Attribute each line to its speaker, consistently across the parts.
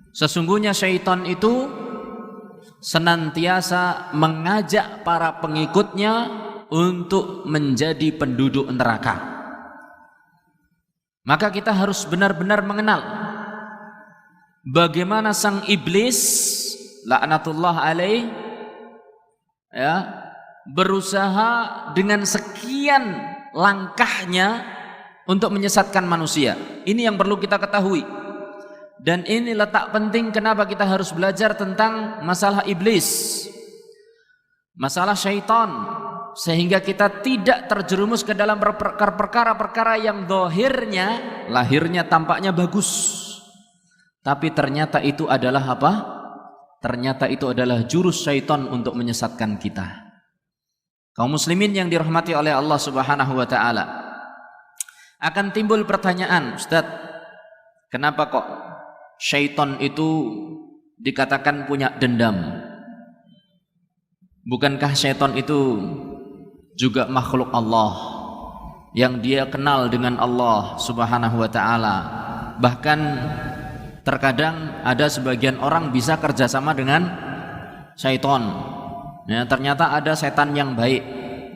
Speaker 1: Sesungguhnya syaitan itu senantiasa mengajak para pengikutnya untuk menjadi penduduk neraka. Maka kita harus benar-benar mengenal bagaimana sang iblis laknatullah alaih berusaha dengan sekian langkahnya untuk menyesatkan manusia. Ini yang perlu kita ketahui. Dan ini letak penting kenapa kita harus belajar tentang masalah iblis, masalah syaitan, sehingga kita tidak terjerumus ke dalam perkara-perkara yang lahirnya tampaknya bagus, tapi ternyata itu adalah apa? Ternyata itu adalah jurus syaitan untuk menyesatkan kita. Kaum muslimin yang dirahmati oleh Allah Subhanahu wa taala, akan timbul pertanyaan, Ustaz, kenapa kok syaitan itu dikatakan punya dendam? Bukankah syaitan itu juga makhluk Allah yang dia kenal dengan Allah Subhanahu wa taala? Bahkan terkadang ada sebagian orang bisa kerjasama dengan syaitan. Ya, ternyata ada setan yang baik,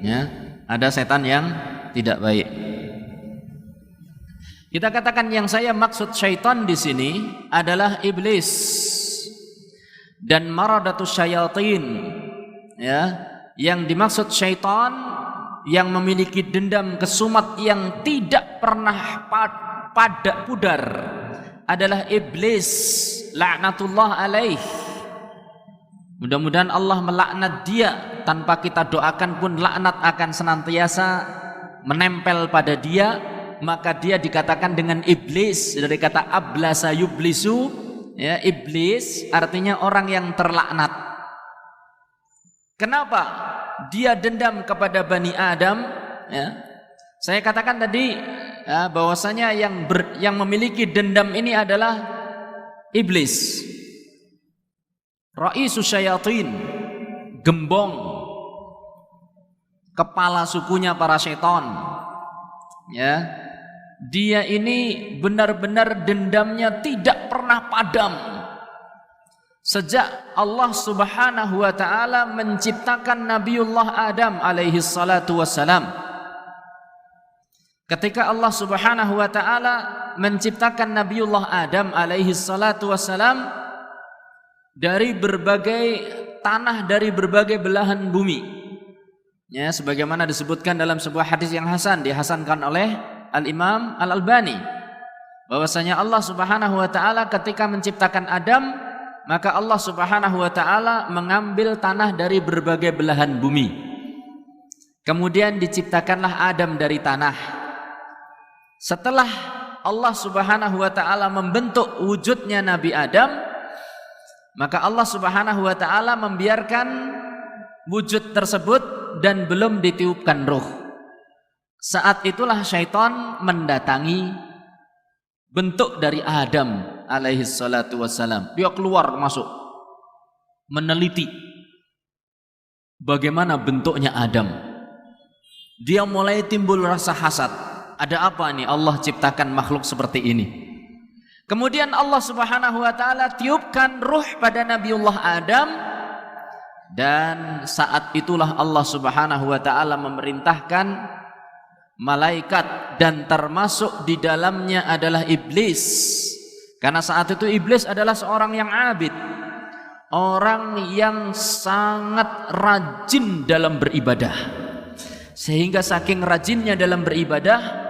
Speaker 1: ya, ada setan yang tidak baik. Kita katakan yang saya maksud syaitan di sini adalah iblis dan maradatus syayatin. Ya, yang dimaksud syaitan yang memiliki dendam kesumat yang tidak pernah pudar adalah iblis laknatullah alaih. Mudah-mudahan Allah melaknat dia, tanpa kita doakan pun laknat akan senantiasa menempel pada dia. Maka dia dikatakan dengan iblis, dari kata ablasa yublisu, ya, iblis artinya orang yang terlaknat. Kenapa dia dendam kepada Bani Adam? Ya, saya katakan tadi bahwasanya yang memiliki dendam ini adalah iblis, Raisus syayatin, gembong, kepala sukunya para syaitan. Ya, dia ini benar-benar dendamnya tidak pernah padam sejak Allah Subhanahu wa taala menciptakan Nabiullah Adam alaihi salatu wassalam. Ketika Allah Subhanahu wa taala menciptakan Nabiullah Adam alaihi salatu wassalam dari berbagai tanah, dari berbagai belahan bumi, ya, sebagaimana disebutkan dalam sebuah hadis yang hasan, dihasankan oleh Al-Imam Al-Albani, bahwasanya Allah Subhanahu wa taala ketika menciptakan Adam, maka Allah Subhanahu wa taala mengambil tanah dari berbagai belahan bumi. Kemudian diciptakanlah Adam dari tanah. Setelah Allah Subhanahu wa taala membentuk wujudnya Nabi Adam, maka Allah Subhanahu wa taala membiarkan wujud tersebut dan belum ditiupkan ruh. Saat itulah syaitan mendatangi bentuk dari Adam alaihi salatu wassalam. Dia keluar masuk, meneliti bagaimana bentuknya Adam. Dia mulai timbul rasa hasad. Ada apa nih Allah ciptakan makhluk seperti ini? Kemudian Allah Subhanahu wa taala tiupkan ruh pada Nabiullah Adam, dan saat itulah Allah Subhanahu wa taala memerintahkan malaikat, dan termasuk di dalamnya adalah iblis. Karena saat itu iblis adalah seorang yang abid, orang yang sangat rajin dalam beribadah, sehingga saking rajinnya dalam beribadah,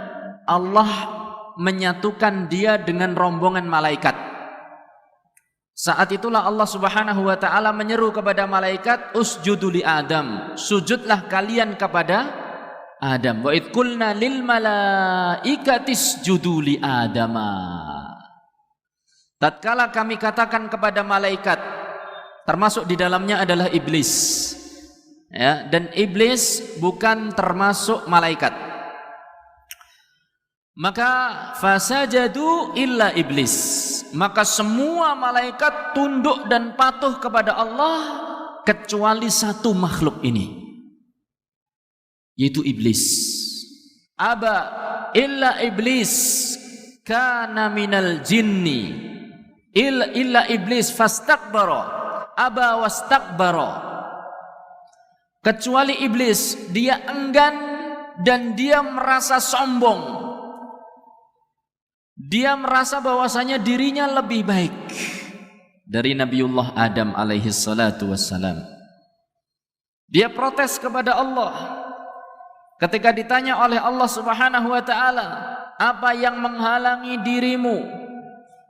Speaker 1: Allah menyatukan dia dengan rombongan malaikat. Saat itulah Allah Subhanahu wa taala menyeru kepada malaikat, usjudu li Adam, sujudlah kalian kepada Adam. Wa idh qulna lil malaikati isjudu li Adama. Tatkala kami katakan kepada malaikat, termasuk di dalamnya adalah iblis, ya, dan iblis bukan termasuk malaikat. Maka fasajadu illa iblis, maka semua malaikat tunduk dan patuh kepada Allah kecuali satu makhluk ini, yaitu iblis. Aba illa iblis kana minal jinni illa iblis fastakbara aba wastakbara. Kecuali iblis, dia enggan dan dia merasa sombong. Dia merasa bahwasanya dirinya lebih baik dari Nabiullah Adam alaihi salatu wassalam. Dia protes kepada Allah ketika ditanya oleh Allah Subhanahu wa taala, apa yang menghalangi dirimu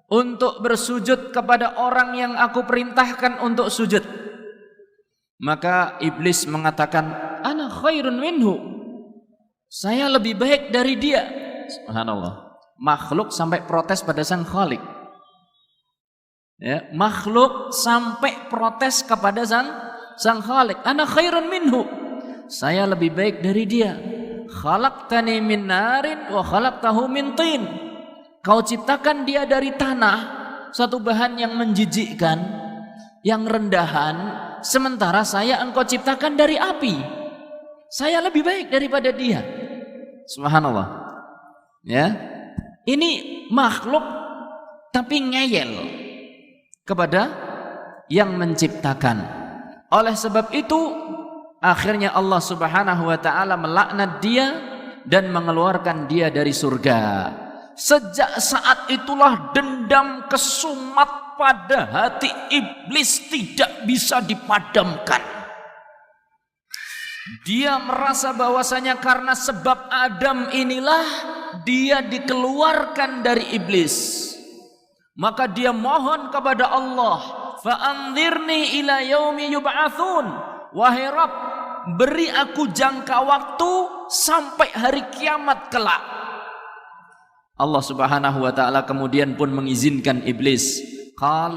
Speaker 1: untuk bersujud kepada orang yang aku perintahkan untuk sujud? Maka iblis mengatakan, ana khairun minhu, saya lebih baik dari dia. Subhanallah, makhluk sampai protes pada sang Khalik. Ya, makhluk sampai protes kepada sang Khalik. Ana khairun minhu, saya lebih baik dari dia. Khalaqtani min narin wa khalaqtahu min tin. Kau ciptakan dia dari tanah, satu bahan yang menjijikkan, yang rendahan, sementara saya engkau ciptakan dari api. Saya lebih baik daripada dia. Subhanallah. Ya. Ini makhluk tapi ngeyel kepada yang menciptakan. Oleh sebab itu akhirnya Allah Subhanahu wa taala melaknat dia dan mengeluarkan dia dari surga. Sejak saat itulah dendam kesumat pada hati iblis tidak bisa dipadamkan. Dia merasa bahwasanya karena sebab Adam inilah dia dikeluarkan dari iblis. Maka dia mohon kepada Allah, fa'anzirni ila yaumi yub'atsun. Wahai Rabb, beri aku jangka waktu sampai hari kiamat kelak. Allah Subhanahu wa taala kemudian pun mengizinkan iblis. Qal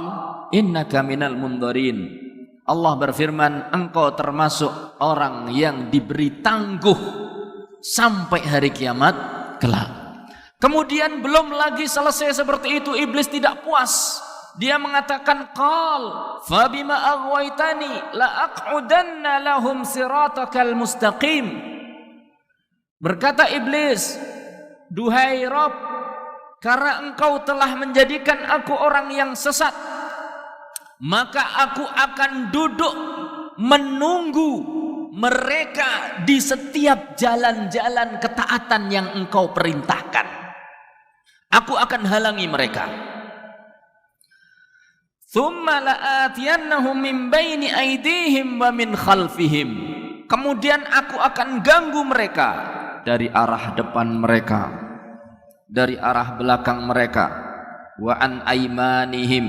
Speaker 1: innaka minal mundharin. Allah berfirman, engkau termasuk orang yang diberi tangguh sampai hari kiamat kelak. Kemudian belum lagi selesai seperti itu, iblis tidak puas. Dia mengatakan, qal fa bima aghwaytani la aq'udanna lahum siratakal mustaqim. Berkata iblis, duhai Rabb, karena engkau telah menjadikan aku orang yang sesat, maka aku akan duduk menunggu mereka di setiap jalan-jalan ketaatan yang engkau perintahkan. Aku akan halangi mereka. Tsumma la'atiyannahum min baini aydihim wa min khalfihim. Kemudian aku akan ganggu mereka dari arah depan mereka, dari arah belakang mereka, wa an aymanihim,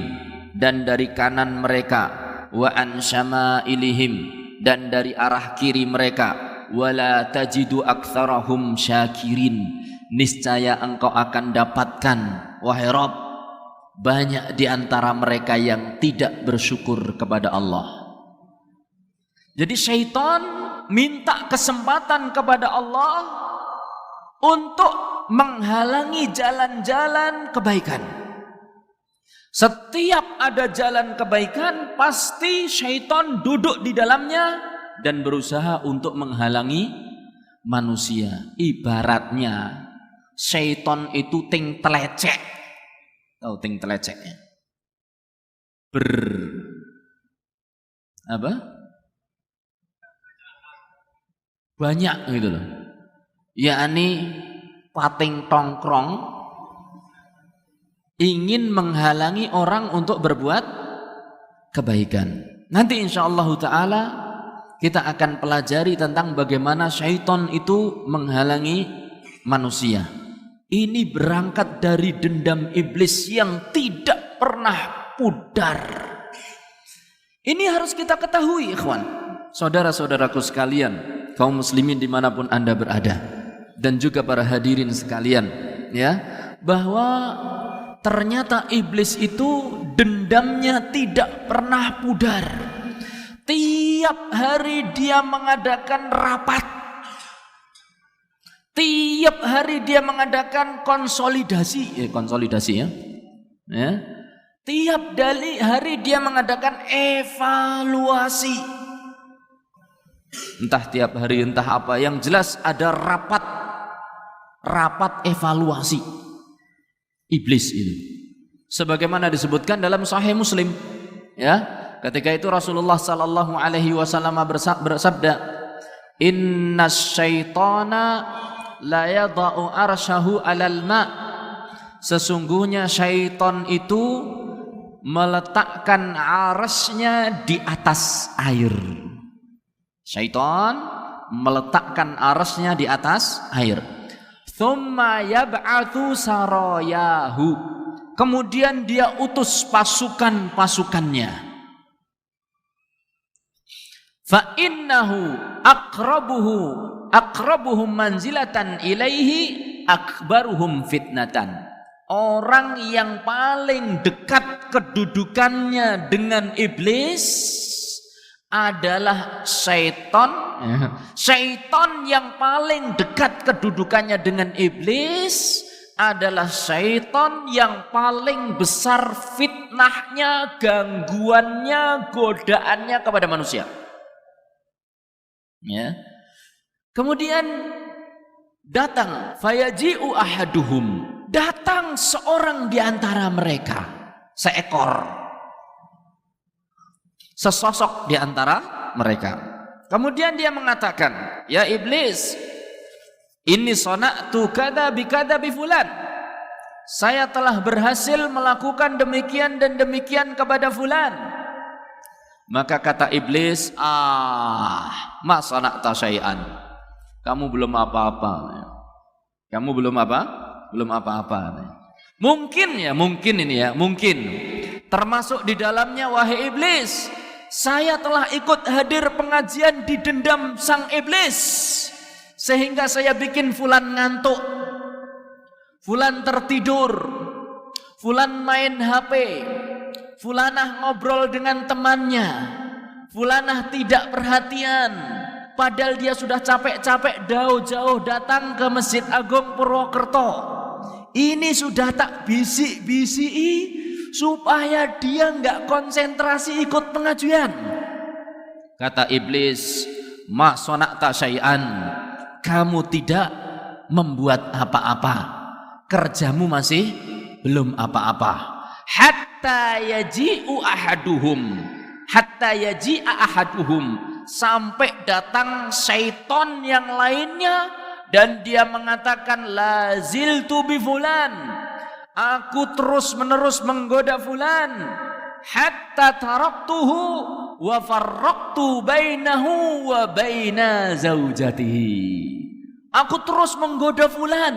Speaker 1: dan dari kanan mereka, wa an syama'ilihim, dan dari arah kiri mereka, wala tajidu aktsarahum syakirin. Niscaya engkau akan dapatkan, wahai Rabb, banyak di antara mereka yang tidak bersyukur kepada Allah. Jadi syaitan minta kesempatan kepada Allah untuk menghalangi jalan-jalan kebaikan. Setiap ada jalan kebaikan, pasti syaitan duduk di dalamnya dan berusaha untuk menghalangi manusia. Ibaratnya syaitan itu ting telecek. Tahu ting teleceknya? Banyak gitu loh. Yakni pating tongkrong, ingin menghalangi orang untuk berbuat kebaikan. Nanti insyaallah ta'ala kita akan pelajari tentang bagaimana syaitan itu menghalangi manusia. Ini berangkat dari dendam iblis yang tidak pernah pudar. Ini harus kita ketahui, ikhwan, saudara-saudaraku sekalian, kaum muslimin dimanapun anda berada, dan juga para hadirin sekalian, ya, bahwa ternyata iblis itu dendamnya tidak pernah pudar. Tiap hari dia mengadakan rapat, tiap hari dia mengadakan konsolidasi, ya. Tiap hari dia mengadakan evaluasi. Entah tiap hari, entah apa, yang jelas ada rapat evaluasi. Iblis ini Sebagaimana disebutkan dalam Sahih Muslim, ya, ketika itu Rasulullah sallallahu alaihi wasallam bersabda, "Innas syaitana la yada'u arsyahu 'alal ma'." Sesungguhnya syaitan itu meletakkan arasnya di atas air. Syaitan meletakkan arasnya di atas air. Tsumma yab'atsu sarayahu. Kemudian dia utus pasukan-pasukannya. Fa innahu aqrabuhum manzilatan ilaihi akbaruhum fitnatan. Orang yang paling dekat kedudukannya dengan iblis adalah syaitan. Syaitan yang paling dekat kedudukannya dengan iblis adalah syaitan yang paling besar fitnahnya, gangguannya, godaannya kepada manusia. Ya. Kemudian datang fayaji'u ahaduhum, datang seorang di antara mereka, seekor, sesosok di antara mereka. Kemudian dia mengatakan, "Ya iblis, ini sona'tu kada bi fulan." Saya telah berhasil melakukan demikian dan demikian kepada fulan. Maka kata iblis, "Ma sona'ta syai'an." Kamu belum apa-apa. Kamu belum apa? Belum apa-apa. Mungkin termasuk di dalamnya, wahai iblis, saya telah ikut hadir pengajian di dendam sang iblis, sehingga saya bikin fulan ngantuk, fulan tertidur, fulan main HP, fulanah ngobrol dengan temannya, fulanah tidak perhatian, padahal dia sudah capek-capek jauh-jauh datang ke Masjid Agung Purwokerto. Ini sudah tak bisik-bisiki supaya dia nggak konsentrasi ikut pengajian. Kata iblis, "Ma sona'ta syai'an." Kamu tidak membuat apa-apa, kerjamu masih belum apa-apa. Hatta yaji'a ahaduhum, sampai datang syaitan yang lainnya dan dia mengatakan, "La ziltu bi fulan." Aku terus menerus menggoda fulan, hatta taraktuhu wa farraqtu bainahu wa baina zaujatihi. Aku terus menggoda fulan,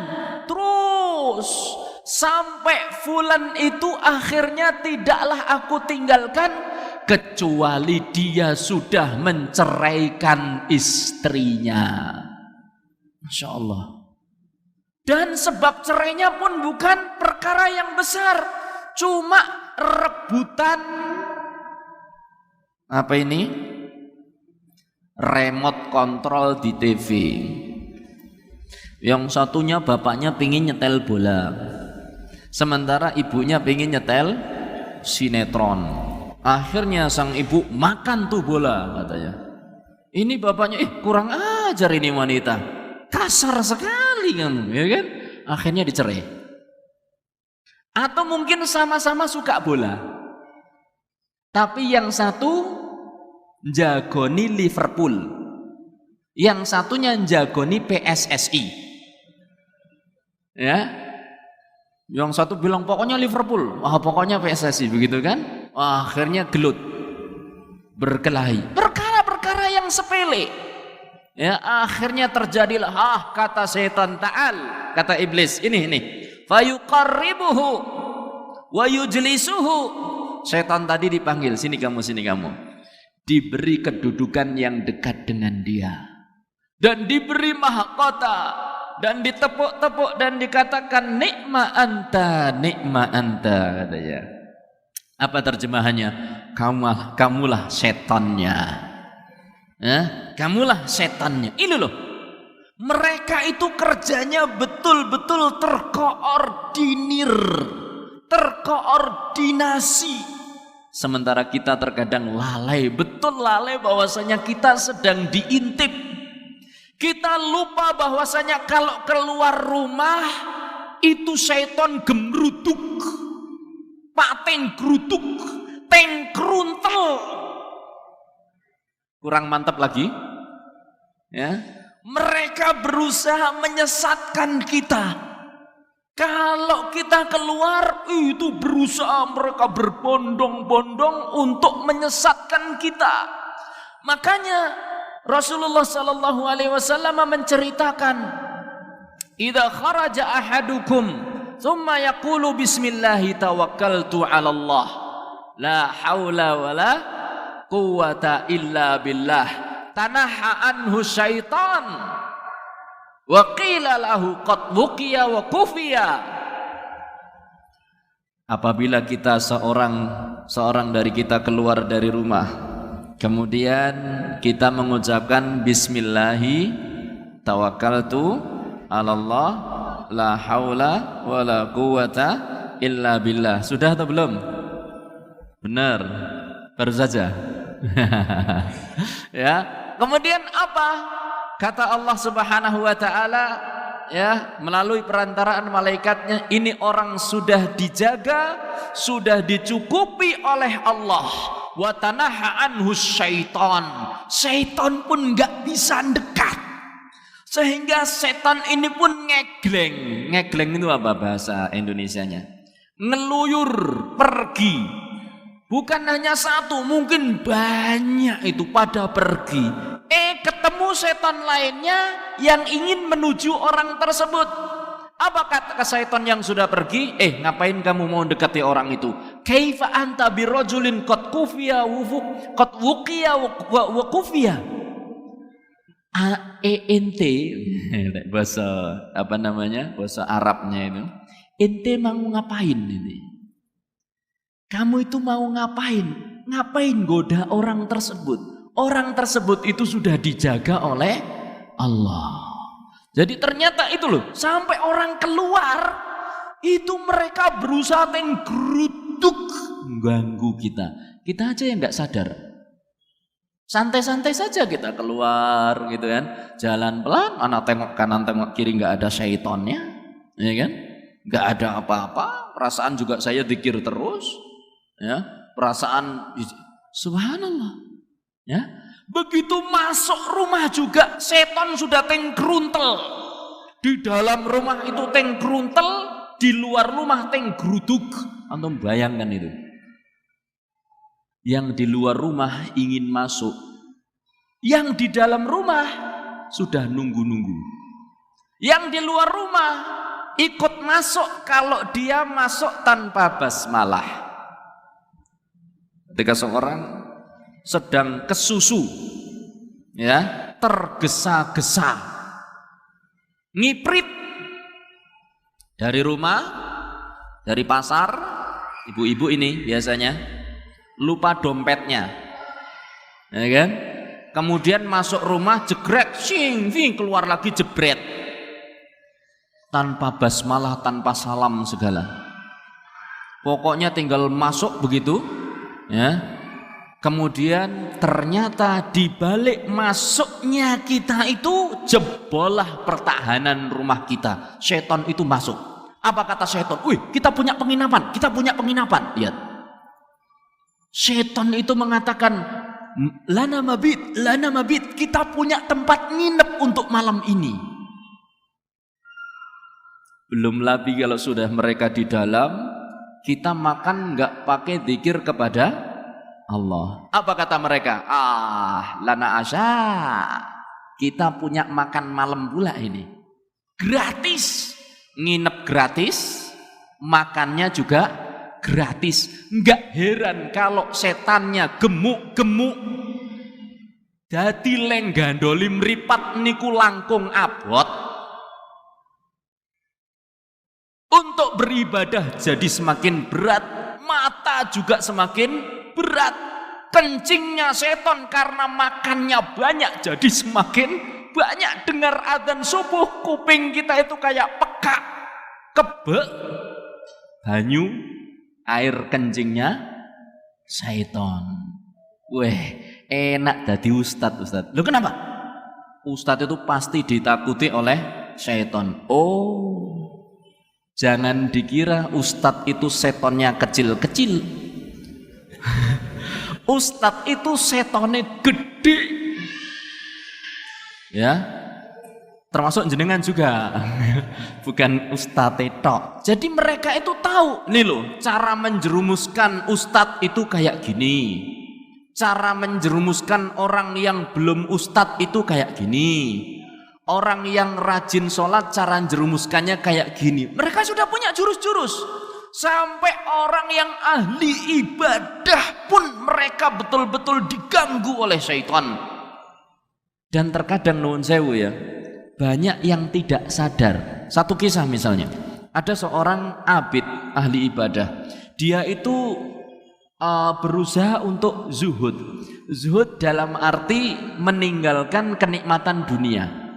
Speaker 1: terus sampai fulan itu akhirnya tidaklah aku tinggalkan kecuali dia sudah menceraikan istrinya. Masya Allah. Dan sebab cerainya pun bukan perkara yang besar, cuma rebutan apa ini? Remote control di TV. Yang satunya bapaknya pingin nyetel bola, sementara ibunya pingin nyetel sinetron. Akhirnya sang ibu makan tuh bola, katanya. Ini bapaknya, kurang ajar ini wanita, kasar sekali kamu, ya kan? Akhirnya dicerai. Atau mungkin sama-sama suka bola, tapi yang satu jagoni Liverpool, yang satunya jagoni PSSI. Ya, yang satu bilang pokoknya Liverpool, pokoknya PSSI, begitu kan? Akhirnya gelut, berkelahi, perkara-perkara yang sepele. Ya, akhirnya terjadilah kata setan ta'al, kata iblis, ini fayuqarribuhu wa yujlisuhu. Setan tadi dipanggil, sini kamu, diberi kedudukan yang dekat dengan dia, dan diberi mahkota, dan ditepuk-tepuk dan dikatakan nikma anta, katanya. Apa terjemahannya? Kamulah setannya. Kamulah setannya. Ini loh, mereka itu kerjanya betul-betul terkoordinasi. Sementara kita terkadang lalai, betul lalai bahwasanya kita sedang diintip. Kita lupa bahwasanya kalau keluar rumah itu syaitan gemruduk. pateng gruduk, teng kruntel. Kurang mantap lagi. Ya. Mereka berusaha menyesatkan kita. Kalau kita keluar, itu berusaha mereka berbondong-bondong untuk menyesatkan kita. Makanya Rasulullah sallallahu alaihi wasallam menceritakan, "Idza kharaja ahadukum, tsumma yaqulu bismillahi tawakkaltu 'ala Allah, la haula wala quwwata illa billah, tanaha anhu syaitan." Wa qila lahu qad wuqiya wa kufiya. Apabila kita seorang dari kita keluar dari rumah, kemudian kita mengucapkan bismillahi tawakkaltu 'ala Allah, la haula wala quwwata illa billah. Sudah atau belum? Benar. Baru saja. Ya. Kemudian apa? Kata Allah Subhanahu wa taala, ya, melalui perantaraan malaikatnya, ini orang sudah dijaga, sudah dicukupi oleh Allah. Wa tanaha anhu syaitan. Syaitan pun enggak bisa dekat. Sehingga setan ini pun ngegleng. Ngegleng itu apa bahasa Indonesianya? Ngeluyur, pergi. Bukan hanya satu, mungkin banyak itu pada pergi. Ketemu setan lainnya yang ingin menuju orang tersebut. Apa kata setan yang sudah pergi? Ngapain kamu mau dekati orang itu? Kaifa anta birajulin qad kufiya qad wuqiya wa kufiya. Ente bahasa apa namanya? Bahasa Arabnya itu. Ente mau ngapain ini? Kamu itu mau ngapain? Ngapain goda orang tersebut? Orang tersebut itu sudah dijaga oleh Allah. Jadi ternyata itu loh, sampai orang keluar itu mereka berusaha menggeruduk ganggu kita. Kita aja yang nggak sadar. Santai-santai saja kita keluar gitu kan, jalan pelan, anak tengok kanan tengok kiri nggak ada syaitonnya, ya kan? Nggak ada apa-apa, perasaan juga saya zikir terus, ya perasaan subhanallah. Ya, begitu masuk rumah juga setan sudah tengkruntel. Di dalam rumah itu tengkruntel, di luar rumah tenggruduk. Antum bayangkan itu. Yang di luar rumah ingin masuk, yang di dalam rumah sudah nunggu-nunggu. Yang di luar rumah ikut masuk kalau dia masuk tanpa basmalah. Ketika seorang sedang kesusu, ya, tergesa-gesa, ngiprit dari rumah, dari pasar, ibu-ibu ini biasanya lupa dompetnya, ya kan? Kemudian masuk rumah, jegret, sing, keluar lagi jebret, tanpa basmalah, tanpa salam segala. Pokoknya tinggal masuk begitu, ya. Kemudian ternyata di balik masuknya kita itu jebolah pertahanan rumah kita. Setan itu masuk. Apa kata setan? Wih, kita punya penginapan, kita punya penginapan. Lihat. Setan itu mengatakan, lana mabit, kita punya tempat nginep untuk malam ini. Belum lagi kalau sudah mereka di dalam, kita makan nggak pakai zikir kepada Allah. Apa kata mereka? Lana asya. Kita punya makan malam pula ini. Gratis. Nginep gratis, makannya juga gratis. Enggak heran kalau setannya gemuk-gemuk. Dadi lenggandoli mripat niku langkung abot. Untuk beribadah jadi semakin berat, mata juga semakin berat. Kencingnya setan karena makannya banyak jadi semakin banyak. Dengar adzan subuh kuping kita itu kayak pekak, kebek banyu air kencingnya setan. Enak jadi ustadz. Loh kenapa? Ustadz itu pasti ditakuti oleh setan. Jangan dikira ustadz itu setonnya kecil-kecil. Ustadz itu setonnya gede. Ya, termasuk jenengan juga. Bukan ustadz tok. Jadi mereka itu tahu, nih loh, cara menjerumuskan ustadz itu kayak gini. Cara menjerumuskan orang yang belum ustadz itu kayak gini. Orang yang rajin sholat cara jerumuskannya kayak gini. Mereka sudah punya jurus-jurus. Sampai orang yang ahli ibadah pun mereka betul-betul diganggu oleh syaitan. Dan terkadang nuwun sewu ya, banyak yang tidak sadar. Satu kisah misalnya, ada seorang abid ahli ibadah. Dia itu berusaha untuk zuhud. Zuhud dalam arti meninggalkan kenikmatan dunia.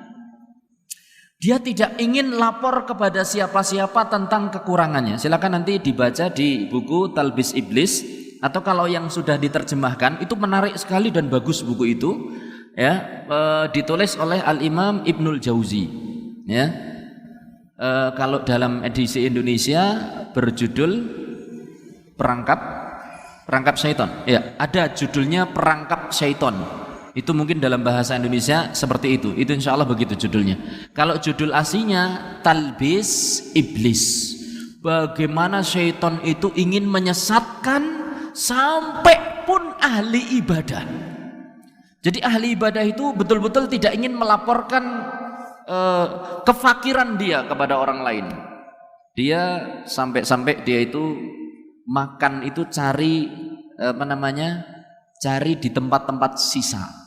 Speaker 1: Dia tidak ingin lapor kepada siapa-siapa tentang kekurangannya. Silakan nanti dibaca di buku Talbis Iblis, atau kalau yang sudah diterjemahkan itu menarik sekali dan bagus buku itu. Ya, ditulis oleh Al-Imam Ibnul Jauzi. Ya, kalau dalam edisi Indonesia berjudul Perangkap Syaitan. Ya, ada judulnya Perangkap Syaitan. Itu mungkin dalam bahasa Indonesia seperti itu. Itu insya Allah begitu judulnya. Kalau judul aslinya Talbis Iblis. Bagaimana syaitan itu ingin menyesatkan sampai pun ahli ibadah. Jadi ahli ibadah itu betul-betul tidak ingin melaporkan kefakiran dia kepada orang lain. Dia sampai dia itu makan itu cari cari di tempat-tempat sisa.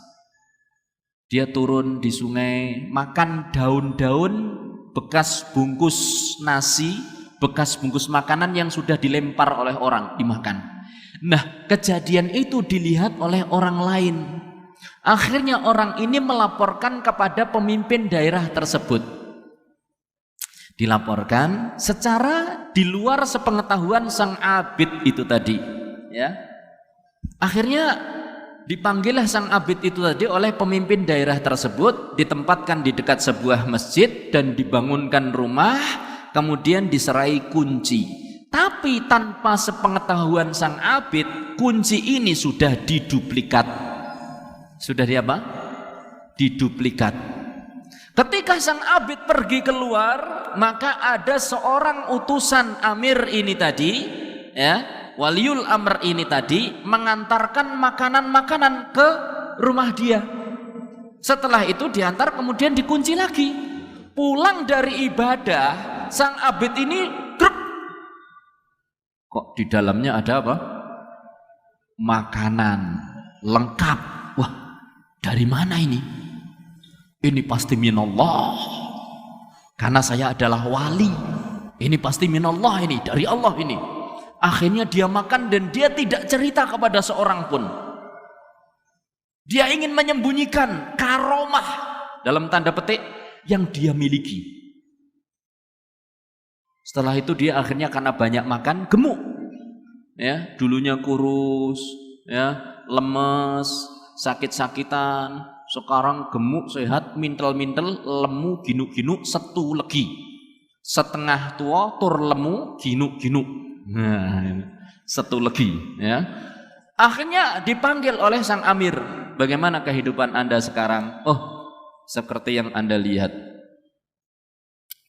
Speaker 1: Dia turun di sungai, makan daun-daun bekas bungkus nasi, bekas bungkus makanan yang sudah dilempar oleh orang, dimakan. Nah, kejadian itu dilihat oleh orang lain. Akhirnya orang ini melaporkan kepada pemimpin daerah tersebut. Dilaporkan secara di luar sepengetahuan sang abid itu tadi, ya. Akhirnya dipanggillah sang abid itu tadi oleh pemimpin daerah tersebut, ditempatkan di dekat sebuah masjid dan dibangunkan rumah, kemudian diserai kunci. Tapi tanpa sepengetahuan sang abid, kunci ini sudah diduplikat. Sudah diduplikat. Ketika sang abid pergi keluar, maka ada seorang utusan amir ini tadi, ya, waliul amr ini tadi mengantarkan makanan-makanan ke rumah dia. Setelah itu diantar kemudian dikunci lagi. Pulang dari ibadah, sang abid ini kok di dalamnya ada apa? Makanan lengkap. Wah, dari mana ini? Ini pasti minallah. Karena saya adalah wali. Ini pasti minallah, ini dari Allah ini. Akhirnya dia makan dan dia tidak cerita kepada seorang pun. Dia ingin menyembunyikan karomah dalam tanda petik yang dia miliki. Setelah itu dia akhirnya karena banyak makan gemuk. Ya, dulunya kurus, ya, lemes, sakit-sakitan, sekarang gemuk, sehat, mintel-mintel, lemu, ginuk-ginuk, setu legi. Setengah tua tur lemu, ginuk-ginuk. Nah, satu lagi, ya. Akhirnya dipanggil oleh sang amir. Bagaimana kehidupan Anda sekarang? Oh, seperti yang Anda lihat.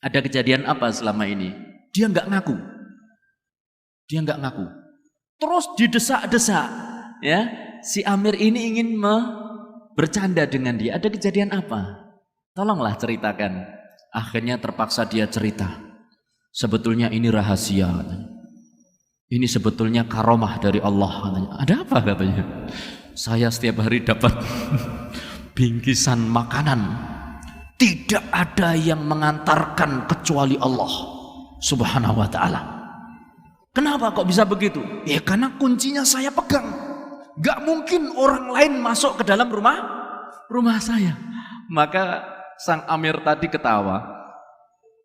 Speaker 1: Ada kejadian apa selama ini? Dia nggak ngaku. Terus didesak-desak, ya. Si amir ini ingin bercanda dengan dia. Ada kejadian apa? Tolonglah ceritakan. Akhirnya terpaksa dia cerita. Sebetulnya ini rahasia. Ini sebetulnya karomah dari Allah katanya. Ada apa katanya? Saya setiap hari dapat bingkisan makanan. Tidak ada yang mengantarkan kecuali Allah Subhanahu wa ta'ala. Kenapa kok bisa begitu? Ya karena kuncinya saya pegang. Gak mungkin orang lain masuk ke dalam rumah saya. Maka sang amir tadi ketawa.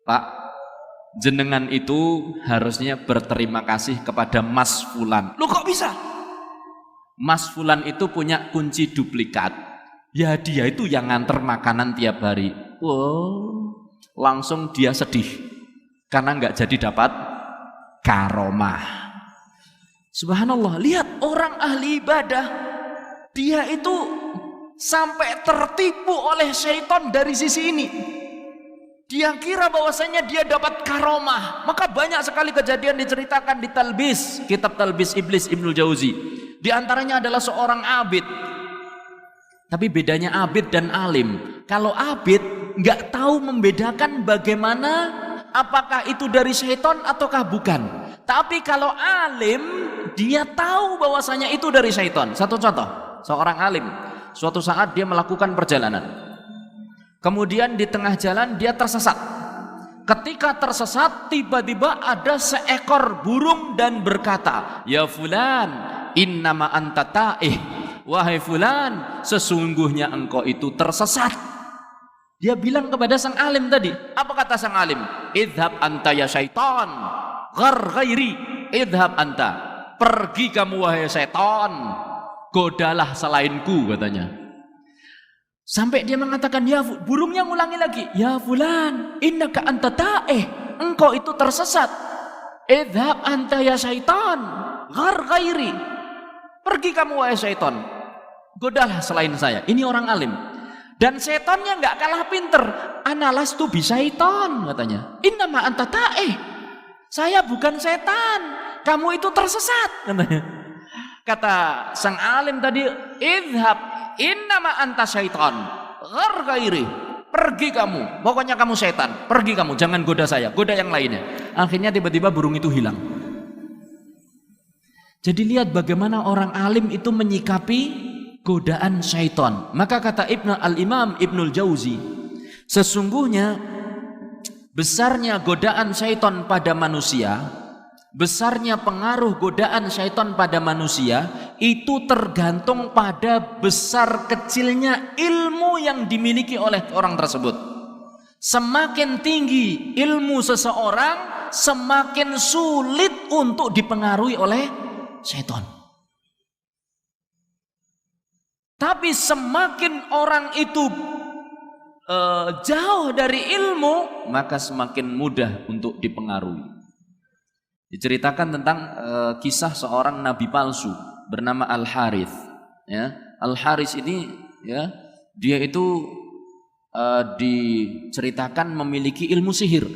Speaker 1: Pak, jenengan itu harusnya berterima kasih kepada Mas Fulan. Loh kok bisa? Mas Fulan itu punya kunci duplikat. Ya dia itu yang nganter makanan tiap hari. Wow, langsung dia sedih. karena nggak jadi dapat karomah. Subhanallah, lihat orang ahli ibadah, dia itu sampai tertipu oleh syaitan dari sisi ini. Dia kira bahwasanya dia dapat karomah. Maka banyak sekali kejadian diceritakan di Talbis, kitab Talbis Iblis Ibnul Jauzi. Di antaranya adalah seorang abid. Tapi bedanya abid dan alim. Kalau abid nggak tahu membedakan bagaimana, apakah itu dari syaitan ataukah bukan. Tapi kalau alim, dia tahu bahwasanya itu dari syaitan. Satu contoh, seorang alim, suatu saat dia melakukan perjalanan. Kemudian di tengah jalan dia tersesat. Ketika tersesat, tiba-tiba ada seekor burung dan berkata, "Ya fulan, innama anta ta'ih." Wahai fulan, sesungguhnya engkau itu tersesat. Dia bilang kepada sang alim tadi. Apa kata sang alim? "Idhab anta ya syaitan, ghar ghairi." Idhab anta, pergi kamu wahai syaitan, godalah selainku, katanya. Sampai dia mengatakan, ya, burungnya ngulangi lagi, "Ya fulan, innaka anta ta'ih." Engkau itu tersesat. "Idhab anta ya syaitan, ghar ghairi." Pergi kamu wahai syaitan, godalah selain saya. Ini orang alim. Dan setannya nggak kalah pinter. "Ana lastu bisyaitan," katanya. "Innama anta ta'ih." Saya bukan setan, kamu itu tersesat, katanya. Kata sang alim tadi, "Idhab, innama anta syaitan, ghar ghairi." Pergi kamu, pokoknya kamu setan. Pergi kamu, jangan goda saya, goda yang lainnya. Akhirnya tiba-tiba burung itu hilang. Jadi lihat bagaimana orang alim itu menyikapi godaan syaitan. Maka kata Al-Imam Ibnul Jauzi, sesungguhnya besarnya godaan syaitan pada manusia, besarnya pengaruh godaan syaitan pada manusia, itu tergantung pada besar kecilnya ilmu yang dimiliki oleh orang tersebut. Semakin tinggi ilmu seseorang, semakin sulit untuk dipengaruhi oleh syaitan. Tapi semakin orang itu jauh dari ilmu, maka semakin mudah untuk dipengaruhi. Diceritakan tentang kisah seorang nabi palsu bernama Al-Harith. Ya, Al-Harith ini, ya, dia itu diceritakan memiliki ilmu sihir.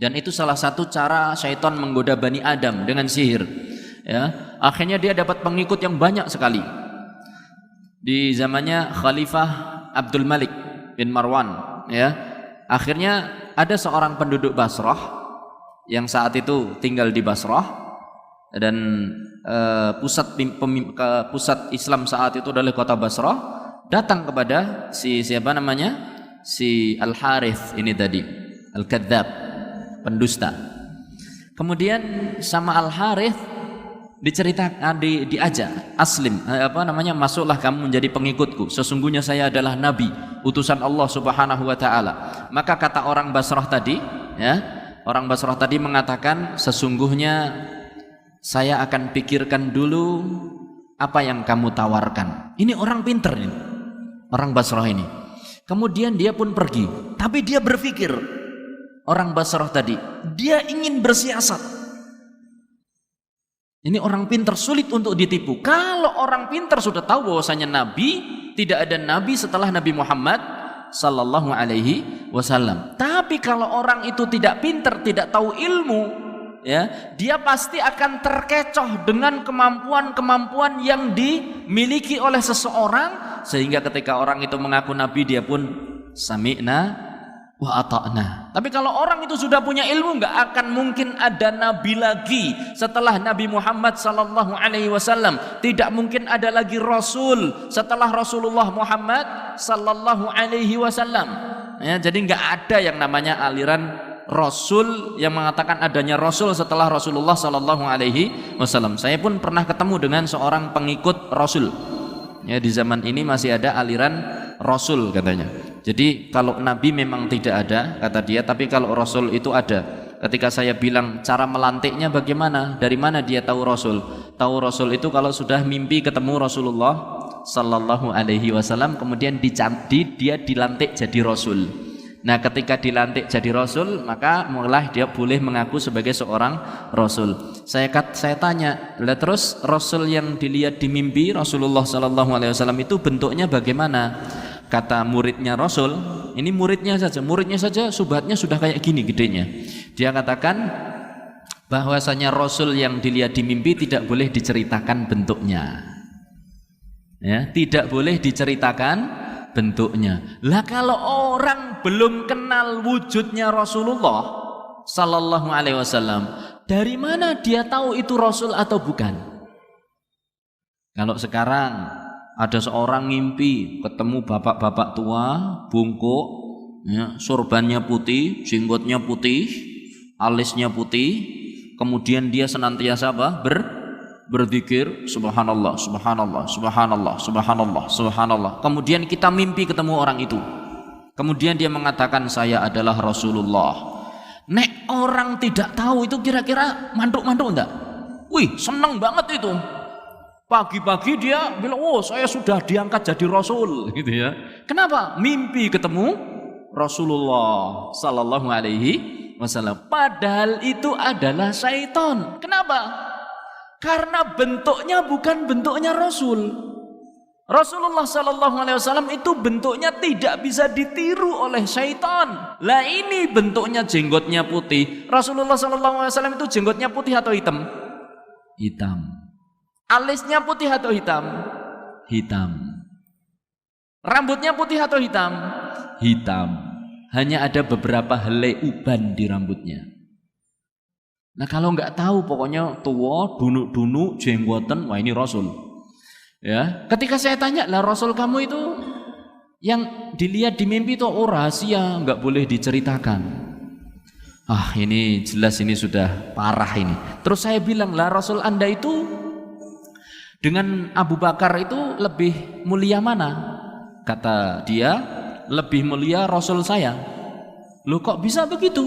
Speaker 1: Dan itu salah satu cara syaitan menggoda Bani Adam dengan sihir. Ya, akhirnya dia dapat pengikut yang banyak sekali. Di zamannya Khalifah Abdul Malik bin Marwan, ya. Akhirnya ada seorang penduduk Basrah yang saat itu tinggal di Basrah, dan pusat Islam saat itu adalah kota Basrah, datang kepada si Al-Harith ini tadi, Al-Kadzab, pendusta. Kemudian sama Al-Harith diceritakan, diajak, "Aslim, masuklah kamu menjadi pengikutku. Sesungguhnya saya adalah nabi, utusan Allah Subhanahu wa taala." Maka kata orang Basrah tadi, ya, orang Basrah tadi mengatakan, "Sesungguhnya saya akan pikirkan dulu apa yang kamu tawarkan." Ini orang pinter ini, orang Basrah ini. Kemudian dia pun pergi, tapi dia berpikir, orang Basrah tadi, dia ingin bersiasat. Ini orang pintar, sulit untuk ditipu. Kalau orang pintar sudah tahu bahwasanya Nabi, tidak ada Nabi setelah Nabi Muhammad sallallahu alaihi wasallam. Tapi kalau orang itu tidak pintar, tidak tahu ilmu, ya, dia pasti akan terkecoh dengan kemampuan-kemampuan yang dimiliki oleh seseorang, sehingga ketika orang itu mengaku Nabi, dia pun sami'na wa ata'na. Tapi kalau orang itu sudah punya ilmu, nggak akan mungkin ada nabi lagi setelah Nabi Muhammad sallallahu alaihi wasallam. Tidak mungkin ada lagi rasul setelah Rasulullah Muhammad sallallahu alaihi wasallam. Ya, jadi nggak ada yang namanya aliran rasul yang mengatakan adanya rasul setelah Rasulullah sallallahu alaihi wasallam. Saya pun pernah ketemu dengan seorang pengikut rasul. Ya, di zaman ini masih ada aliran rasul katanya. Jadi kalau Nabi memang tidak ada, kata dia, tapi kalau Rasul itu ada. Ketika saya bilang cara melantiknya bagaimana, dari mana dia tahu Rasul? Tahu Rasul itu kalau sudah mimpi ketemu Rasulullah sallallahu alaihi wasallam, kemudian dia dilantik jadi Rasul. Nah, ketika dilantik jadi rasul, maka mulai dia boleh mengaku sebagai seorang rasul. Saya tanya, terus rasul yang dilihat di mimpi Rasulullah sallallahu alaihi wasallam itu bentuknya bagaimana? Kata muridnya rasul, ini muridnya saja subhatnya sudah kayak gini gedenya. Dia katakan bahwasanya rasul yang dilihat di mimpi tidak boleh diceritakan bentuknya. Ya, tidak boleh diceritakan bentuknya. Lah kalau orang belum kenal wujudnya Rasulullah sallallahu alaihi wasallam, dari mana dia tahu itu rasul atau bukan? Kalau sekarang ada seorang ngimpi ketemu bapak-bapak tua, bungkuk, ya, sorbannya putih, jenggotnya putih, alisnya putih, kemudian dia senantiasa apa? Berzikir subhanallah, subhanallah, subhanallah, subhanallah, subhanallah. Kemudian kita mimpi ketemu orang itu. Kemudian dia mengatakan saya adalah Rasulullah. Nek orang tidak tahu itu kira-kira mantuk-mantuk enggak? Wih, seneng banget itu. Pagi-pagi dia bilang, "Oh, saya sudah diangkat jadi rasul," gitu ya. Kenapa? Mimpi ketemu Rasulullah sallallahu alaihi wasallam. Padahal itu adalah syaitan. Kenapa? Karena bentuknya bukan bentuknya Rasul. Rasulullah sallallahu alaihi wasallam itu bentuknya tidak bisa ditiru oleh syaitan. Lah ini bentuknya jenggotnya putih. Rasulullah sallallahu alaihi wasallam itu jenggotnya putih atau hitam? Hitam. Alisnya putih atau hitam? Hitam. Rambutnya putih atau hitam? Hitam. Hanya ada beberapa helai uban di rambutnya. Nah kalau nggak tahu pokoknya tua, dunuk-dunuk, jenggoten, wah ini Rasul. Ya, ketika saya tanya, lah Rasul kamu itu yang dilihat di mimpi itu rahasia, nggak boleh diceritakan. Ah ini jelas ini sudah parah ini. Terus saya bilang, lah Rasul Anda itu dengan Abu Bakar itu lebih mulia mana? Kata dia, lebih mulia Rasul saya. Loh kok bisa begitu?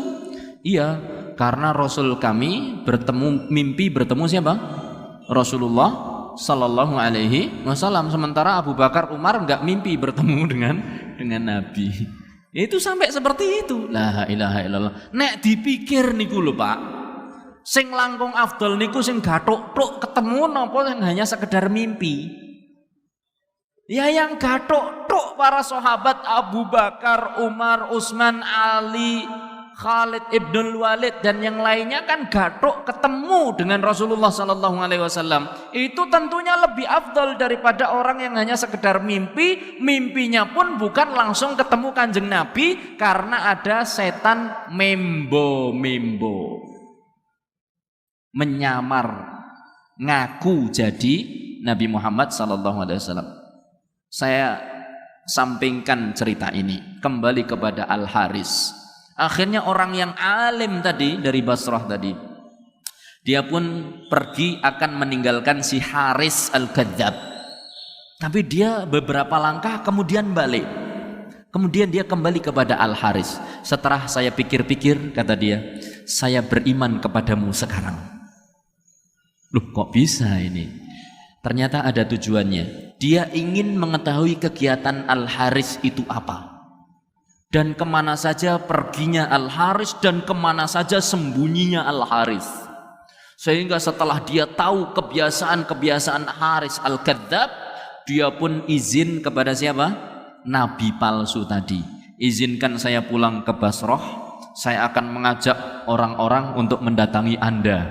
Speaker 1: Iya, karena Rasul kami mimpi bertemu siapa? Rasulullah sallallahu alaihi wasallam. Sementara Abu Bakar, Umar enggak mimpi bertemu dengan Nabi. Itu sampai seperti itu. La ilaha illallah. Nek dipikir niku lho Pak, sing langkung afdol niku sing gathuk-thuk ketemu napa yang hanya sekedar mimpi. Ya yang gathuk-thuk para sahabat Abu Bakar, Umar, Utsman, Ali, Khalid ibn Walid dan yang lainnya kan gathuk ketemu dengan Rasulullah sallallahu alaihi wasallam. Itu tentunya lebih afdal daripada orang yang hanya sekedar mimpi, mimpinya pun bukan langsung ketemu Kanjeng Nabi karena ada setan membo menyamar ngaku jadi Nabi Muhammad sallallahu alaihi wasallam. Saya sampingkan cerita ini, kembali kepada Al-Haris. Akhirnya orang yang alim tadi dari Basrah tadi, dia pun pergi akan meninggalkan si Haris Al-Kadzab. Tapi dia beberapa langkah kemudian balik. Kemudian dia kembali kepada Al-Haris. Setelah saya pikir-pikir, kata dia, saya beriman kepadamu sekarang. Loh kok bisa ini? Ternyata ada tujuannya. Dia ingin mengetahui kegiatan Al-Haris itu apa. Dan kemana saja perginya Al-Haris dan kemana saja sembunyinya Al-Haris. Sehingga setelah dia tahu kebiasaan-kebiasaan Haris Al-Kadzab, dia pun izin kepada siapa? Nabi palsu tadi. Izinkan saya pulang ke Basrah, saya akan mengajak orang-orang untuk mendatangi Anda.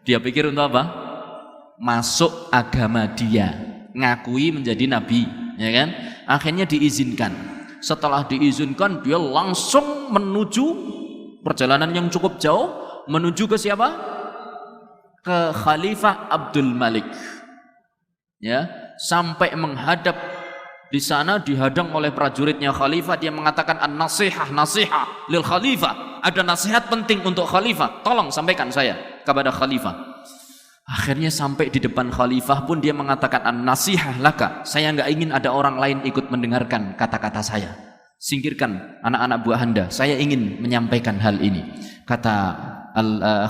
Speaker 1: Dia pikir untuk apa? Masuk agama dia, ngakui menjadi Nabi, ya kan? Akhirnya diizinkan. Setelah diizinkan, dia langsung menuju perjalanan yang cukup jauh, menuju ke siapa? Ke Khalifah Abdul Malik. Ya, sampai menghadap di sana dihadang oleh prajuritnya Khalifah. Dia mengatakan an-nasihah, nasihah lil Khalifah. Ada nasihat penting untuk Khalifah. Tolong sampaikan saya kepada Khalifah. Akhirnya sampai di depan Khalifah pun dia mengatakan an-nasihah laka. Saya enggak ingin ada orang lain ikut mendengarkan kata-kata saya. Singkirkan anak-anak buah Anda. Saya ingin menyampaikan hal ini. Kata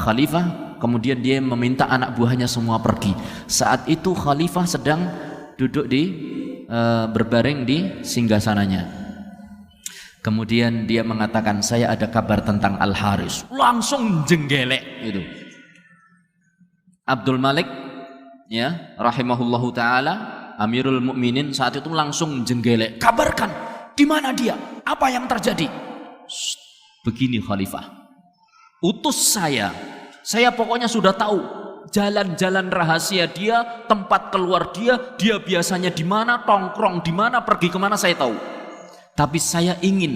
Speaker 1: Khalifah, kemudian dia meminta anak buahnya semua pergi. Saat itu Khalifah sedang duduk di berbaring di singgasananya. Kemudian dia mengatakan, saya ada kabar tentang Al-Haris. Langsung jenggelek itu. Abdul Malik, ya, rahimahullahu taala, Amirul Mukminin saat itu langsung jenggelek. Kabarkan, di mana dia? Apa yang terjadi? Begini Khalifah, utus saya pokoknya sudah tahu jalan-jalan rahasia dia, tempat keluar dia biasanya di mana, tongkrong di mana, pergi kemana, saya tahu. Tapi saya ingin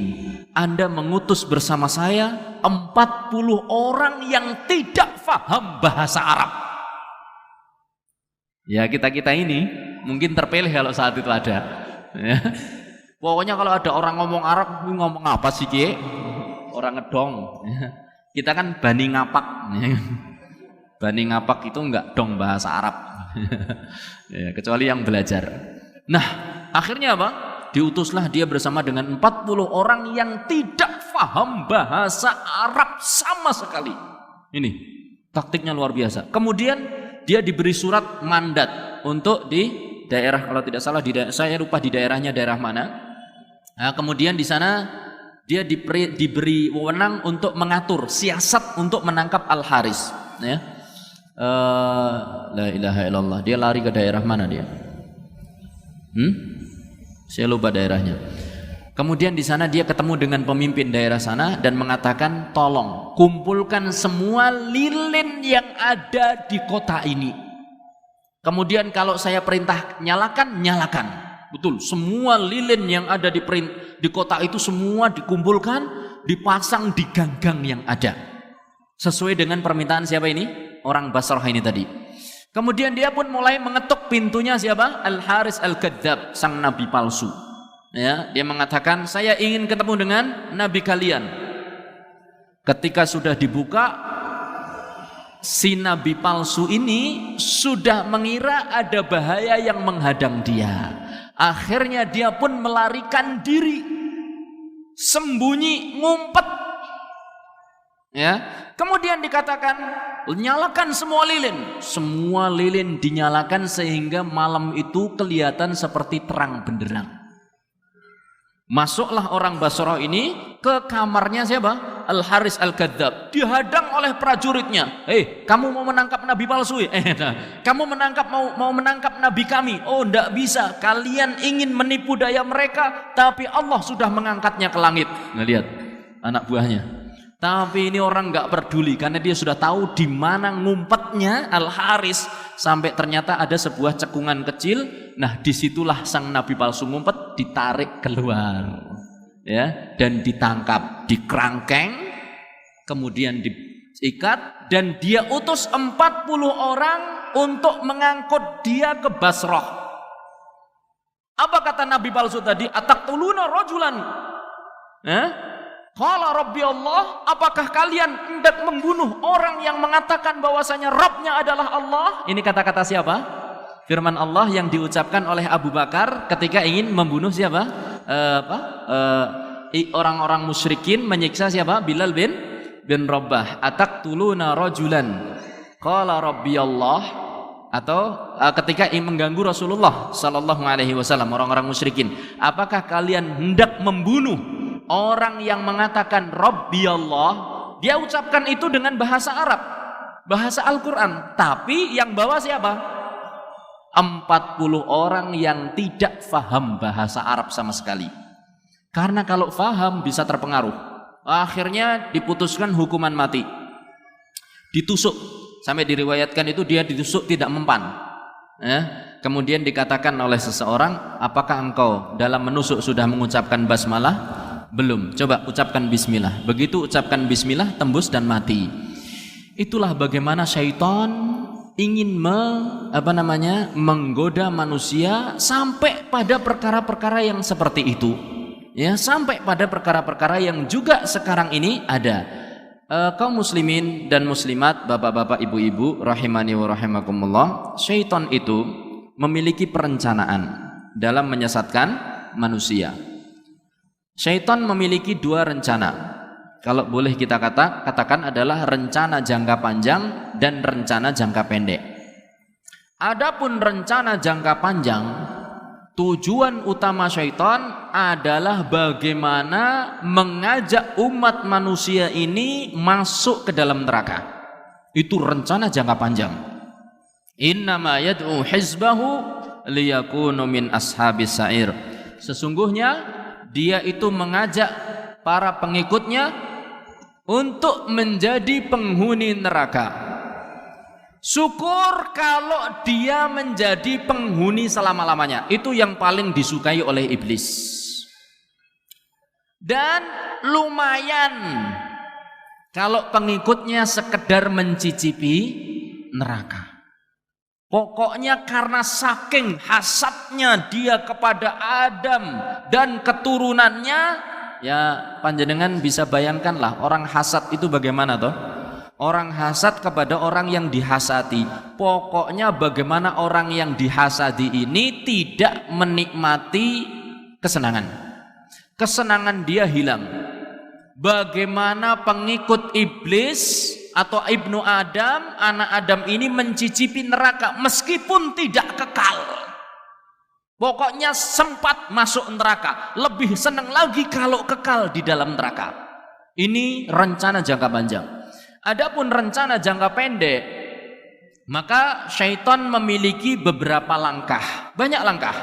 Speaker 1: Anda mengutus bersama saya 40 orang yang tidak faham bahasa Arab. Ya, kita ini mungkin terpilih kalau saat itu ada. Ya. Pokoknya kalau ada orang ngomong Arab, ngomong apa sih Ki? Orang ngedong. Kita kan Bani Ngapak. Bani Ngapak itu enggak dong bahasa Arab. Ya, kecuali yang belajar. Nah, akhirnya apa? Diutuslah dia bersama dengan 40 orang yang tidak faham bahasa Arab sama sekali. Ini taktiknya luar biasa. Kemudian dia diberi surat mandat untuk di daerah, kalau tidak salah saya lupa di daerahnya daerah mana. Nah, kemudian di sana dia diberi wewenang untuk mengatur siasat untuk menangkap Al-Haris. Ya. La ilaha illallah. Dia lari ke daerah mana dia? Saya lupa daerahnya. Kemudian di sana dia ketemu dengan pemimpin daerah sana dan mengatakan, tolong kumpulkan semua lilin yang ada di kota ini. Kemudian kalau saya perintah nyalakan, nyalakan. Betul, semua lilin yang ada di kota itu semua dikumpulkan, dipasang di gang-gang yang ada. Sesuai dengan permintaan siapa ini? Orang Basrah ini tadi. Kemudian dia pun mulai mengetuk pintunya siapa? Al-Haris Al-Kadzab, sang nabi palsu. Ya, dia mengatakan, saya ingin ketemu dengan nabi kalian. Ketika sudah dibuka, si nabi palsu ini sudah mengira ada bahaya yang menghadang dia. Akhirnya dia pun melarikan diri, sembunyi, ngumpet. Ya, kemudian dikatakan, nyalakan semua lilin. Semua lilin dinyalakan sehingga malam itu kelihatan seperti terang benderang. Masuklah orang Basrah ini ke kamarnya siapa? Al-Haris Al-Kadzab. Dihadang oleh prajuritnya. Kamu mau menangkap nabi palsu? Kamu mau menangkap nabi kami? Oh, enggak bisa. Kalian ingin menipu daya mereka, tapi Allah sudah mengangkatnya ke langit. Ngelihat anak buahnya. Tapi ini orang nggak peduli karena dia sudah tahu di mana ngumpetnya Al-Haris, sampai ternyata ada sebuah cekungan kecil. Nah, disitulah sang nabi palsu ngumpet, ditarik keluar, ya, dan ditangkap, dikerangkeng, kemudian diikat, dan dia utus 40 orang untuk mengangkut dia ke Basrah. Apa kata nabi palsu tadi? Ataqtuluna rajulan, Qala Rabbi Allah, apakah kalian hendak membunuh orang yang mengatakan bahwasanya Rabbnya adalah Allah? Ini kata-kata siapa? Firman Allah yang diucapkan oleh Abu Bakar ketika ingin membunuh siapa? Orang-orang musyrikin menyiksa siapa? Bilal bin Rabah. Ataqtuluna rajulan qala Rabbi Allah, atau ketika ingin mengganggu Rasulullah sallallahu alaihi wasallam, orang-orang musyrikin, apakah kalian hendak membunuh orang yang mengatakan Rabbi Allah? Dia ucapkan itu dengan bahasa Arab, bahasa Al-Quran, tapi yang bawa siapa? 40 orang yang tidak faham bahasa Arab sama sekali. Karena kalau faham bisa terpengaruh. Akhirnya diputuskan hukuman mati, ditusuk. Sampai diriwayatkan itu dia ditusuk tidak mempan. Kemudian dikatakan oleh seseorang, apakah engkau dalam menusuk sudah mengucapkan basmalah? Belum. Coba ucapkan bismillah. Begitu ucapkan bismillah, tembus dan mati. Itulah bagaimana syaitan ingin menggoda manusia sampai pada perkara-perkara yang seperti itu. Ya, sampai pada perkara-perkara yang juga sekarang ini ada. Kaum muslimin dan muslimat, bapak-bapak, ibu-ibu, rahimani wa rahimakumullah, syaitan itu memiliki perencanaan dalam menyesatkan manusia. Syaitan memiliki dua rencana. Kalau boleh kita katakan adalah rencana jangka panjang dan rencana jangka pendek. Adapun rencana jangka panjang, tujuan utama syaitan adalah bagaimana mengajak umat manusia ini masuk ke dalam neraka. Itu rencana jangka panjang. Innama yad'u hizbahu liyakunu min ashabis sa'ir. Sesungguhnya dia itu mengajak para pengikutnya untuk menjadi penghuni neraka. Syukur kalau dia menjadi penghuni selama-lamanya. Itu yang paling disukai oleh iblis. Dan lumayan kalau pengikutnya sekedar mencicipi neraka. Pokoknya karena saking hasadnya dia kepada Adam dan keturunannya, ya panjenengan bisa bayangkanlah orang hasad itu bagaimana toh? Orang hasad kepada orang yang dihasati. Pokoknya bagaimana orang yang dihasadi ini tidak menikmati kesenangan. Kesenangan dia hilang. Bagaimana pengikut iblis atau ibnu Adam, anak Adam ini mencicipi neraka meskipun tidak kekal. Pokoknya sempat masuk neraka, lebih senang lagi kalau kekal di dalam neraka. Ini rencana jangka panjang. Adapun rencana jangka pendek, maka syaitan memiliki beberapa langkah, banyak langkah.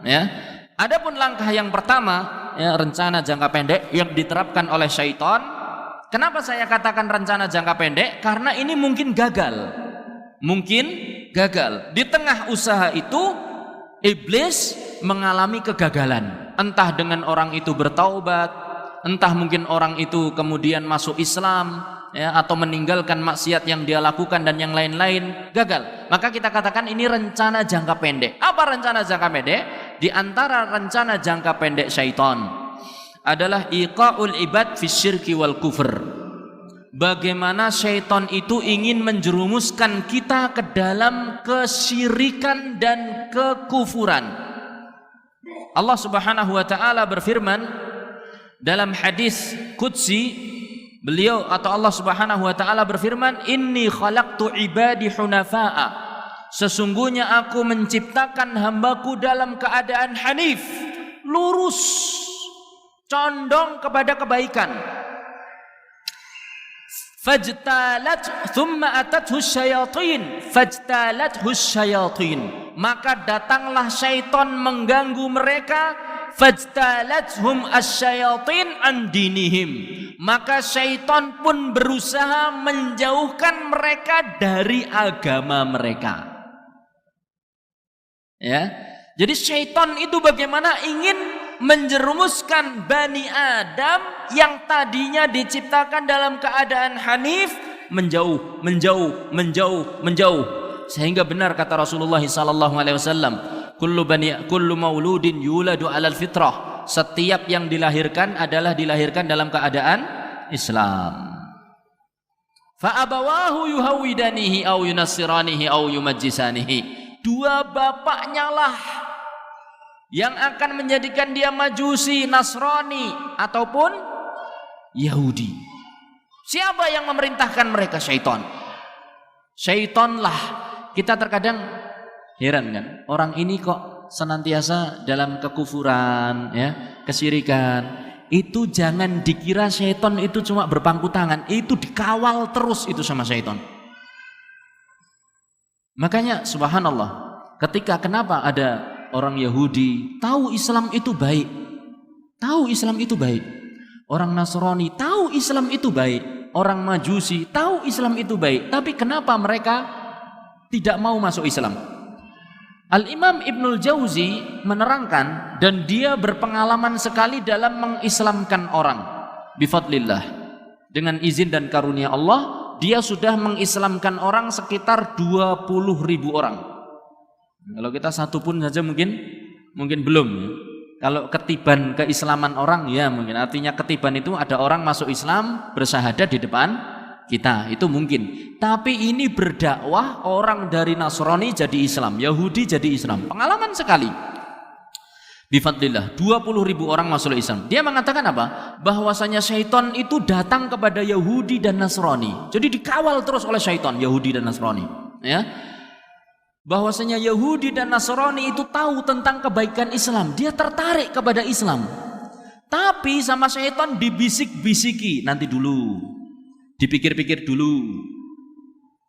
Speaker 1: Ya. Adapun langkah yang pertama, ya, rencana jangka pendek yang diterapkan oleh syaitan. Kenapa saya katakan rencana jangka pendek? Karena ini mungkin gagal. Mungkin gagal. Di tengah usaha itu, iblis mengalami kegagalan. Entah dengan orang itu bertaubat, entah mungkin orang itu kemudian masuk Islam, ya, atau meninggalkan maksiat yang dia lakukan dan yang lain-lain, gagal. Maka kita katakan ini rencana jangka pendek. Apa rencana jangka pendek? Di antara rencana jangka pendek syaitan adalah iqa'ul ibad fi syirki wal kufr. Bagaimana syaitan itu ingin menjerumuskan kita ke dalam kesyirikan dan kekufuran. Allah Subhanahu wa taala berfirman dalam hadis qudsi, beliau atau Allah Subhanahu wa taala berfirman, inni khalaqtu ibadi hunafa'a. Sesungguhnya aku menciptakan hambaku dalam keadaan hanif, lurus, condong kepada kebaikan. Fajtalat thumma atathu syayatin fajtalathu syayatin. Maka datanglah syaitan mengganggu mereka. Fajtalathum asyayatin an dinihim. Maka syaitan pun berusaha menjauhkan mereka dari agama mereka. Ya. Jadi syaitan itu bagaimana ingin menjerumuskan Bani Adam yang tadinya diciptakan dalam keadaan hanif menjauh, sehingga benar kata Rasulullah SAW, kullu mauludin yuladu alal fitrah. Setiap yang dilahirkan adalah dilahirkan dalam keadaan Islam. Fa abawahu yuhawidanihi au yunassiranihi au yumajjisanihi. Dua bapaknya lah yang akan menjadikan dia Majusi, Nasrani ataupun Yahudi. Siapa yang memerintahkan mereka? Syaitan. Syaitanlah. Kita terkadang heran kan, orang ini kok senantiasa dalam kekufuran, ya, kesyirikan. Itu jangan dikira syaitan itu cuma berpangku tangan, itu dikawal terus itu sama syaitan. Makanya subhanallah, kenapa ada orang Yahudi tahu Islam itu baik, tahu Islam itu baik. Orang Nasrani tahu Islam itu baik, orang Majusi tahu Islam itu baik, tapi kenapa mereka tidak mau masuk Islam? Al-Imam Ibnul Jauzi menerangkan, dan dia berpengalaman sekali dalam mengislamkan orang bifadlillah, dengan izin dan karunia Allah. Dia sudah mengislamkan orang sekitar 20.000 orang. Kalau kita satu pun saja mungkin belum. Kalau ketiban keislaman orang, ya mungkin. Artinya ketiban itu ada orang masuk Islam bersyahadat di depan kita, itu mungkin. Tapi ini berdakwah orang dari Nasrani jadi Islam, Yahudi jadi Islam. Pengalaman sekali. Bifadlillah, 20.000 orang masuk Islam. Dia mengatakan apa? Bahwasanya syaitan itu datang kepada Yahudi dan Nasrani. Jadi dikawal terus oleh syaitan, Yahudi dan Nasrani. Ya. bahwasanya Yahudi dan Nasrani itu tahu tentang kebaikan Islam, dia tertarik kepada Islam. Tapi sama syaitan dibisik-bisiki, nanti dulu, dipikir-pikir dulu,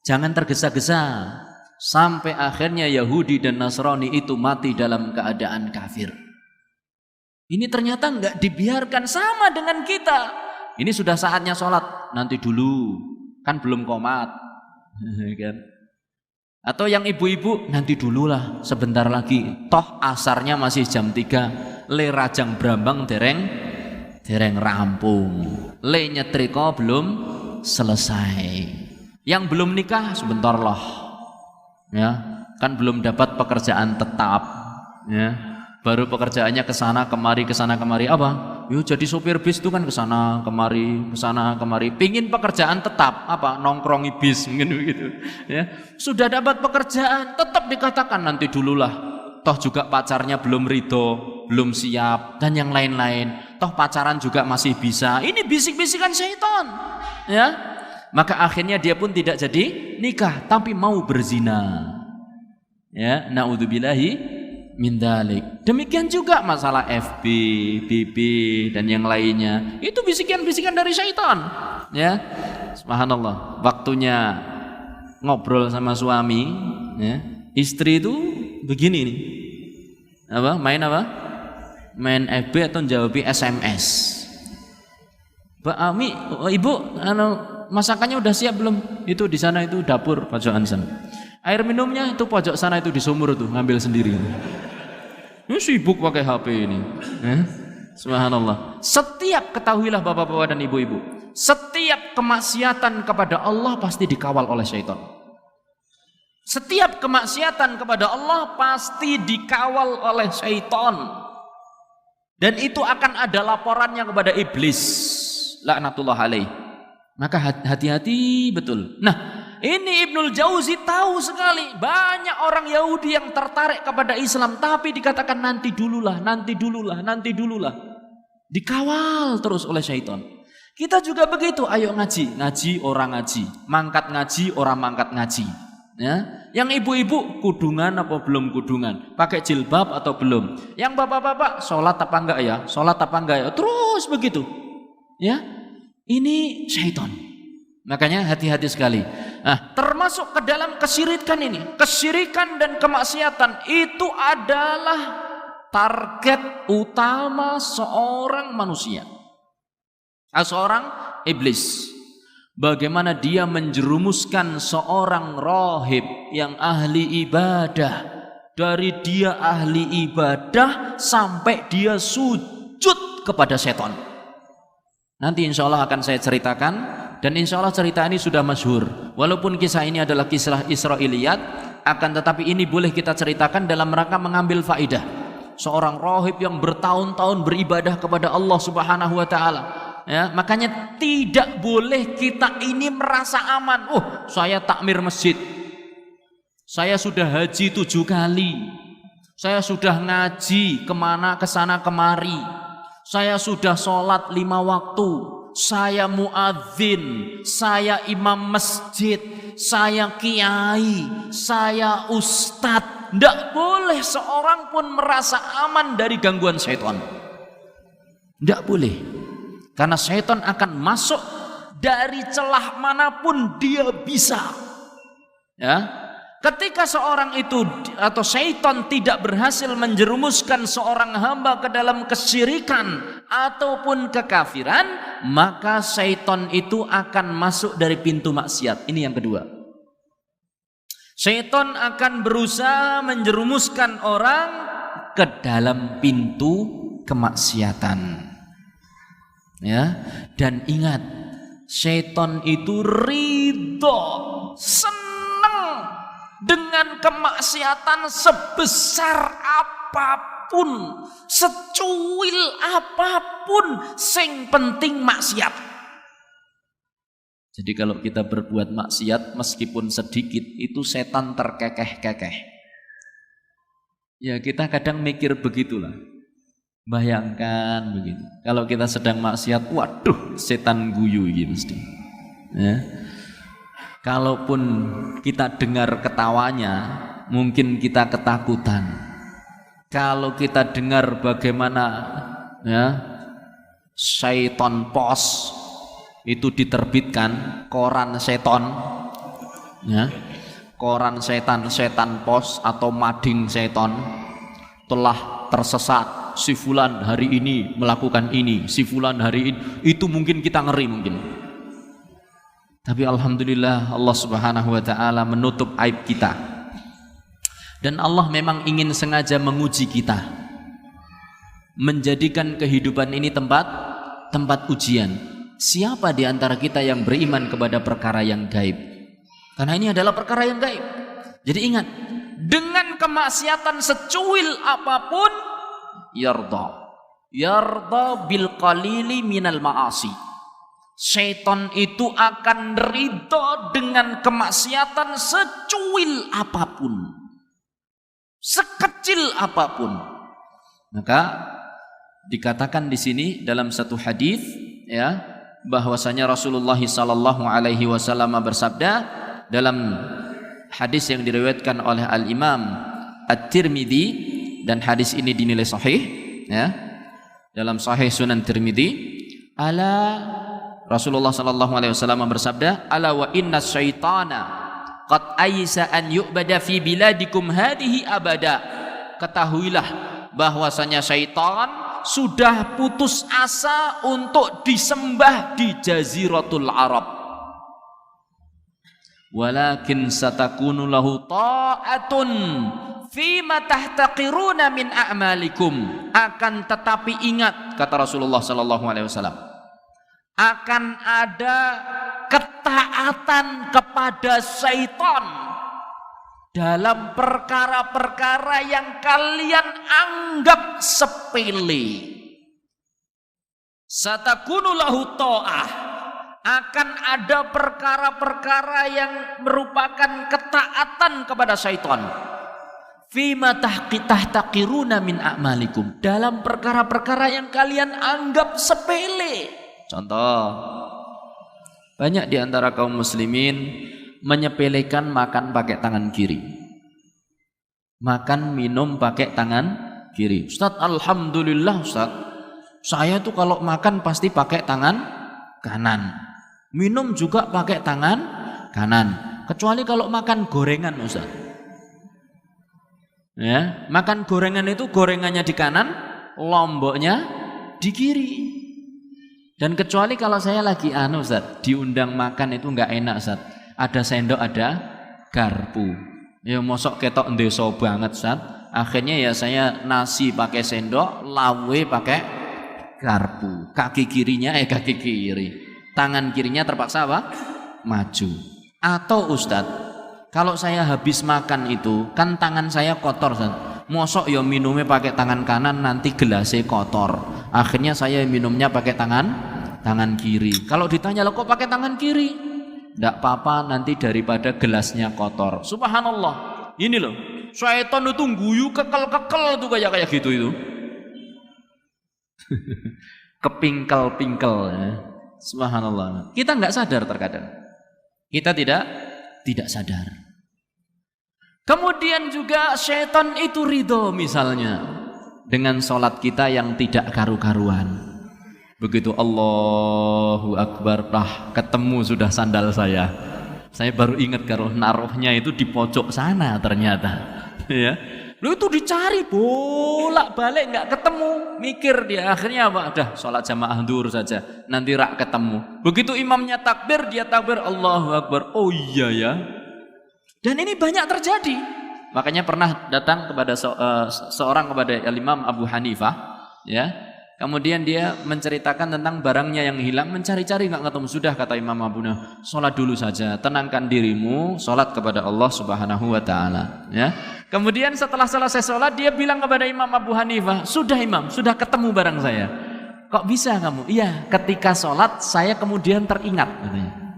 Speaker 1: jangan tergesa-gesa. Sampai akhirnya Yahudi dan Nasrani itu mati dalam keadaan kafir. Ini ternyata enggak dibiarkan, sama dengan kita. Ini sudah saatnya sholat, nanti dulu, kan belum qomat. Kan? Atau yang ibu-ibu, nanti dululah, sebentar lagi, toh asarnya masih jam 3, le rajang brambang dereng rampung, le nyetrika belum selesai, yang belum nikah sebentar lah, ya kan belum dapat pekerjaan tetap, ya baru pekerjaannya kesana kemari apa? Yuk jadi sopir bis itu kan kesana kemari, pingin pekerjaan tetap apa? Nongkrongi bis gitu, ya sudah dapat pekerjaan tetap dikatakan nanti dululah, toh juga pacarnya belum ridho, belum siap dan yang lain-lain, toh pacaran juga masih bisa. Ini bisik-bisikan syaitan, ya maka akhirnya dia pun tidak jadi nikah tapi mau berzina, ya naudzubillahi min dzalik. Demikian juga masalah FB, BB dan yang lainnya. Itu bisikan-bisikan dari syaitan. Ya. Subhanallah. Waktunya ngobrol sama suami, ya. Istri itu begini nih. Main apa? Main FB atau jawab SMS. Mbak Ami, Ibu, masakannya udah siap belum? Itu di sana itu dapur pojokan sana. Air minumnya itu pojok sana itu di sumur tuh, ngambil sendiri. Ini sibuk pakai HP ini. Subhanallah. Setiap, ketahuilah bapak-bapak dan ibu-ibu, setiap kemaksiatan kepada Allah pasti dikawal oleh syaitan. Setiap kemaksiatan kepada Allah pasti dikawal oleh syaitan. Dan itu akan ada laporannya kepada iblis, laknatullah alaih. Maka hati-hati betul. Nah, ini Ibnul Jauzi tahu sekali banyak orang Yahudi yang tertarik kepada Islam, tapi dikatakan nanti dululah. Dikawal terus oleh syaitan. Kita juga begitu, ayo ngaji orang ngaji, mangkat ngaji orang mangkat ngaji. Ya, yang ibu-ibu kudungan apa belum kudungan, pakai jilbab atau belum. Yang bapak-bapak sholat apa enggak ya, terus begitu. Ya, ini syaitan. Makanya hati-hati sekali. Nah, termasuk ke dalam kesyirikan ini. Kesyirikan dan kemaksiatan itu adalah target utama seorang manusia. Seorang iblis. Bagaimana dia menjerumuskan seorang rahib yang ahli ibadah. Dari dia ahli ibadah sampai dia sujud kepada setan. Nanti insya Allah akan saya ceritakan. Dan insya Allah cerita ini sudah masyhur. Walaupun kisah ini adalah kisah Israiliyat, akan tetapi ini boleh kita ceritakan dalam rangka mengambil faidah. Seorang rahib yang bertahun-tahun beribadah kepada Allah Subhanahu wa taala. Ya, makanya tidak boleh kita ini merasa aman. Saya takmir masjid. Saya sudah haji 7 kali. Saya sudah ngaji kemana kesana kemari. Saya sudah sholat 5 waktu. Saya muadzin, saya imam masjid, saya kiai, saya ustadz. Tidak boleh seorang pun merasa aman dari gangguan syaitan. Tidak boleh. Karena syaitan akan masuk dari celah manapun dia bisa. Ya. Ketika seorang itu atau syaitan tidak berhasil menjerumuskan seorang hamba ke dalam kesyirikan ataupun kekafiran, maka syaitan itu akan masuk dari pintu maksiat. Ini yang kedua. Syaitan akan berusaha menjerumuskan orang ke dalam pintu kemaksiatan. Ya, dan ingat, syaitan itu ridho, senang dengan kemaksiatan sebesar apapun, secuil apapun, sing penting maksiat. Jadi kalau kita berbuat maksiat meskipun sedikit, itu setan terkekeh-kekeh. Ya kita kadang mikir begitulah. Bayangkan begitu. Kalau kita sedang maksiat, waduh setan guyu gitu mesti. Ya. Kalaupun kita dengar ketawanya, mungkin kita ketakutan kalau kita dengar bagaimana ya Syaiton Pos itu diterbitkan, koran seton ya, koran setan pos atau mading seton telah tersesat, si fulan hari ini melakukan ini, si fulan hari ini, itu mungkin kita ngeri mungkin. Tapi alhamdulillah Allah Subhanahu wa taala menutup aib kita. Dan Allah memang ingin sengaja menguji kita, menjadikan kehidupan ini tempat ujian. Siapa di antara kita yang beriman kepada perkara yang gaib? Karena ini adalah perkara yang gaib. Jadi ingat, dengan kemaksiatan secuil apapun, yarda bil qalili minal ma'asi. Syaitan itu akan ridho dengan kemaksiatan secuil apapun, sekecil apapun. Maka dikatakan di sini dalam satu hadis ya, bahwasanya Rasulullah sallallahu alaihi wasallam bersabda dalam hadis yang diriwayatkan oleh Al-Imam At-Tirmidzi, dan hadis ini dinilai sahih ya, dalam Sahih Sunan Tirmidzi. Rasulullah sallallahu alaihi wasallam bersabda, ala wa inna syaitana qad aisa an yu'bada fi biladikum hadhihi abada. Ketahuilah bahwasanya syaitan sudah putus asa untuk disembah di Jaziratul Arab. Walakin satakunu lahu ta'atun fima tahtaqiruna min a'malikum. Akan tetapi ingat, kata Rasulullah sallallahu alaihi wasallam, akan ada ketaatan kepada syaitan dalam perkara-perkara yang kalian anggap sepele. Satakunu lahu ta'ah, akan ada perkara-perkara yang merupakan ketaatan kepada syaitan. Fima tahtaqiruna min a'malikum, dalam perkara-perkara yang kalian anggap sepele. Contoh, banyak di antara kaum muslimin menyepelekan makan pakai tangan kiri, makan minum pakai tangan kiri. Ustaz, alhamdulillah Ustaz, saya tuh kalau makan pasti pakai tangan kanan, minum juga pakai tangan kanan, kecuali kalau makan gorengan Ustaz. Ya, makan gorengan itu gorengannya di kanan, lomboknya di kiri. Dan kecuali kalau saya lagi Ustaz, diundang makan itu enggak enak Ustaz, ada sendok, ada garpu. Ya mosok ketok ndeso banget Ustaz. Akhirnya ya saya nasi pakai sendok, lawe pakai garpu. Kaki kirinya kaki kiri, tangan kirinya terpaksa apa? Maju. Atau Ustaz, kalau saya habis makan itu kan tangan saya kotor Ustaz. Mosok ya minumnya pakai tangan kanan, nanti gelasnya kotor. Akhirnya saya minumnya pakai tangan kiri. Kalau ditanya, lo kok pakai tangan kiri? Tidak apa-apa, nanti daripada gelasnya kotor. Subhanallah. Ini loh, syaitan itu guyu kekel-kekel tuh kayak gitu itu. Kepingkel-pingkel ya. Subhanallah. Kita nggak sadar terkadang. Kita tidak sadar. Kemudian juga syaitan itu ridho misalnya dengan sholat kita yang tidak karu-karuan. Begitu Allahu Akbar, ketemu sudah sandal saya. Saya baru ingat kalau naruhnya itu di pojok sana ternyata. Ya, lu itu dicari bolak-balik nggak ketemu. Mikir dia, akhirnya apa? Udah sholat jamaah zuhur saja, nanti rak ketemu. Begitu imamnya takbir, dia takbir Allahu Akbar. Oh iya ya. Dan ini banyak terjadi. Makanya pernah datang kepada seorang kepada Imam Abu Hanifah, ya. Kemudian dia menceritakan tentang barangnya yang hilang, mencari-cari nggak ketemu. Sudah, kata Imam Abu Hanifah, sholat dulu saja, tenangkan dirimu, sholat kepada Allah Subhanahu wa taala, ya. Kemudian setelah selesai sholat, dia bilang kepada Imam Abu Hanifah, sudah Imam, sudah ketemu barang saya. Kok bisa kamu? Iya, ketika sholat saya kemudian teringat, katanya.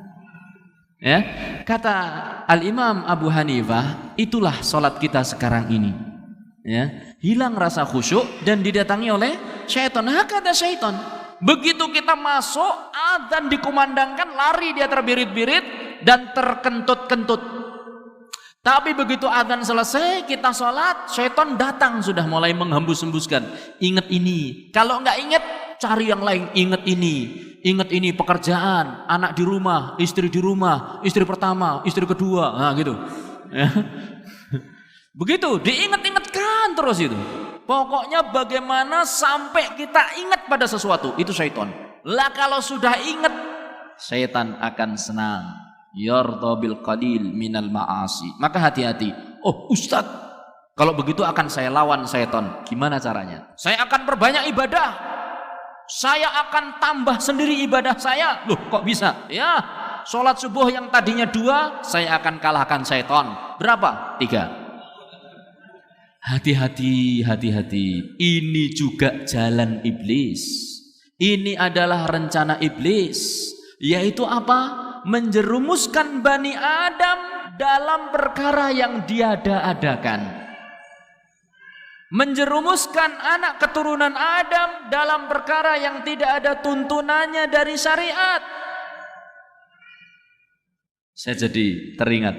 Speaker 1: Ya, kata Al-Imam Abu Hanifah, itulah sholat kita sekarang ini. Ya, hilang rasa khusyuk dan didatangi oleh syaitan. Kata syaitan, begitu kita masuk, adzan dikumandangkan, lari dia terbirit-birit dan terkentut-kentut. Tapi begitu adzan selesai, kita sholat, syaitan datang sudah mulai menghembus-hembuskan. Ingat ini. Kalau nggak ingat, cari yang lain. Ingat ini. Ingat ini pekerjaan, anak di rumah, istri pertama, istri kedua. Nah gitu. Ya. Begitu, diingat-ingatkan terus itu. Pokoknya bagaimana sampai kita ingat pada sesuatu. Itu syaitan. Lah kalau sudah ingat, syaitan akan senang. Yarda bil qalil minal ma'asi. Maka hati-hati. Oh Ustaz, kalau begitu akan saya lawan syaitan. Gimana caranya? Saya akan perbanyak ibadah. Saya akan tambah sendiri ibadah saya. Loh kok bisa? Ya, sholat subuh yang tadinya 2, saya akan kalahkan syaitan. Berapa? 3. Hati-hati, hati-hati. Ini juga jalan iblis. Ini adalah rencana iblis. Yaitu apa? Menjerumuskan Bani Adam dalam perkara yang diada-adakan. Menjerumuskan anak keturunan Adam dalam perkara yang tidak ada tuntunannya dari syariat. Saya jadi teringat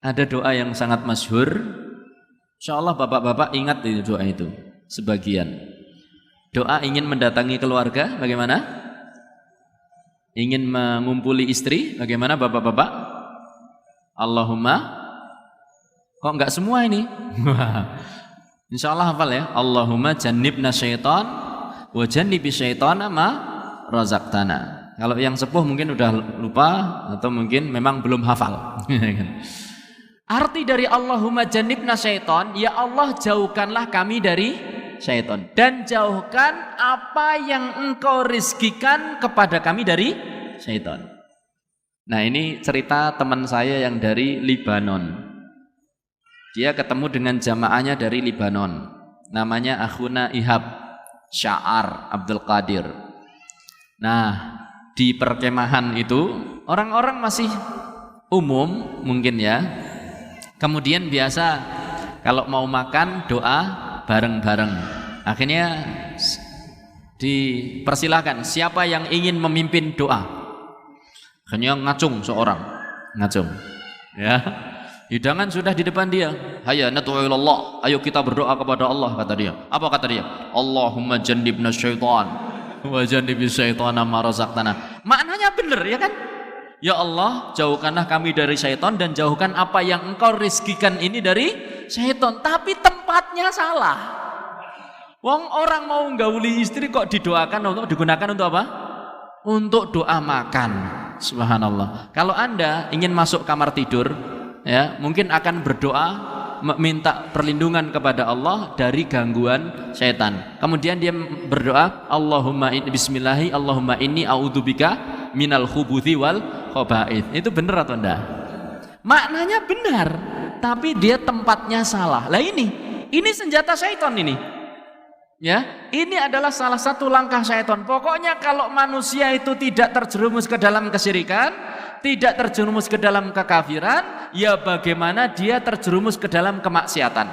Speaker 1: ada doa yang sangat masyhur. Insyaallah bapak-bapak ingat doa itu sebagian. Doa ingin mendatangi keluarga bagaimana? Ingin mengumpuli istri, bagaimana bapak-bapak? Allahumma, kok enggak semua ini? Insya Allah hafal ya. Allahumma jannibna syaitan wa jannibi syaitana ma razaqtana. Kalau yang sepuh mungkin udah lupa atau mungkin memang belum hafal. Arti dari Allahumma jannibna syaitan, ya Allah jauhkanlah kami dari syaitan dan jauhkan apa yang engkau rizkikan kepada kami dari syaitan. Nah ini cerita teman saya yang dari Libanon. Dia ketemu dengan jamaahnya dari Libanon. Namanya Akhuna Ihab Sya'ar Abdul Qadir. Nah di perkemahan itu orang-orang masih umum mungkin ya. Kemudian biasa kalau mau makan doa bareng-bareng. Akhirnya dipersilahkan siapa yang ingin memimpin doa. Akhirnya ngacung seorang, ngacung. Ya. Hidangan sudah di depan dia. Hayya nad'u ilallah. Ayo kita berdoa kepada Allah kata dia. Apa kata dia? Allahumma jannibna syaitan wa jannibis syaitana ma razaqtana. Maknanya benar ya kan? Ya Allah, jauhkanlah kami dari syaitan dan jauhkan apa yang engkau rizkikan ini dari syaitan. Tapi tempatnya salah. Wong orang mau nggauli istri kok didoakan untuk digunakan untuk apa? Untuk doa makan. Subhanallah. Kalau Anda ingin masuk kamar tidur, ya, mungkin akan berdoa minta perlindungan kepada Allah dari gangguan syaitan. Kemudian dia berdoa, Allahumma bismillahi, Allahumma inni a'udzubika minal khubuthi wal khaba'ith. Itu benar atau enggak? Maknanya benar, tapi dia tempatnya salah. Lah ini senjata syaitan ini. Ya, ini adalah salah satu langkah syaitan. Pokoknya kalau manusia itu tidak terjerumus ke dalam kesyirikan, tidak terjerumus ke dalam kekafiran, ya bagaimana dia terjerumus ke dalam kemaksiatan.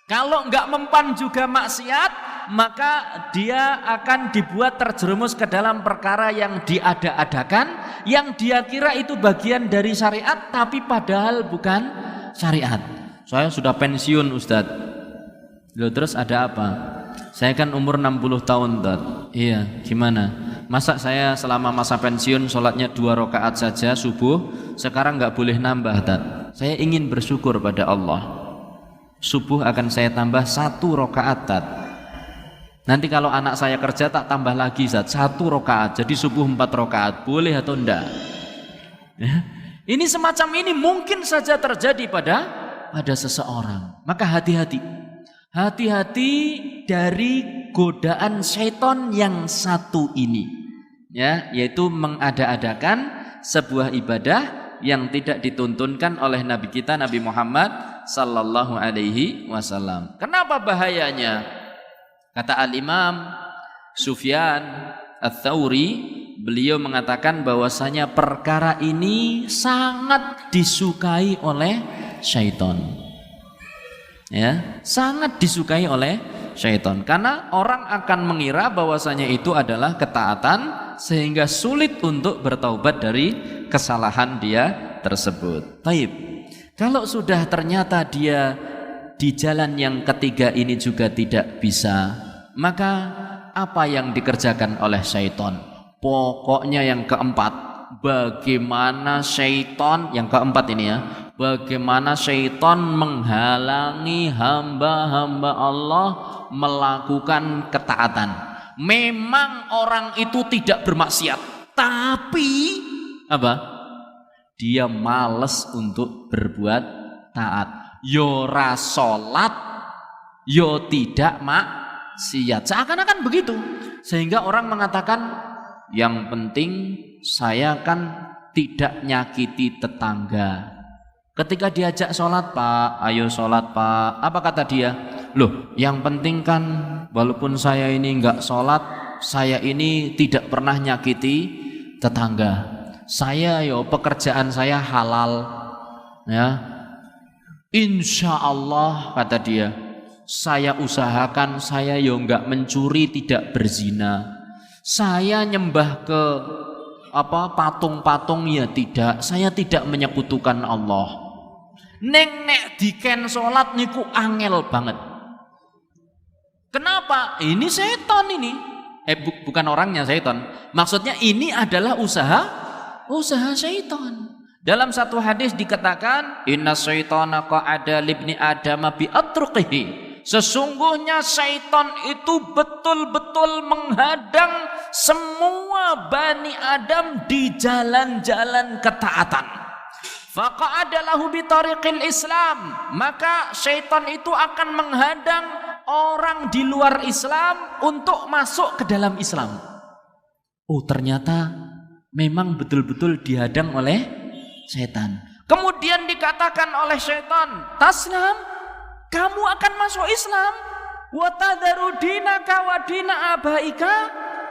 Speaker 1: Kalau enggak mempan juga maksiat, maka dia akan dibuat terjerumus ke dalam perkara yang diada-adakan, yang dia kira itu bagian dari syariat, tapi padahal bukan syariat. Saya sudah pensiun Ustadz. Loh, terus ada apa? Saya kan umur 60 tahun Ustadz. Iya, gimana? Masa saya selama masa pensiun sholatnya 2 rakaat saja subuh, sekarang nggak boleh nambah Ustadz. Saya ingin bersyukur pada Allah. Subuh akan saya tambah 1 rakaat Ustadz. Nanti kalau anak saya kerja tak tambah lagi Ustadz, 1 rakaat. Jadi subuh 4 rakaat. Boleh atau enggak? Ya. Ini semacam ini mungkin saja terjadi pada seseorang. Maka hati-hati. Hati-hati dari godaan syaitan yang satu ini, ya, yaitu mengada-adakan sebuah ibadah yang tidak dituntunkan oleh Nabi kita Nabi Muhammad sallallahu alaihi wasallam. Kenapa bahayanya? Kata Al-Imam Sufyan Ats-Tsauri, beliau mengatakan bahwasanya perkara ini sangat disukai oleh syaitan. Ya, sangat disukai oleh syaitan karena orang akan mengira bahwasanya itu adalah ketaatan sehingga sulit untuk bertaubat dari kesalahan dia tersebut. Taib. Kalau sudah ternyata dia di jalan yang ketiga ini juga tidak bisa, maka apa yang dikerjakan oleh syaitan? Pokoknya yang keempat, bagaimana syaitan, yang keempat ini ya, bagaimana syaitan menghalangi hamba-hamba Allah melakukan ketaatan. Memang orang itu tidak bermaksiat, tapi apa? Dia malas untuk berbuat taat. Yo ra salat, yo tidak maksiat. Seakan-akan begitu. Sehingga orang mengatakan, yang penting saya kan tidak nyakiti tetangga. Ketika diajak sholat, Pak, ayo sholat, Pak, apa kata dia? Loh, yang penting kan walaupun saya ini enggak sholat, saya ini tidak pernah nyakiti tetangga. Saya pekerjaan saya halal, ya. Insya Allah, kata dia, saya usahakan saya enggak mencuri, tidak berzina. Saya nyembah ke patung-patung ya tidak. Saya tidak menyekutukan Allah. Nek diken sholat niku angel banget. Kenapa? Ini setan ini. Bukan orangnya setan. Maksudnya ini adalah usaha setan. Dalam satu hadis dikatakan, inna syaitana qa'ada libni adama bi atruqihi. Sesungguhnya syaitan itu betul-betul menghadang semua Bani Adam di jalan-jalan ketaatan. Faqa'ada lahu bi tariqil Islam. Maka syaitan itu akan menghadang orang di luar Islam untuk masuk ke dalam Islam. Oh, ternyata memang betul-betul dihadang oleh syaitan. Kemudian dikatakan oleh syaitan, taslam, kamu akan masuk Islam. Wa tadharu dinaka wa dina abaika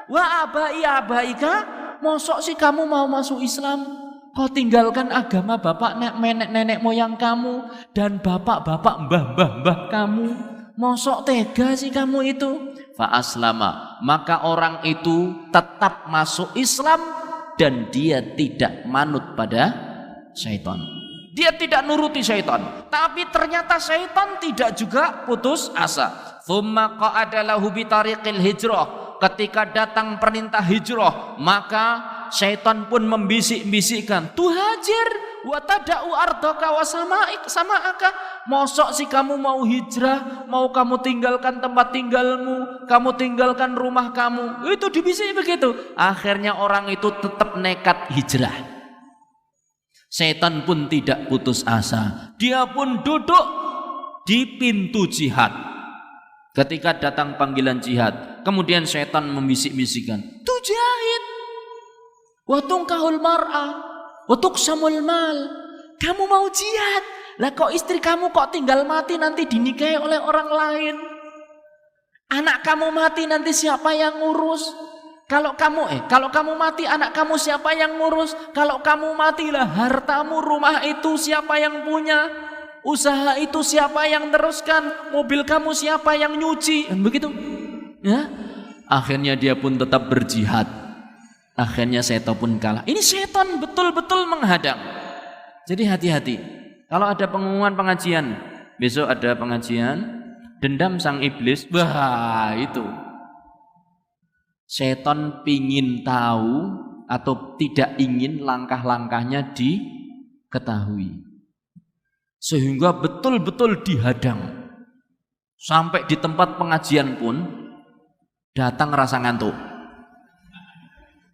Speaker 1: wa abai abaika. Mosok sih kamu mau masuk Islam? Kau tinggalkan agama bapak nenek moyang kamu dan bapak-bapak mbah kamu. Mosok tega sih kamu itu? Fa aslama, maka orang itu tetap masuk Islam dan dia tidak manut pada syaitan. Dia tidak nuruti syaitan. Tapi ternyata syaitan tidak juga putus asa. Tsumma qa'ada lahu bi tariqil hijrah. Ketika datang perintah hijrah, maka syaitan pun membisik-bisikkan, tuhajir wa tada'u ardaka wa sama'aka. Mosok sih kamu mau hijrah, mau kamu tinggalkan tempat tinggalmu, kamu tinggalkan rumah kamu. Itu dibisik begitu. Akhirnya orang itu tetap nekat hijrah. Setan pun tidak putus asa. Dia pun duduk di pintu jihad. Ketika datang panggilan jihad, kemudian setan membisik-bisikkan, tujahid wa tunkahul mar'ah wa tuqsamul mal. Kamu mau jihad, lah kok istri kamu kok tinggal mati nanti dinikahi oleh orang lain? Anak kamu mati nanti siapa yang ngurus? Kalau kamu mati anak kamu siapa yang ngurus? Kalau kamu matilah hartamu, rumah itu siapa yang punya? Usaha itu siapa yang teruskan? Mobil kamu siapa yang nyuci? Dan begitu. Ya. Akhirnya dia pun tetap berjihad. Akhirnya setan pun kalah. Ini setan betul-betul menghadang. Jadi hati-hati. Kalau ada pengumuman pengajian, besok ada pengajian, dendam sang iblis, wah itu. Setan pingin tahu atau tidak ingin langkah-langkahnya diketahui. Sehingga betul-betul dihadang. Sampai di tempat pengajian pun datang rasa ngantuk.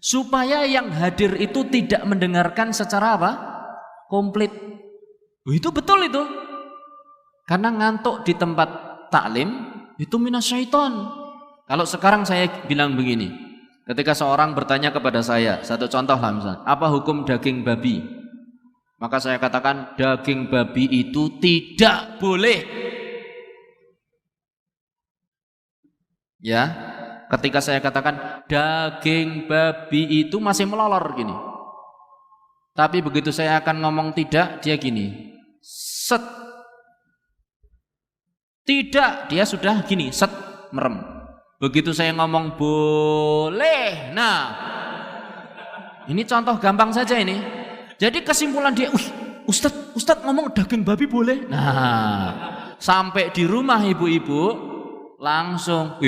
Speaker 1: Supaya yang hadir itu tidak mendengarkan secara komplit. Itu betul itu. Karena ngantuk di tempat taklim itu minasyaiton. Kalau sekarang saya bilang begini, ketika seorang bertanya kepada saya, satu contoh lah misalnya, apa hukum daging babi? Maka saya katakan daging babi itu tidak boleh. Ya, ketika saya katakan daging babi itu masih melolor gini. Tapi begitu saya akan ngomong tidak, dia gini. Set. Tidak, dia sudah gini, set, merem. Begitu saya ngomong boleh. Nah, ini contoh gampang saja ini. Jadi kesimpulan dia, Ustadz ngomong daging babi boleh. Nah, sampai di rumah ibu-ibu langsung,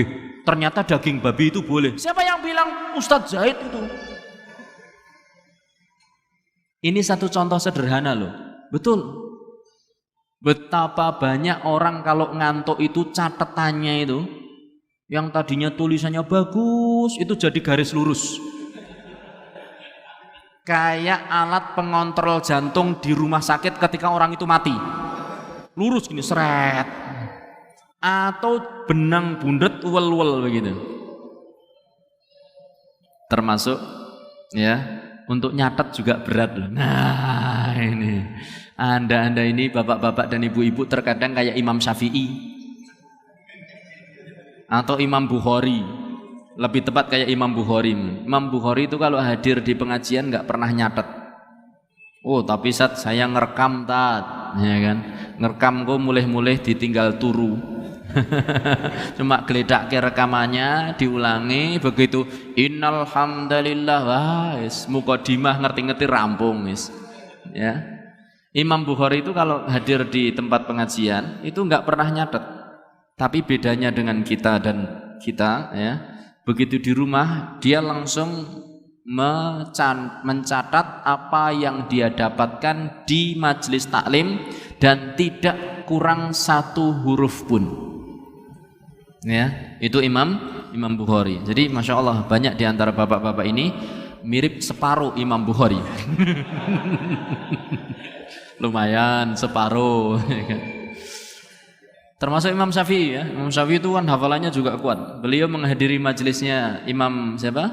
Speaker 1: ternyata daging babi itu boleh. Siapa yang bilang? Ustadz Zaid itu. Ini satu contoh sederhana loh. Betul. Betapa banyak orang kalau ngantuk itu catatannya itu, yang tadinya tulisannya bagus, itu jadi garis lurus. Kayak alat pengontrol jantung di rumah sakit ketika orang itu mati. Lurus gini, seret. Atau benang bundet uwel-uwel begitu. Termasuk ya, untuk nyatet juga berat loh. Nah ini, anda ini bapak-bapak dan ibu-ibu terkadang kayak Imam Syafi'i atau Imam Bukhari. Lebih tepat kayak Imam Bukhari. Imam Bukhari itu kalau hadir di pengajian nggak pernah nyatet. Oh tapi saya ngerekam ya kan, ngerekam kok mulai ditinggal turu. Cuma geledak ke rekamannya, diulangi begitu. Innal hamdalillah, wis mukadimah ngerti-ngerti rampung wis. Ya. Imam Bukhari itu kalau hadir di tempat pengajian itu nggak pernah nyatet. Tapi bedanya dengan kita ya, begitu di rumah dia langsung mencatat apa yang dia dapatkan di majelis taklim dan tidak kurang satu huruf pun. Ya, itu Imam Bukhari. Jadi Masya Allah banyak di antara bapak-bapak ini mirip separuh Imam Bukhari. Lumayan separuh. Termasuk Imam Syafi'i ya. Imam Syafi'i itu kan hafalannya juga kuat. Beliau menghadiri majelisnya Imam siapa?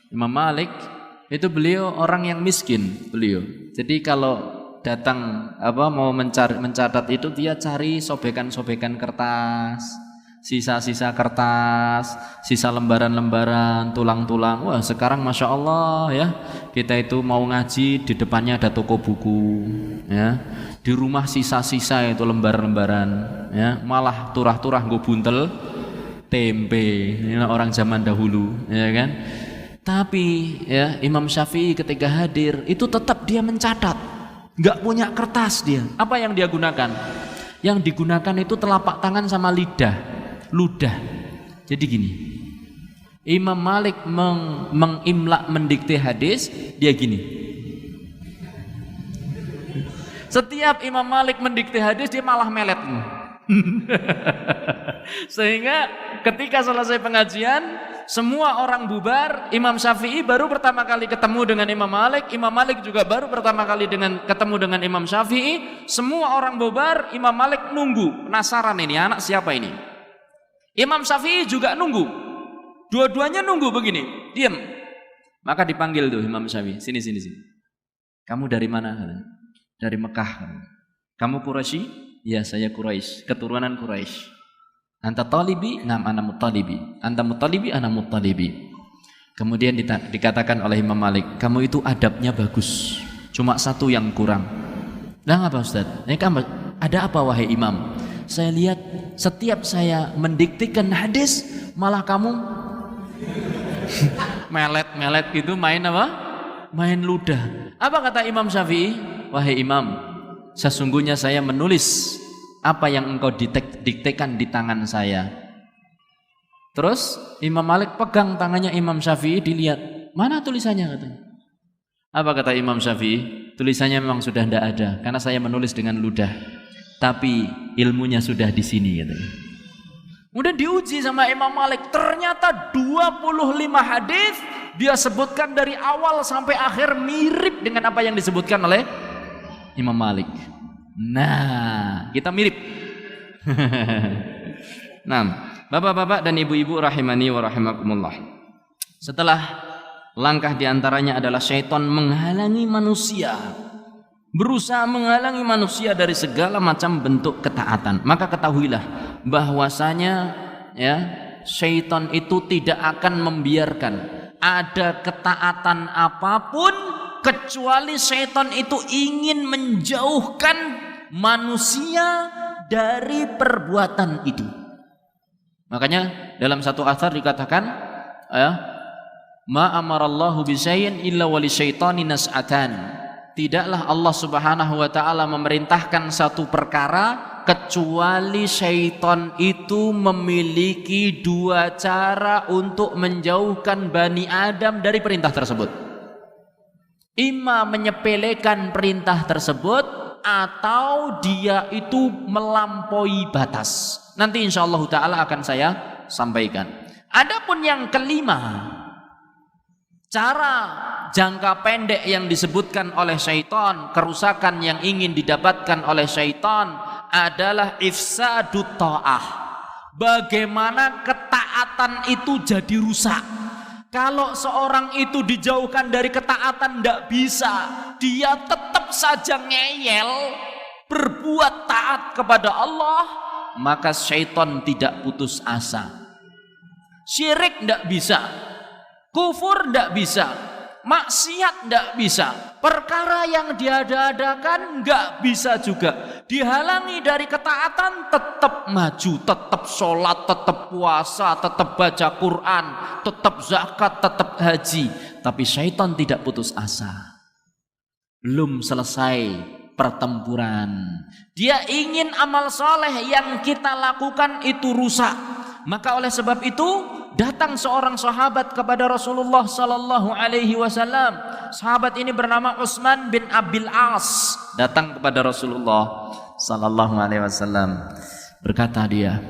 Speaker 1: Imam Malik. Itu beliau orang yang miskin beliau. Jadi kalau datang mau mencatat itu dia cari sobekan-sobekan kertas, sisa-sisa kertas, sisa lembaran-lembaran, tulang-tulang. Wah sekarang Masya Allah ya, kita itu mau ngaji di depannya ada toko buku ya, di rumah sisa-sisa itu lembaran-lembaran ya, malah turah-turah gue buntel tempe. Ini orang zaman dahulu ya kan. Tapi ya Imam Syafi'i ketika hadir itu tetap dia mencatat, nggak punya kertas dia. Apa yang dia gunakan? Yang digunakan itu telapak tangan sama ludah. Jadi gini, Imam Malik mengimla mendikte hadis, dia gini. Setiap Imam Malik mendikte hadis dia malah melet. Sehingga ketika selesai pengajian semua orang bubar, Imam Syafi'i baru pertama kali ketemu dengan Imam Malik, Imam Malik juga baru pertama kali ketemu dengan Imam Syafi'i. Semua orang bubar, Imam Malik nunggu, penasaran ini anak siapa ini. Imam Syafi'i juga nunggu. Dua-duanya nunggu begini, diam. Maka dipanggil tuh Imam Syafi'i, sini. Kamu dari mana? Dari Mekah. Kamu Quraisy? Ya, saya Quraisy, keturunan Quraisy. Anta talibi? Ngam ana muttalibi. Anta muttalibi? Ana muttalibi. Kemudian dikatakan oleh Imam Malik, kamu itu adabnya bagus, cuma satu yang kurang. Lah apa Ustaz? Ada apa wahai Imam? Saya lihat setiap saya mendiktikan hadis malah kamu melet gitu, main apa? Main ludah. Apa kata Imam Syafi'i? Wahai Imam, sesungguhnya saya menulis apa yang engkau diktekan di tangan saya. Terus Imam Malik pegang tangannya Imam Syafi'i, dilihat, mana tulisannya katanya. Apa kata Imam Syafi'i? Tulisannya memang sudah tidak ada karena saya menulis dengan ludah. Tapi ilmunya sudah di sini katanya. Kemudian diuji sama Imam Malik, ternyata 25 hadis dia sebutkan dari awal sampai akhir mirip dengan apa yang disebutkan oleh Imam Malik. Nah, kita mirip. Nah, bapak-bapak dan ibu-ibu rahimani wa rahimakumullah. Setelah langkah diantaranya adalah syaitan menghalangi manusia, berusaha menghalangi manusia dari segala macam bentuk ketaatan. Maka ketahuilah bahwasanya ya, syaitan itu tidak akan membiarkan ada ketaatan apapun kecuali syaitan itu ingin menjauhkan manusia dari perbuatan itu. Makanya dalam satu athar dikatakan ya, ma amarallahu bisyai'in illa wali syaitani nas'atan. tidaklah Allah Subhanahu wa taala memerintahkan satu perkara kecuali syaitan itu memiliki dua cara untuk menjauhkan Bani Adam dari perintah tersebut. Ima menyepelekan perintah tersebut atau dia itu melampaui batas. Nanti insyaallah taala akan saya sampaikan. Adapun yang kelima, cara jangka pendek yang disebutkan oleh syaitan, kerusakan yang ingin didapatkan oleh syaitan adalah ifsadut ta'ah. Bagaimana ketaatan itu jadi rusak. Kalau seorang itu dijauhkan dari ketaatan tidak bisa, dia tetap saja ngeyel berbuat taat kepada Allah, maka syaitan tidak putus asa. Syirik tidak bisa, kufur tidak bisa, maksiat tidak bisa, perkara yang diada-adakan nggak bisa juga. Dihalangi dari ketaatan, tetap maju, tetap sholat, tetap puasa, tetap baca Quran, tetap zakat, tetap haji. Tapi syaitan tidak putus asa. Belum selesai pertempuran, dia ingin amal soleh yang kita lakukan itu rusak. Maka oleh sebab itu datang seorang sahabat kepada Rasulullah sallallahu alaihi wasallam. Sahabat ini bernama Utsman bin Abil As. Datang kepada Rasulullah sallallahu alaihi wasallam. Berkata dia,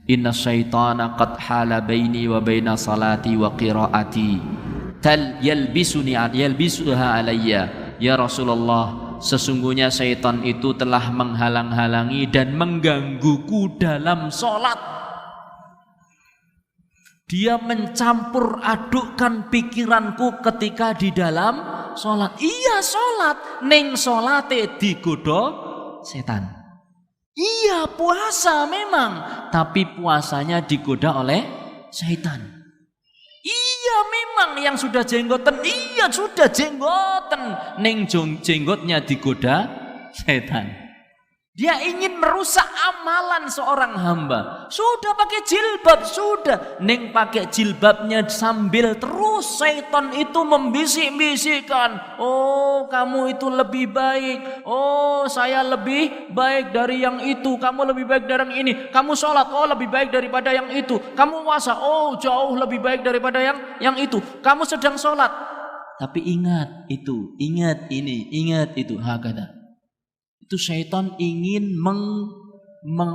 Speaker 1: "Inna syaitana qad hala baini wa baina salati wa qiraati. Yalbisuha alayya." Ya Rasulullah, sesungguhnya syaitan itu telah menghalang-halangi dan menggangguku dalam salat. Dia mencampur adukkan pikiranku ketika di dalam sholat. Iya sholat, ning sholate digoda setan. Iya puasa memang, tapi puasanya digoda oleh setan. Iya memang yang sudah jenggoten, iya sudah jenggoten, ning jenggotnya digoda setan. Dia ingin merusak amalan seorang hamba. Sudah pakai jilbab, sudah. Neng pakai jilbabnya sambil terus syaitan itu membisik-bisikkan. Oh kamu itu lebih baik. Oh saya lebih baik dari yang itu. Kamu lebih baik dari yang ini. Kamu sholat, oh lebih baik daripada yang itu. Kamu puasa, oh jauh lebih baik daripada yang itu. Kamu sedang sholat. Tapi ingat itu, ingat ini, ingat itu. Hakada. Itu syaitan ingin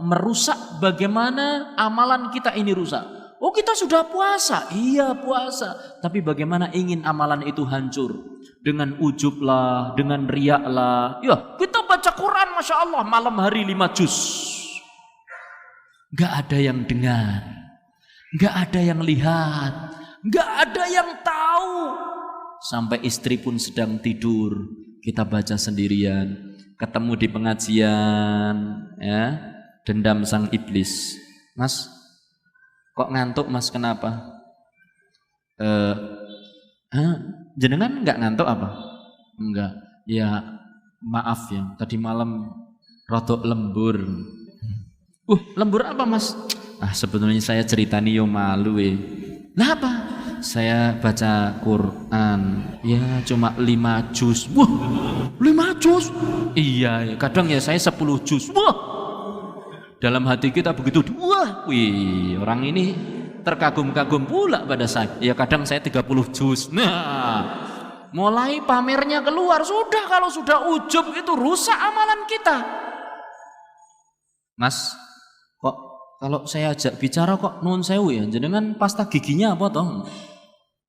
Speaker 1: merusak bagaimana amalan kita ini rusak. Oh kita sudah puasa, iya puasa, tapi bagaimana ingin amalan itu hancur dengan ujub lah, dengan riak lah. Ya kita baca Quran Masya Allah malam hari 5 juz, gak ada yang dengar, gak ada yang lihat, gak ada yang tahu. Sampai istri pun sedang tidur, kita baca sendirian. Ketemu di pengajian, ya, dendam sang iblis. Mas, kok ngantuk mas? Kenapa? Jenengan nggak ngantuk apa? Enggak. Ya maaf ya, tadi malam rotok lembur. Lembur apa mas? Sebetulnya saya ceritani yo malu Lah apa? Saya baca Quran ya cuma 5 juz. Wah 5 juz? Iya kadang ya saya 10 juz. Wah dalam hati kita begitu. Wah wih orang ini terkagum-kagum pula pada saya. Ya kadang saya 30 juz. Nah mulai pamernya keluar. Sudah kalau sudah ujub itu rusak amalan kita. Mas kok kalau saya ajak bicara kok nuwun sewu ya jenengan pasta giginya apa toh?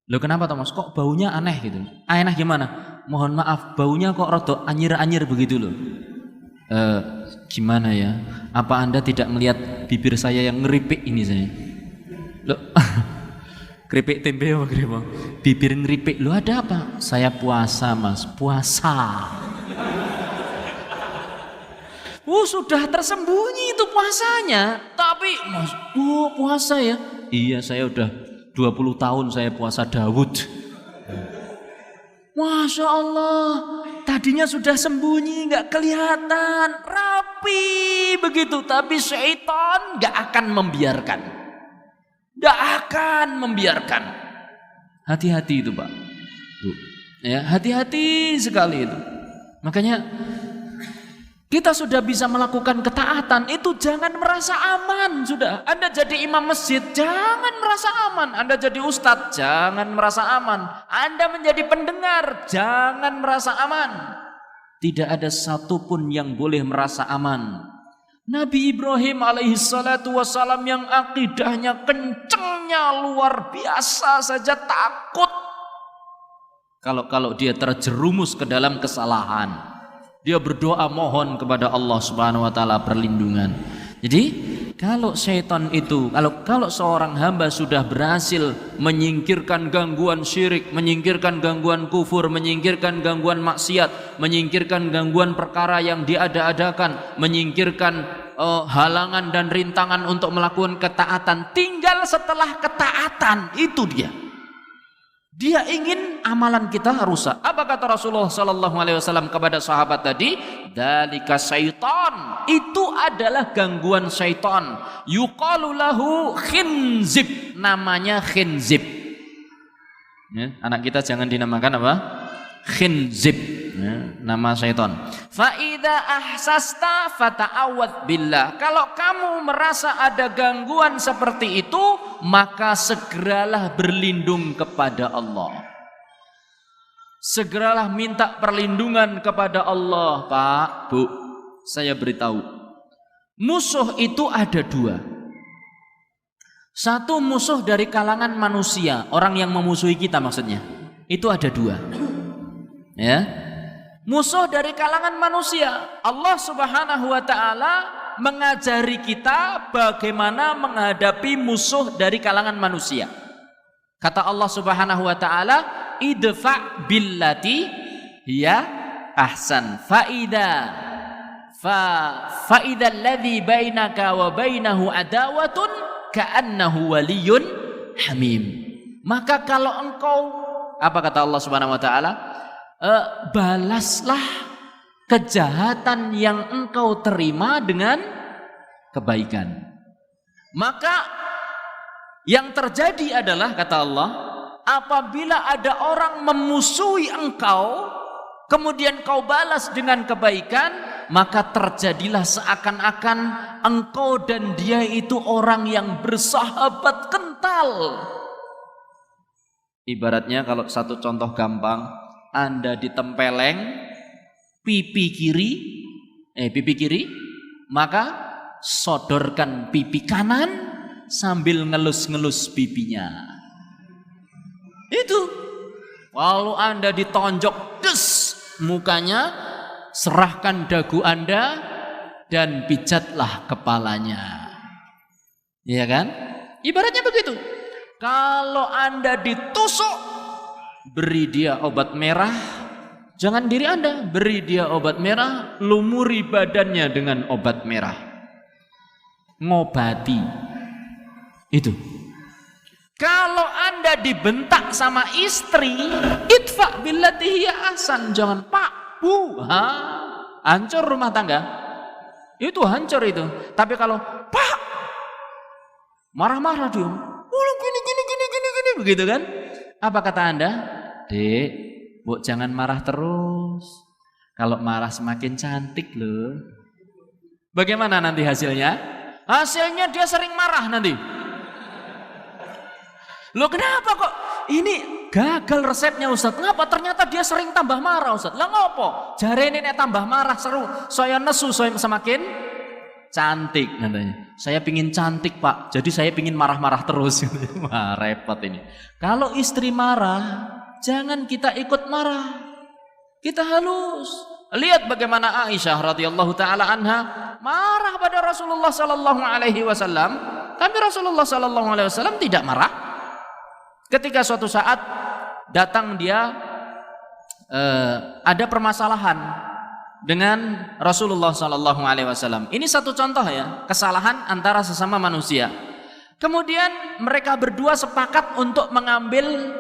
Speaker 1: Loh kenapa Thomas? Kok baunya aneh gitu? Aneh gimana? Mohon maaf, baunya kok rodok anyir-anyir begitu loh. Gimana ya? Apa Anda tidak melihat bibir saya yang ngeripik ini saya? Loh, keripik tempe apa keripik? Bibir ngeripik. Loh ada apa? Saya puasa mas, puasa. Sudah tersembunyi itu puasanya. Tapi mas, puasa ya? Iya saya udah 20 tahun saya puasa Daud. Masya Allah, tadinya sudah sembunyi, nggak kelihatan, rapi begitu. Tapi syaitan nggak akan membiarkan, nggak akan membiarkan. Hati-hati itu Pak, Bu. Ya hati-hati sekali itu. Makanya kita sudah bisa melakukan ketaatan, itu jangan merasa aman sudah. Anda jadi imam masjid, jangan merasa aman. Anda jadi ustadz, jangan merasa aman. Anda menjadi pendengar, jangan merasa aman. Tidak ada satupun yang boleh merasa aman. Nabi Ibrahim alaihissalatu wassalam yang akidahnya kencengnya luar biasa saja takut kalau dia terjerumus ke dalam kesalahan. Dia berdoa mohon kepada Allah Subhanahu wa taala perlindungan. Jadi kalau syaitan itu, kalau seorang hamba sudah berhasil menyingkirkan gangguan syirik, menyingkirkan gangguan kufur, menyingkirkan gangguan maksiat, menyingkirkan gangguan perkara yang diada-adakan, menyingkirkan halangan dan rintangan untuk melakukan ketaatan, tinggal setelah ketaatan itu dia ingin amalan kita rusak. Apa kata Rasulullah sallallahu alaihi wasallam kepada sahabat tadi? Dzalika syaitan. Itu adalah gangguan syaitan. Yuqalu lahu khinzib. Namanya khinzib. Ya, anak kita jangan dinamakan apa? Khinzib. Ya, nama syaitan. Fa idza ahsasta fata'awwadz billah. Kalau kamu merasa ada gangguan seperti itu, maka segeralah berlindung kepada Allah. Segeralah minta perlindungan kepada Allah. Pak, Bu, saya beritahu, musuh itu ada dua. Satu musuh dari kalangan manusia, orang yang memusuhi kita maksudnya. Itu ada dua. Ya. Musuh dari kalangan manusia. Allah Subhanahu wa taala mengajari kita bagaimana menghadapi musuh dari kalangan manusia. Kata Allah Subhanahu wa taala, idfa billati hiya ahsan fa idza alladhi bainaka wa bainahu adawatun ka'annahu waliyyun hamim. Maka kalau engkau, apa kata Allah Subhanahu wa taala? Balaslah kejahatan yang engkau terima dengan kebaikan. Maka yang terjadi adalah, kata Allah, apabila ada orang memusuhi engkau, kemudian kau balas dengan kebaikan, maka terjadilah seakan-akan engkau dan dia itu orang yang bersahabat kental. Ibaratnya kalau satu contoh gampang, Anda ditempeleng pipi kiri, maka sodorkan pipi kanan sambil ngelus-ngelus pipinya. Itu. Kalau Anda ditonjok des mukanya, serahkan dagu Anda dan pijatlah kepalanya. Iya kan? Ibaratnya begitu. Kalau Anda ditusuk, beri dia obat merah. Jangan diri Anda, beri dia obat merah, lumuri badannya dengan obat merah. Ngobati. Itu. Kalau Anda dibentak sama istri, idfa billati hiya ahsan. Jangan, Pak, Bu, hancur rumah tangga. Itu hancur itu. Tapi kalau Pak, marah-marah dia, gini, begitu kan? Apa kata Anda? Dek, Bu, jangan marah terus. Kalau marah semakin cantik loh. Bagaimana nanti hasilnya? Hasilnya dia sering marah nanti. Loh, kenapa kok ini gagal resepnya Ustaz? Kenapa? Ternyata dia sering tambah marah Ustaz. Lah ngopo? Jare ini tambah marah seru. Saya nesu, saya semakin cantik katanya. Saya pingin cantik Pak, jadi saya pingin marah-marah terus. Wah, repot ini. Kalau istri marah, jangan kita ikut marah. Kita halus. Lihat bagaimana Aisyah radhiyallahu taala anha marah pada Rasulullah sallallahu alaihi wasallam, tapi Rasulullah sallallahu alaihi wasallam tidak marah. Ketika suatu saat datang dia ada permasalahan dengan Rasulullah sallallahu alaihi wasallam. Ini satu contoh ya, kesalahan antara sesama manusia. Kemudian mereka berdua sepakat untuk mengambil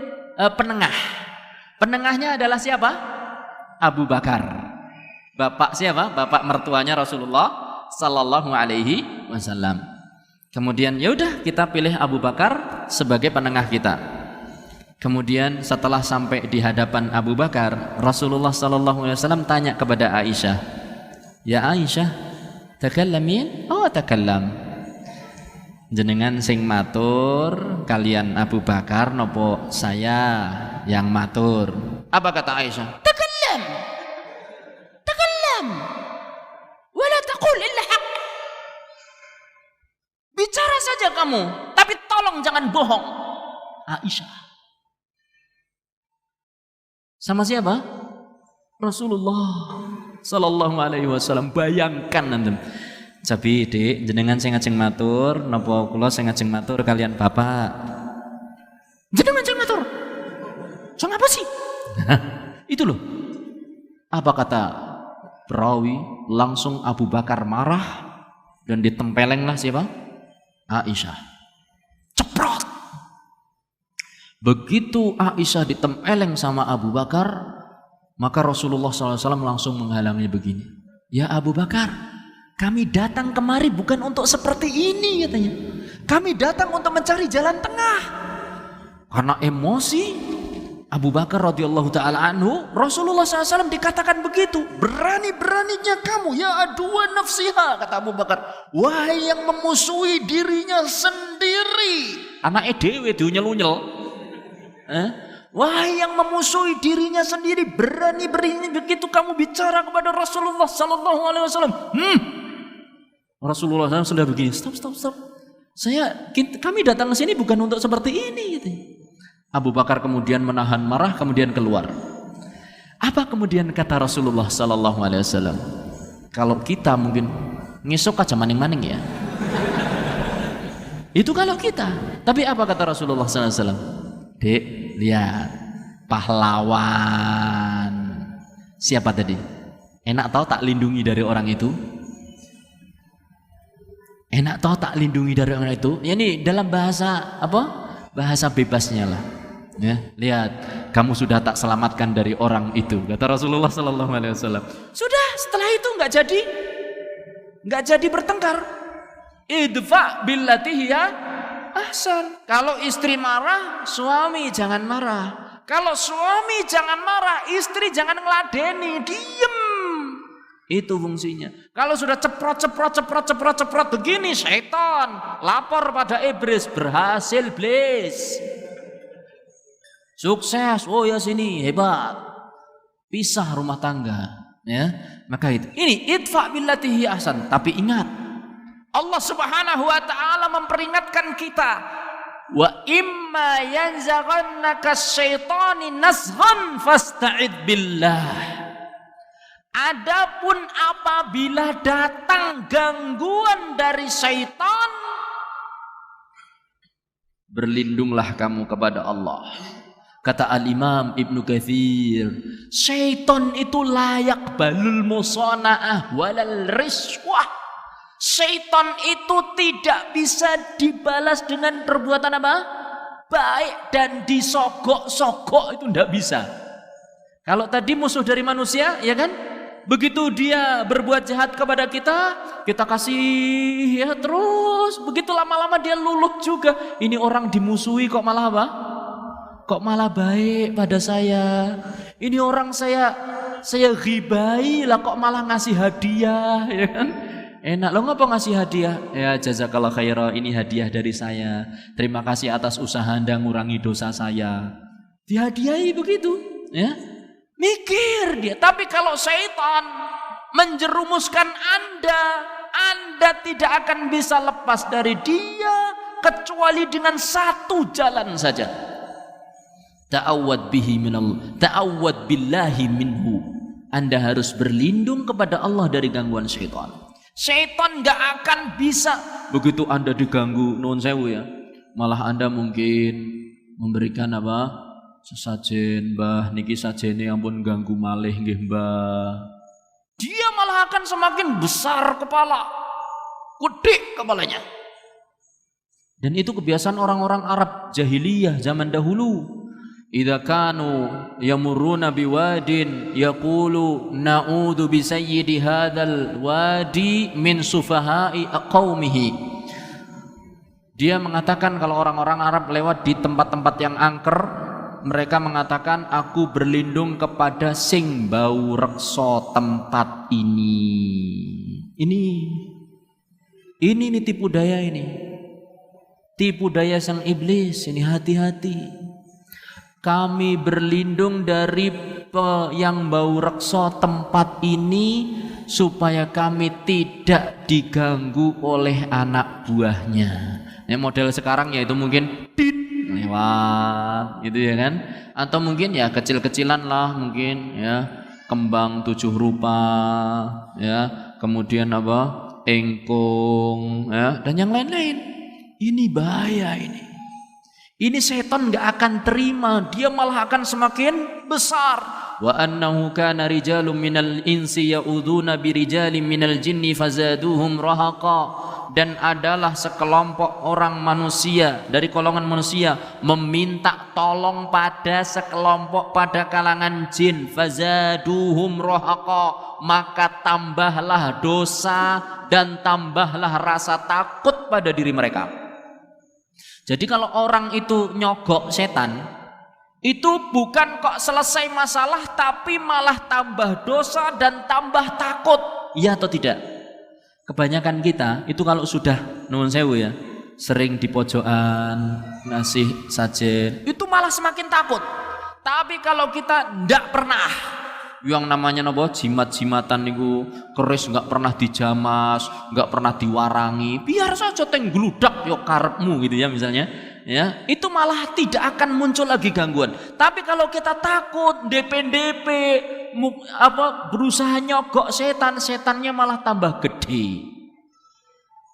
Speaker 1: penengah. Penengahnya adalah siapa? Abu Bakar. Bapak siapa? Bapak mertuanya Rasulullah sallallahu alaihi wasallam. Kemudian ya udah kita pilih Abu Bakar sebagai penengah kita. Kemudian setelah sampai di hadapan Abu Bakar, Rasulullah sallallahu alaihi wasallam tanya kepada Aisyah, "Ya Aisyah, takallamin?" "Oh, takallam." Jenengan sing matur kalian Abu Bakar nopo saya yang matur? Apa kata Aisyah? "Takallam. Takallam. Wala taqul illa haqq." Bicara saja kamu, tapi tolong jangan bohong. Aisyah. Sama siapa? Rasulullah sallallahu alaihi wasallam. Bayangkan antum. Tapi Dik, jenengan sing ngajeng matur napa kula sing ngajeng matur kalian Bapak? Jenengan sing matur. Sing apa sih? Itu loh. Apa kata perawi? Langsung Abu Bakar marah dan ditempelenglah siapa? Aisyah. Ceprot. Begitu Aisyah ditempeleng sama Abu Bakar, maka Rasulullah SAW langsung menghalangi begini. "Ya Abu Bakar, kami datang kemari bukan untuk seperti ini," katanya. "Kami datang untuk mencari jalan tengah." Karena emosi Abu Bakar radhiyallahu taala anhu, Rasulullah SAW dikatakan begitu. "Berani-beraninya kamu, ya adua nafsiha," kata Abu Bakar. "Wahai yang memusuhi dirinya sendiri." Anake dhewe diunyel-unyel. Wahai yang memusuhi dirinya sendiri, berani-berani begitu kamu bicara kepada Rasulullah sallallahu alaihi wasallam. Rasulullah SAW sudah begini, stop. Kami datang ke sini bukan untuk seperti ini gitu. Abu Bakar kemudian menahan marah, kemudian keluar. Apa kemudian kata Rasulullah sallallahu alaihi wasallam? Kalau kita mungkin ngesok aja maning-maning ya. Itu kalau kita. Tapi apa kata Rasulullah sallallahu alaihi wasallam? "Dek, lihat pahlawan." Siapa tadi? Enak tahu tak lindungi dari orang itu? Enak tahu tak lindungi dari orang itu? Ini dalam bahasa apa? Bahasa bebasnya lah. Ya, lihat, kamu sudah tak selamatkan dari orang itu, kata Rasulullah sallallahu alaihi wasallam. Sudah, setelah itu enggak jadi bertengkar. Idfa billati hiya ahsan. Kalau istri marah, suami jangan marah. Kalau suami jangan marah, istri jangan ngeladeni, diem. Itu fungsinya. Kalau sudah ceprot begini, syaitan lapor pada iblis, berhasil iblis. Sukses, oh ya sini hebat. Pisah rumah tangga, ya. Maka itu. Ini idfa billati hiya ahsan, tapi ingat Allah Subhanahu wa taala memperingatkan kita, wa imma yanzaghannaka syaitani nazghan fasta'id billah. Adapun apabila datang gangguan dari syaitan, berlindunglah kamu kepada Allah. Kata Al-Imam Ibnu Katsir, syaitan itu layak balul musana'ah walal riswah. Syaitan itu tidak bisa dibalas dengan perbuatan apa? Baik dan disogok-sogok, itu tidak bisa. Kalau tadi musuh dari manusia, ya kan? Begitu dia berbuat jahat kepada kita, kita kasih ya terus. Begitu lama-lama dia luluh juga. Ini orang dimusuhi kok malah apa? Kok malah baik pada saya. Ini orang saya ghibai lah kok malah ngasih hadiah, ya kan? Enak lo ngapa ngasih hadiah? Ya jazakallah khairah, ini hadiah dari saya. Terima kasih atas usaha Anda ngurangi dosa saya. Dihadiahi begitu, ya. Mikir dia. Tapi kalau syaitan menjerumuskan Anda tidak akan bisa lepas dari dia kecuali dengan satu jalan saja. Ta'awwad billahi minhu. Anda harus berlindung kepada Allah dari gangguan syaitan. Syaitan gak akan bisa. Begitu Anda diganggu, nuwun sewu ya, malah Anda mungkin memberikan apa? Sesajen, Mbah niki sajene ampun ganggu malih nggih Mbah. Dia malah akan semakin besar kepala, gede kepalanya. Dan itu kebiasaan orang-orang Arab jahiliyah zaman dahulu. Idza kanu yamurruna biwadin yaqulu na'udzu bi sayyidi hadzal wadi min sufaha'i qaumihi. Dia mengatakan kalau orang-orang Arab lewat di tempat-tempat yang angker, mereka mengatakan, aku berlindung kepada sing bau reksa tempat ini. Ini tipu daya ini. Tipu daya sang iblis ini, hati-hati. Kami berlindung dari yang bau reksa tempat ini supaya kami tidak diganggu oleh anak buahnya. Ini model sekarang yaitu mungkin lewat gitu ya kan, atau mungkin ya kecil-kecilan lah, mungkin ya kembang 7 rupa ya, kemudian apa engkung ya, dan yang lain-lain. Ini bahaya ini setan gak akan terima, dia malah akan semakin besar. Wa annahu kana rijalun minal insi ya'uduna birijalin minal jinni fazaduhum rahaqa. Dan adalah sekelompok orang manusia dari golongan manusia meminta tolong pada sekelompok pada kalangan jin, fazaduhum rahaqa, maka tambahlah dosa dan tambahlah rasa takut pada diri mereka. Jadi kalau orang itu nyogok setan, itu bukan kok selesai masalah, tapi malah tambah dosa dan tambah takut. Iya atau tidak? Kebanyakan kita itu kalau sudah nuwun sewu ya, sering di pojokan ngasih sajen, itu malah semakin takut. Tapi kalau kita ndak pernah, yang namanya nopo jimat-jimatan niku keris nggak pernah dijamas, nggak pernah diwarangi, biar saja teng gludak yo karepmu gitu ya misalnya, ya itu malah tidak akan muncul lagi gangguan. Tapi kalau kita takut DP berusaha nyogok setannya malah tambah gede.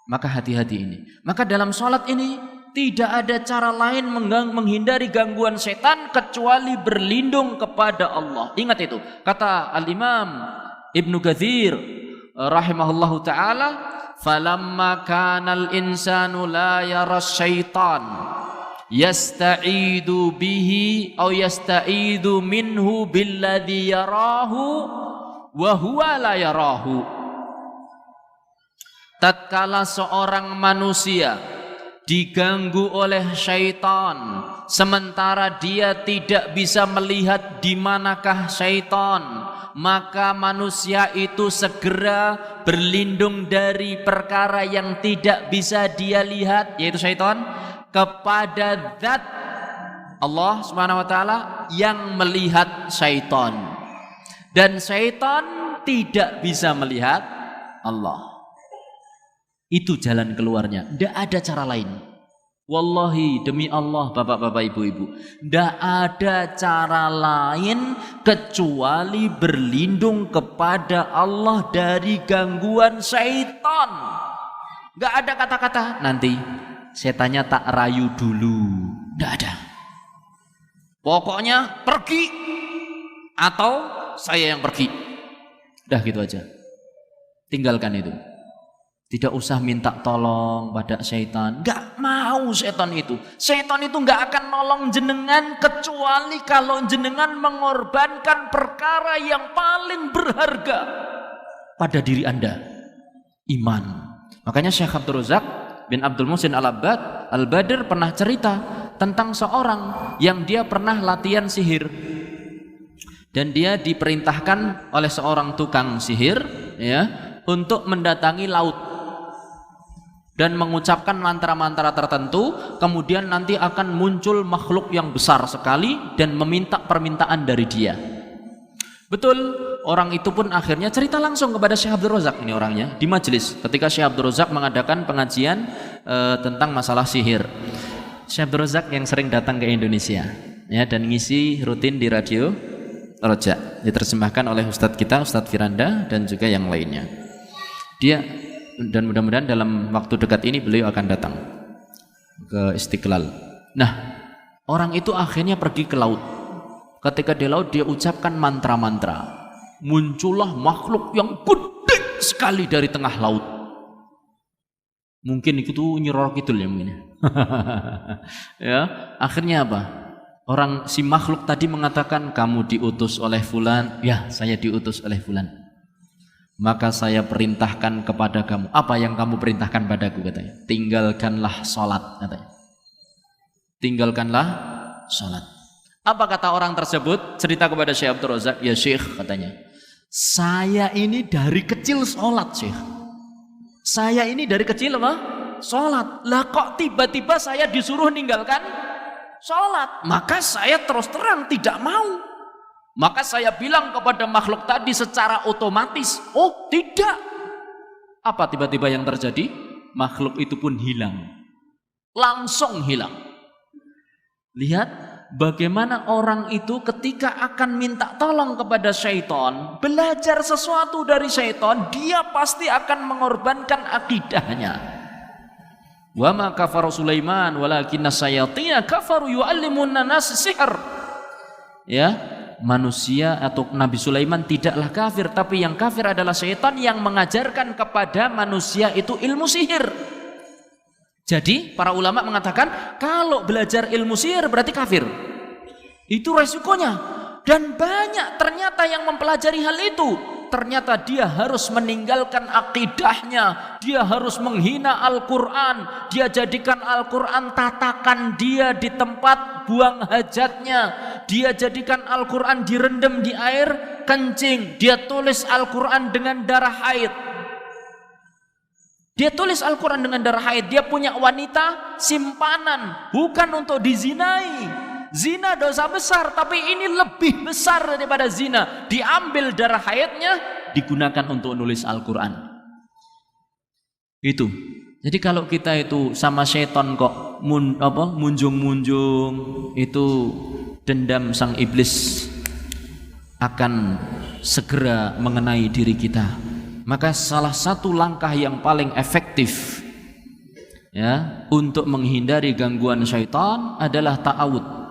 Speaker 1: Maka hati-hati ini. Maka dalam sholat ini tidak ada cara lain menghindari gangguan setan kecuali berlindung kepada Allah. Ingat itu. Kata Al-Imam Ibnu Katsir rahimahullahu taala, falamma kanal insanu la yara syaitan yasta'idu bihi atau yasta'idu minhu billadhi yarahu wa huwa la yarahu. Tatkala seorang manusia diganggu oleh syaitan sementara dia tidak bisa melihat di manakah syaitan, maka manusia itu segera berlindung dari perkara yang tidak bisa dia lihat, yaitu syaitan, kepada zat Allah Subhanahu wa taala yang melihat syaitan, dan syaitan tidak bisa melihat Allah. Itu jalan keluarnya, tidak ada cara lain. Wallahi demi Allah bapak-bapak ibu-ibu, tidak ada cara lain kecuali berlindung kepada Allah dari gangguan syaitan. Tidak ada kata-kata nanti setannya tak rayu dulu, tidak ada. Pokoknya pergi atau saya yang pergi, udah gitu aja, tinggalkan itu. Tidak usah minta tolong pada syaitan. Gak mau setan itu. Setan itu gak akan nolong jenengan kecuali kalau jenengan mengorbankan perkara yang paling berharga pada diri Anda, iman. Makanya Syekh Abdul Razak bin Abdul Muhsin Al-Abbad Al-Badr pernah cerita tentang seorang yang dia pernah latihan sihir. Dan dia diperintahkan oleh seorang tukang sihir ya, untuk mendatangi laut dan mengucapkan mantra-mantra tertentu, kemudian nanti akan muncul makhluk yang besar sekali dan meminta permintaan dari dia. Betul, orang itu pun akhirnya cerita langsung kepada Syekh Abdul Razak, ini orangnya, di majelis ketika Syekh Abdul Razak mengadakan pengajian tentang masalah sihir. Syekh Abdul Razak yang sering datang ke Indonesia ya, dan ngisi rutin di radio Roja, diterjemahkan oleh Ustadz kita, Ustadz Firanda, dan juga yang lainnya. Dia, dan mudah-mudahan dalam waktu dekat ini beliau akan datang ke Istiqlal. Nah, orang itu akhirnya pergi ke laut. Ketika di laut dia ucapkan mantra-mantra, muncullah makhluk yang gede sekali dari tengah laut. Mungkin itu Nyiroro Kidul ya mungkin. Ya, akhirnya apa? Orang si makhluk tadi mengatakan, kamu diutus oleh fulan. Ya, saya diutus oleh fulan. Maka saya perintahkan kepada kamu. Apa yang kamu perintahkan padaku, katanya? Tinggalkanlah sholat, katanya. Tinggalkanlah sholat. Apa kata orang tersebut? Cerita kepada Syekh Abdul Razak, ya Syekh, katanya, saya ini dari kecil sholat, Syekh. Saya ini dari kecil apa? Sholat. Lah kok tiba-tiba saya disuruh ninggalkan sholat? Maka saya terus terang tidak mau. Maka saya bilang kepada makhluk tadi secara otomatis, oh tidak. Apa tiba-tiba yang terjadi? Makhluk itu pun hilang. Langsung hilang. Lihat bagaimana orang itu ketika akan minta tolong kepada syaitan, belajar sesuatu dari syaitan, dia pasti akan mengorbankan akidahnya. Wa ma kafara Sulaiman walakinna syayatina kafaru yu'allimunna nas sihr. Ya, manusia atau Nabi Sulaiman tidaklah kafir, tapi yang kafir adalah syaitan yang mengajarkan kepada manusia itu ilmu sihir. Jadi para ulama mengatakan kalau belajar ilmu sihir berarti kafir. Itu resikonya. Dan banyak ternyata yang mempelajari hal itu. Ternyata dia harus meninggalkan akidahnya. Dia harus menghina Al-Quran. Dia jadikan Al-Quran tatakan dia di tempat buang hajatnya. Dia jadikan Al-Quran direndam di air kencing. Dia tulis Al-Quran dengan darah haid. Dia tulis Al-Quran dengan darah haid. Dia punya wanita simpanan, bukan untuk dizinai. Zina dosa besar, tapi ini lebih besar daripada zina. Diambil darah haidnya, digunakan untuk nulis Al-Quran. Itu. Jadi kalau kita itu sama syaitan kok munjung-munjung, itu dendam sang iblis akan segera mengenai diri kita. Maka salah satu langkah yang paling efektif ya untuk menghindari gangguan syaitan adalah ta'awud.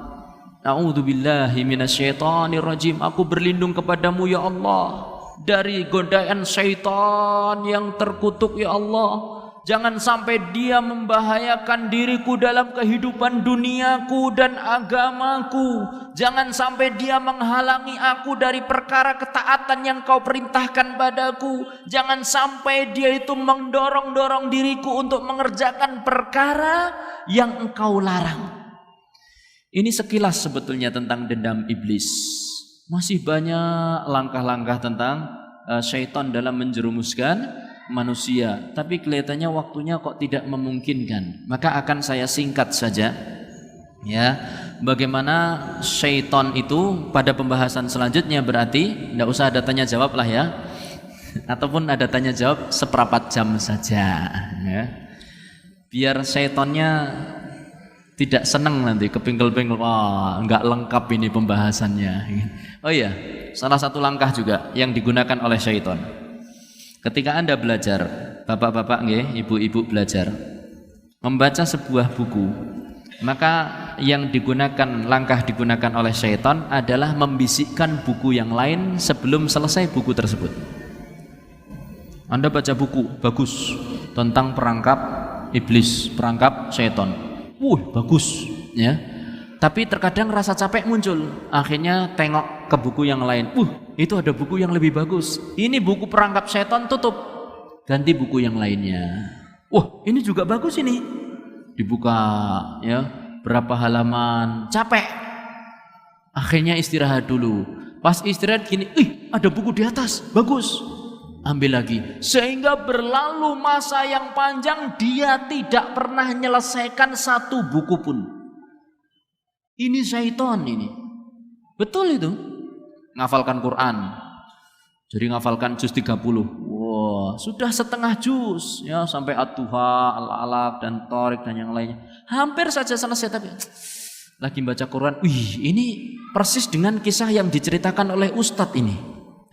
Speaker 1: A'udzubillahi minasyaitonirrajim. Aku berlindung kepadamu ya Allah dari godaan syaitan yang terkutuk ya Allah. Jangan sampai dia membahayakan diriku dalam kehidupan duniaku dan agamaku. Jangan sampai dia menghalangi aku dari perkara ketaatan yang kau perintahkan padaku. Jangan sampai dia itu mendorong-dorong diriku untuk mengerjakan perkara yang engkau larang. Ini sekilas sebetulnya tentang dendam iblis. Masih banyak langkah-langkah tentang syaitan dalam menjerumuskan manusia, tapi kelihatannya waktunya kok tidak memungkinkan. Maka akan saya singkat saja ya, bagaimana syaitan itu pada pembahasan selanjutnya. Berarti tidak usah ada tanya jawab lah ya, ataupun ada tanya jawab seperempat jam saja ya, biar syaitannya tidak senang nanti kepingkel-pingkel, wah nggak lengkap ini pembahasannya. Oh iya, salah satu langkah juga yang digunakan oleh syaitan ketika Anda belajar, bapak-bapak nggih, ibu-ibu belajar membaca sebuah buku, maka yang langkah digunakan oleh syaitan adalah membisikkan buku yang lain sebelum selesai buku tersebut. Anda baca buku bagus tentang perangkap iblis, perangkap syaitan, bagus ya, tapi terkadang rasa capek muncul, akhirnya tengok ke buku yang lain, itu ada buku yang lebih bagus, ini buku perangkap setan, tutup, ganti buku yang lainnya. Ini juga bagus, ini dibuka ya, berapa halaman, capek, akhirnya istirahat dulu. Pas istirahat gini, ada buku di atas, bagus, ambil lagi, sehingga berlalu masa yang panjang dia tidak pernah menyelesaikan satu buku pun. Ini syaitan ini. Betul itu. Ngafalkan Quran. Jadi ngafalkan juz 30. Sudah setengah juz ya, sampai At-Tuha, Al-Alaq dan Tariq dan yang lainnya. Hampir saja selesai, tapi lagi baca Quran. Ini persis dengan kisah yang diceritakan oleh Ustadz ini.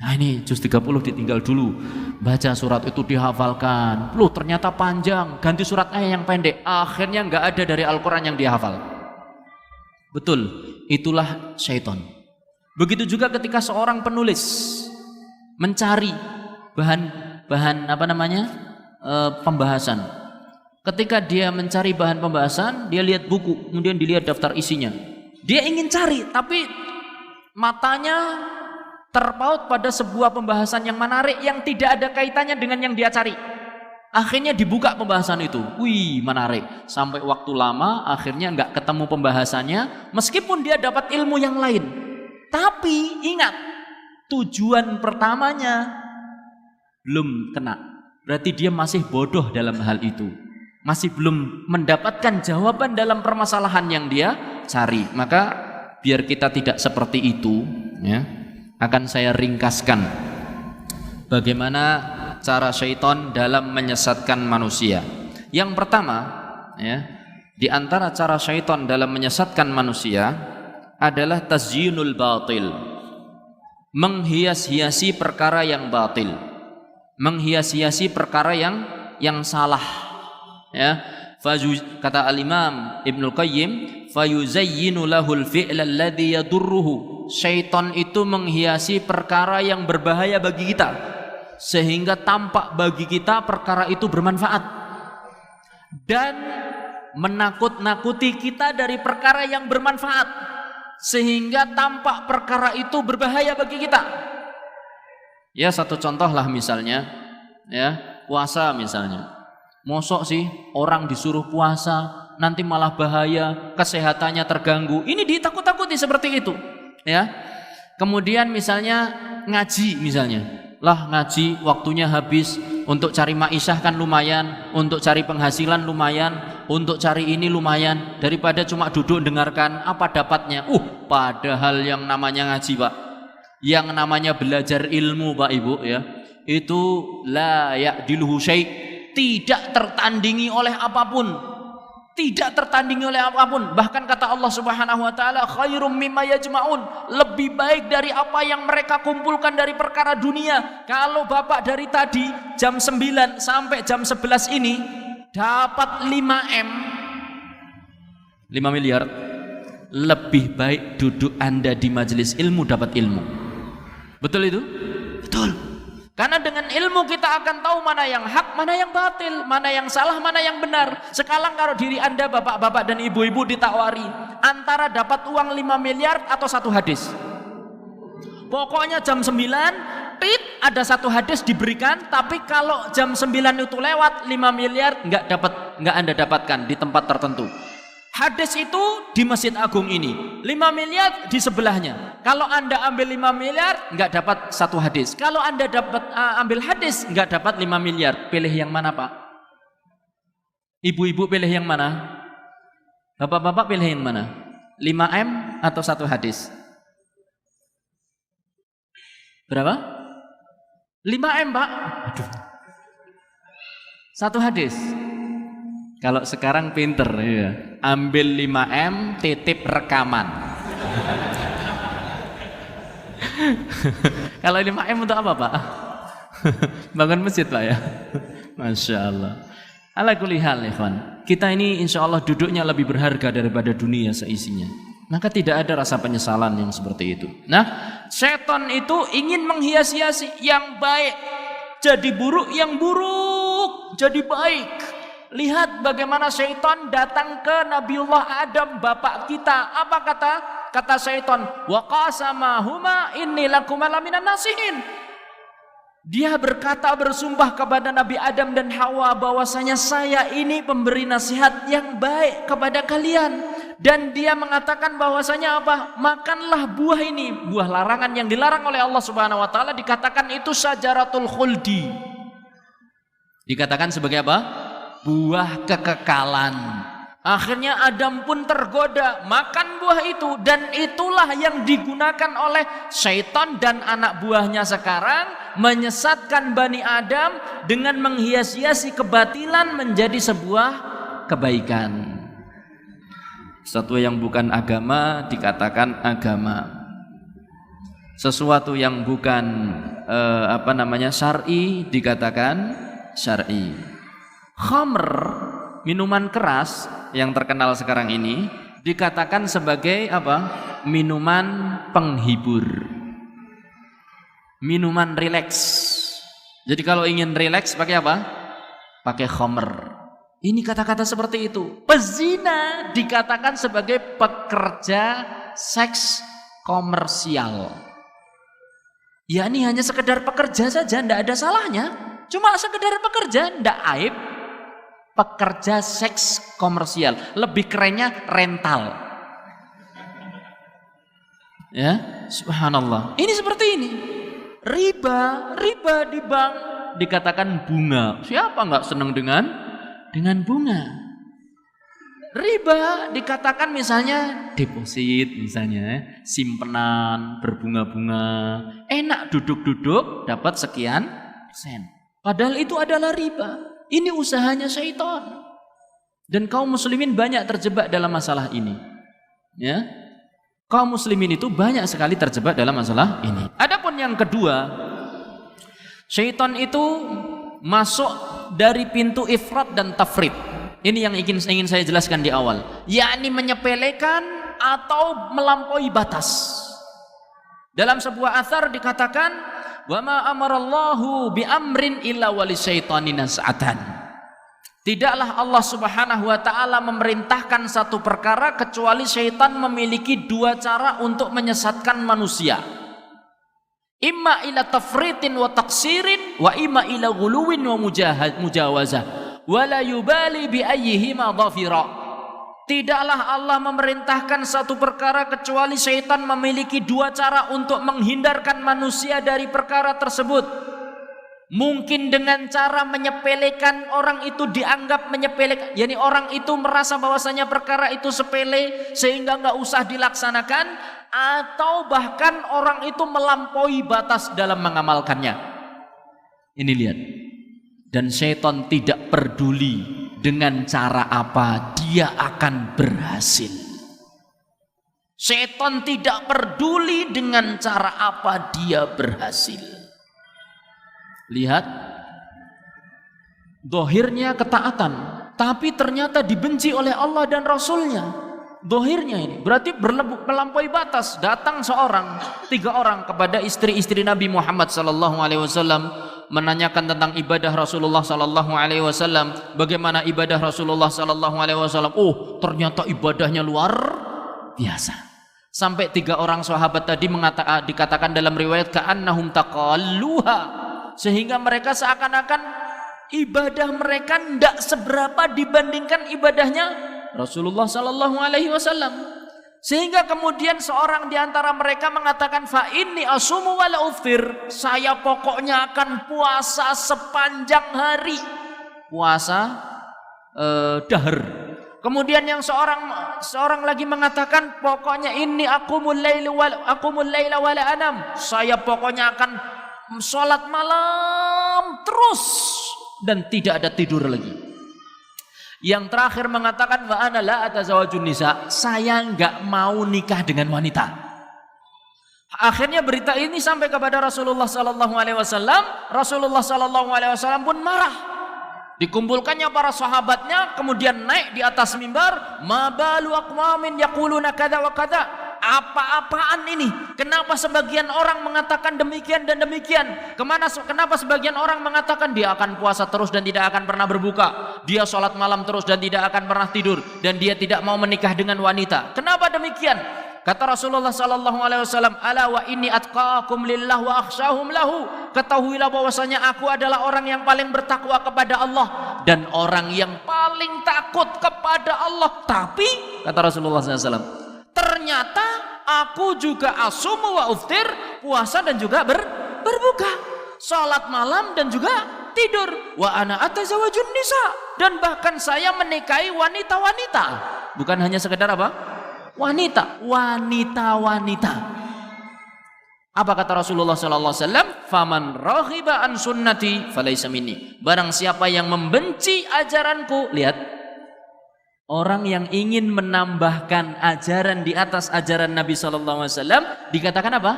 Speaker 1: Nah ini juz 30 ditinggal dulu. Baca surat itu dihafalkan. Ternyata panjang, ganti surat yang pendek. Akhirnya enggak ada dari Al-Quran yang dihafal. Betul, itulah syaitan. Begitu juga ketika seorang penulis mencari bahan pembahasan. Ketika dia mencari bahan pembahasan, dia lihat buku, kemudian dilihat daftar isinya. Dia ingin cari, tapi matanya terpaut pada sebuah pembahasan yang menarik yang tidak ada kaitannya dengan yang dia cari. Akhirnya dibuka pembahasan itu. Wih, menarik. Sampai waktu lama akhirnya nggak ketemu pembahasannya, meskipun dia dapat ilmu yang lain. Tapi ingat, tujuan pertamanya belum kena. Berarti dia masih bodoh dalam hal itu. Masih belum mendapatkan jawaban dalam permasalahan yang dia cari. Maka biar kita tidak seperti itu, ya, akan saya ringkaskan bagaimana cara syaitan dalam menyesatkan manusia. Yang pertama, ya, di antara cara syaitan dalam menyesatkan manusia adalah tazyinul batil, menghias-hiasi perkara yang batil, menghias-hiasi perkara yang salah. Ya, kata al-Imam Ibnul Qayyim, fayuzayyinu lahul fi'la alladhi yadurruhu. Syaitan itu menghiasi perkara yang berbahaya bagi kita, sehingga tampak bagi kita perkara itu bermanfaat, dan menakut-nakuti kita dari perkara yang bermanfaat, sehingga tampak perkara itu berbahaya bagi kita. Ya, satu contoh lah misalnya, ya, puasa misalnya. Mosok sih orang disuruh puasa nanti malah bahaya, kesehatannya terganggu. Ini ditakut-takuti seperti itu, ya. Kemudian misalnya ngaji misalnya. Lah ngaji waktunya habis, untuk cari ma'isyah kan lumayan, untuk cari penghasilan lumayan, untuk cari ini lumayan, daripada cuma duduk dengarkan, apa dapatnya? Padahal yang namanya ngaji, Pak, yang namanya belajar ilmu, Pak Ibu, ya, itu la ya'diluhu syai', tidak tertandingi oleh apapun, tidak tertandingi oleh apapun. Bahkan kata Allah Subhanahu wa taala, khairum mimma yajma'un, lebih baik dari apa yang mereka kumpulkan dari perkara dunia. Kalau Bapak dari tadi jam 9 sampai jam 11 ini dapat 5 miliar, lebih baik duduk Anda di majelis ilmu dapat ilmu. Betul itu? Betul. Karena dengan ilmu kita akan tahu mana yang hak, mana yang batil, mana yang salah, mana yang benar. Sekarang kalau diri Anda bapak-bapak dan ibu-ibu ditawari antara dapat uang 5 miliar atau satu hadis, pokoknya jam 9 ada satu hadis diberikan. Tapi kalau jam 9 itu lewat, 5 miliar nggak Anda dapatkan di tempat tertentu. Hadis itu di Masjid Agung ini, 5 miliar di sebelahnya. Kalau Anda ambil 5 miliar, nggak dapat satu hadis. Kalau Anda dapat ambil hadis, nggak dapat 5 miliar. Pilih yang mana, Pak? Ibu-ibu pilih yang mana? Bapak-bapak pilih yang mana? 5M atau satu hadis? Berapa? 5M, Pak. Aduh. Satu hadis. Kalau sekarang pinter, ya. Ambil 5M, titip rekaman. Kalau 5M untuk apa, Pak? Bangun masjid, Pak, ya. Masya Allah. Ala kulli hal, ikhwan, kita ini insya Allah duduknya lebih berharga daripada dunia seisinya. Maka tidak ada rasa penyesalan yang seperti itu. Nah, setan itu ingin menghias-hiasi yang baik jadi buruk, yang buruk jadi baik. Lihat bagaimana syaitan datang ke Nabiullah Adam, bapak kita. Apa kata syaitan? Wa qasamahuma inni lakuma laminan nasihin. Dia berkata, bersumpah kepada Nabi Adam dan Hawa bahwasanya saya ini pemberi nasihat yang baik kepada kalian. Dan dia mengatakan bahwasanya apa? Makanlah buah ini, buah larangan yang dilarang oleh Allah Subhanahu wa taala, dikatakan itu syajaratul khuldi. Dikatakan sebagai apa? Buah kekekalan. Akhirnya Adam pun tergoda makan buah itu, dan itulah yang digunakan oleh syaitan dan anak buahnya sekarang menyesatkan Bani Adam dengan menghias-hiasi kebatilan menjadi sebuah kebaikan. Sesuatu yang bukan agama dikatakan agama. Sesuatu yang bukan syar'i dikatakan syar'i. Khamr, minuman keras yang terkenal sekarang ini, dikatakan sebagai apa? Minuman penghibur, minuman rileks. Jadi kalau ingin rileks pakai apa? Pakai khamr. Ini kata-kata seperti itu. Pezina dikatakan sebagai pekerja seks komersial. Ya, ini hanya sekedar pekerja saja, tidak ada salahnya. Cuma sekedar pekerja, ndak aib. Pekerja seks komersial, lebih kerennya rental. Ya, subhanallah. Ini seperti ini. Riba di bank dikatakan bunga. Siapa nggak senang dengan bunga? Riba dikatakan misalnya deposit, misalnya simpenan berbunga-bunga. Enak duduk-duduk dapat sekian persen. Padahal itu adalah riba. Ini usahanya syaitan. Dan kaum muslimin banyak terjebak dalam masalah ini. Ya. Kaum muslimin itu banyak sekali terjebak dalam masalah ini. Adapun yang kedua, syaitan itu masuk dari pintu ifrat dan tafrid. Ini yang ingin saya jelaskan di awal, yakni menyepelekan atau melampaui batas. Dalam sebuah athar dikatakan, wa ma amarallahu bi amrin illa walisyaitani nas'atan. Tidaklah Allah Subhanahu wa taala memerintahkan satu perkara kecuali syaitan memiliki dua cara untuk menyesatkan manusia. Imma ila tafritin wa taqsirin wa imma ila ghuluwin wa mujawazah wa la yubali bi ayyihima dhafira. Tidaklah Allah memerintahkan satu perkara kecuali syaitan memiliki dua cara untuk menghindarkan manusia dari perkara tersebut. Mungkin dengan cara menyepelekan, orang itu dianggap menyepelekan, yakni orang itu merasa bahwasanya perkara itu sepele sehingga nggak usah dilaksanakan, atau bahkan orang itu melampaui batas dalam mengamalkannya. Ini lihat. Dan syaitan tidak peduli dengan cara apa dia akan berhasil. Syaitan tidak peduli dengan cara apa dia berhasil. Lihat, dohirnya ketaatan, tapi ternyata dibenci oleh Allah dan Rasulnya. Dohirnya ini berarti melampaui batas. Datang 3 orang kepada istri-istri Nabi Muhammad SAW, menanyakan tentang ibadah Rasulullah SAW. Bagaimana ibadah Rasulullah SAW? Oh, ternyata ibadahnya luar biasa. Sampai 3 orang sahabat tadi dikatakan dalam riwayat ka'annahum taqalluha, sehingga mereka seakan-akan ibadah mereka tidak seberapa dibandingkan ibadahnya Rasulullah Sallallahu Alaihi Wasallam. Sehingga kemudian seorang di antara mereka mengatakan, fa inni asumu wala uftir, saya pokoknya akan puasa sepanjang hari, puasa dahar. Kemudian yang seorang lagi mengatakan, pokoknya inni aqumul laila wala anam, saya pokoknya akan sholat malam terus dan tidak ada tidur lagi. Yang terakhir mengatakan, wa ana la atazawajun nisa, saya enggak mau nikah dengan wanita. Akhirnya berita ini sampai kepada Rasulullah sallallahu alaihi wasallam. Rasulullah sallallahu alaihi wasallam pun marah. Dikumpulkannya para sahabatnya, kemudian naik di atas mimbar, ma balu aqwamin yaquluna kadza wa kadza. Apa-apaan ini? Kenapa sebagian orang mengatakan demikian dan demikian? Kenapa sebagian orang mengatakan dia akan puasa terus dan tidak akan pernah berbuka, dia sholat malam terus dan tidak akan pernah tidur, dan dia tidak mau menikah dengan wanita? Kenapa demikian? Kata Rasulullah sallallahu alaihi wasallam, ala wa inni atqakum lillah wa akhsyahum lahu. Ketahuilah bahwasanya aku adalah orang yang paling bertakwa kepada Allah dan orang yang paling takut kepada Allah. Tapi kata Rasulullah sallallahu alaihi wasallam, ternyata aku juga asumu wa uftir, puasa dan juga berbuka, salat malam dan juga tidur. Wa ana atazawajun nisa, dan bahkan saya menikahi wanita-wanita. Bukan hanya sekedar apa? Wanita. Apa kata Rasulullah sallallahu alaihi wasallam? Faman raghiba an sunnati falaysa minni. Barang siapa yang membenci ajaranku, lihat, orang yang ingin menambahkan ajaran di atas ajaran Nabi sallallahu alaihi wasallam dikatakan apa?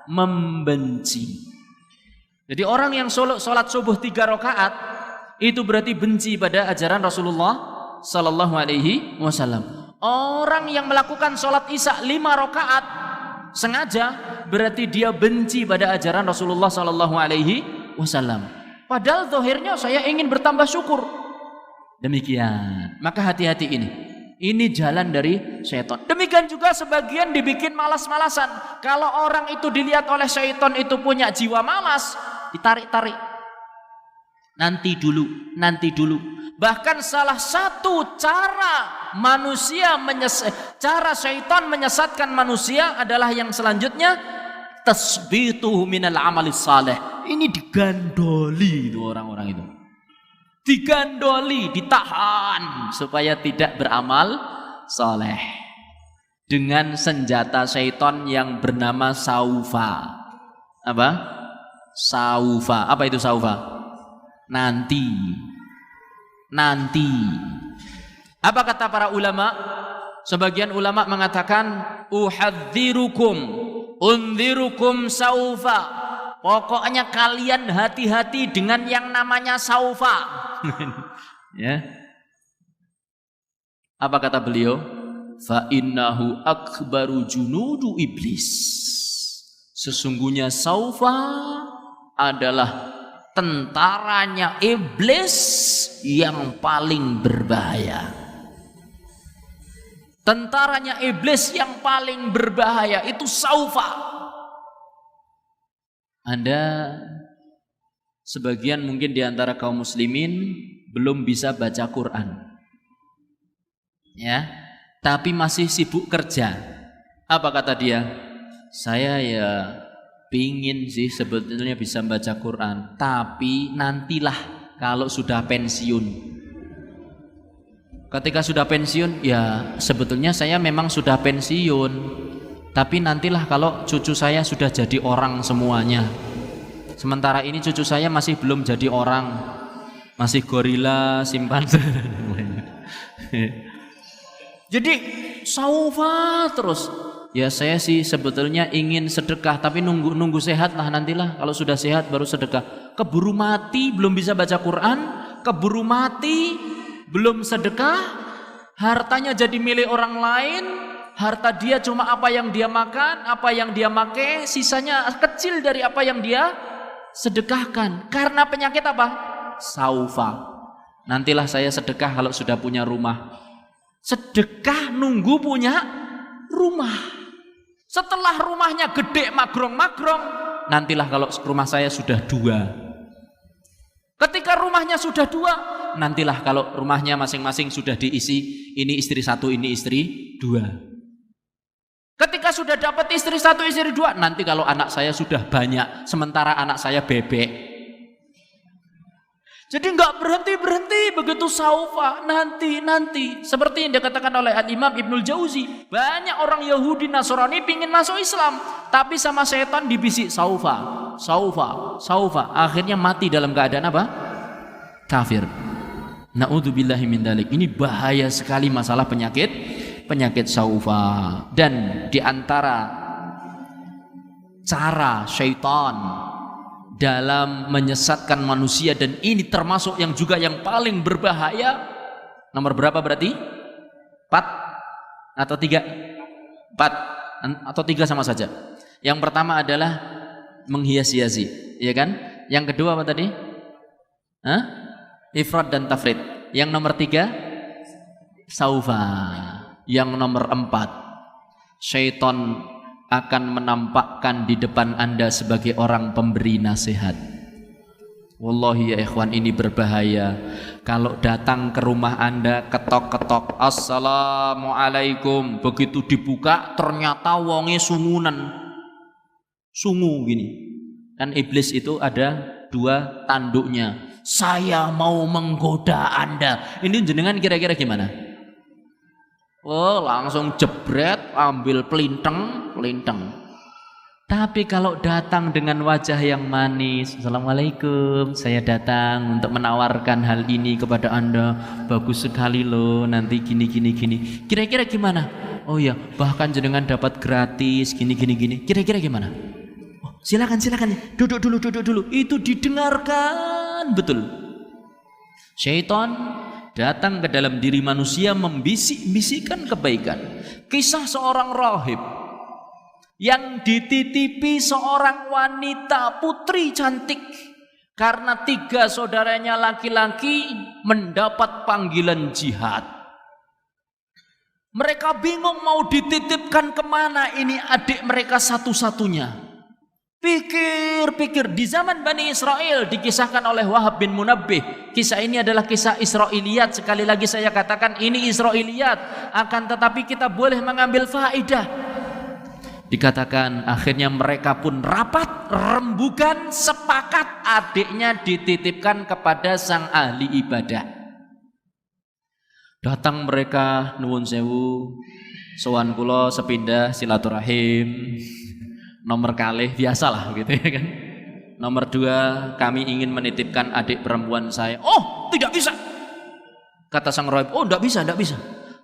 Speaker 1: Membenci. Jadi orang yang sholat subuh 3 rakaat itu berarti benci pada ajaran Rasulullah sallallahu alaihi wasallam. Orang yang melakukan sholat isya 5 rakaat sengaja berarti dia benci pada ajaran Rasulullah sallallahu alaihi wasallam. Padahal zahirnya saya ingin bertambah syukur. Demikian. Maka hati-hati ini. Ini jalan dari syaitan. Demikian juga sebagian dibikin malas-malasan. Kalau orang itu dilihat oleh syaitan itu punya jiwa malas, ditarik-tarik. Nanti dulu. Bahkan salah satu cara cara syaitan menyesatkan manusia adalah yang selanjutnya, tasbituhu minal amalis saleh. Ini digandoli itu orang-orang itu. Digandoli, ditahan supaya tidak beramal saleh dengan senjata syaitan yang bernama saufa. Apa? Saufa. Apa itu saufa? Nanti. Apa kata para ulama? Sebagian ulama mengatakan unzirukum saufa. Pokoknya kalian hati-hati dengan yang namanya saufa. Ya. Apa kata beliau? Fa innahu akbaru junudu iblis. Sesungguhnya saufa adalah tentaranya iblis yang paling berbahaya. Tentaranya iblis yang paling berbahaya itu saufa. Anda sebagian mungkin di antara kaum muslimin belum bisa baca Quran. Ya, tapi masih sibuk kerja. Apa kata dia? Saya ya pingin sih sebetulnya bisa baca Quran, tapi nantilah kalau sudah pensiun. Ketika sudah pensiun, ya sebetulnya saya memang sudah pensiun, tapi nantilah kalau cucu saya sudah jadi orang semuanya. Sementara ini cucu saya masih belum jadi orang, masih gorila, simpanse. Jadi saufa terus. Ya saya sih sebetulnya ingin sedekah, tapi nunggu sehat lah, nantilah kalau sudah sehat baru sedekah. Keburu mati belum bisa baca Quran, keburu mati belum sedekah, hartanya jadi milik orang lain, harta dia cuma apa yang dia makan, apa yang dia pakai, sisanya kecil dari apa yang dia sedekahkan. Karena penyakit apa? Saufa. Nantilah saya sedekah kalau sudah punya rumah. Sedekah nunggu punya rumah. Setelah rumahnya gede magrong-magrong, nantilah kalau rumah saya sudah 2. Ketika rumahnya sudah 2, nantilah kalau rumahnya masing-masing sudah diisi, ini istri 1, ini istri 2. Ketika sudah dapat istri 1, istri 2, nanti kalau anak saya sudah banyak, sementara anak saya bebek. Jadi nggak berhenti begitu saufa, nanti. Seperti yang dikatakan oleh Al-Imam Ibnul Jauzi, banyak orang Yahudi Nasrani pingin masuk Islam, tapi sama setan dibisik saufa. Akhirnya mati dalam keadaan apa? Kafir. Na'udzubillahi min dzalik. Ini bahaya sekali masalah penyakit saufa. Dan di antara cara syaitan dalam menyesatkan manusia, dan ini termasuk yang juga yang paling berbahaya. Nomor berapa berarti? 4 atau 3? 4 atau 3 sama saja. Yang pertama adalah menghias-hiasi, ya kan? Yang kedua apa tadi? Ifrad dan tafrid. Yang nomor 3 saufa. Yang nomor 4 syaitan akan menampakkan di depan Anda sebagai orang pemberi nasihat. Wallahi ya ikhwan, ini berbahaya. Kalau datang ke rumah Anda, ketok-ketok, assalamualaikum, begitu dibuka ternyata wonge sungunan, sungu gini. Kan iblis itu ada 2 tanduknya. Saya mau menggoda Anda. Ini jenengan kira-kira gimana? Oh, langsung jebret, ambil pelinteng. Tapi kalau datang dengan wajah yang manis, assalamualaikum, saya datang untuk menawarkan hal ini kepada Anda, bagus sekali loh, nanti gini. Kira-kira gimana? Oh ya, bahkan jenengan dapat gratis, gini. Kira-kira gimana? Oh, silakan, duduk dulu. Itu didengarkan betul. Syaitan datang ke dalam diri manusia membisik-bisikkan kebaikan. Kisah seorang rahib yang dititipi seorang wanita putri cantik, karena 3 saudaranya laki-laki mendapat panggilan jihad. Mereka bingung mau dititipkan kemana, ini adik mereka satu-satunya. Pikir-pikir di zaman Bani Israel dikisahkan oleh Wahab bin Munabbih. Kisah ini adalah kisah Israiliyat. Sekali lagi saya katakan ini Israiliyat. Akan tetapi kita boleh mengambil faedah. Dikatakan akhirnya mereka pun rapat, rembugan, sepakat adiknya dititipkan kepada sang ahli ibadah. Datang mereka nuwun sewu, sowan kula sepindah silaturahim. Nomor kalih biasalah gitu ya kan. Nomor 2, kami ingin menitipkan adik perempuan saya. Oh, tidak bisa. Kata sang roib, oh tidak bisa.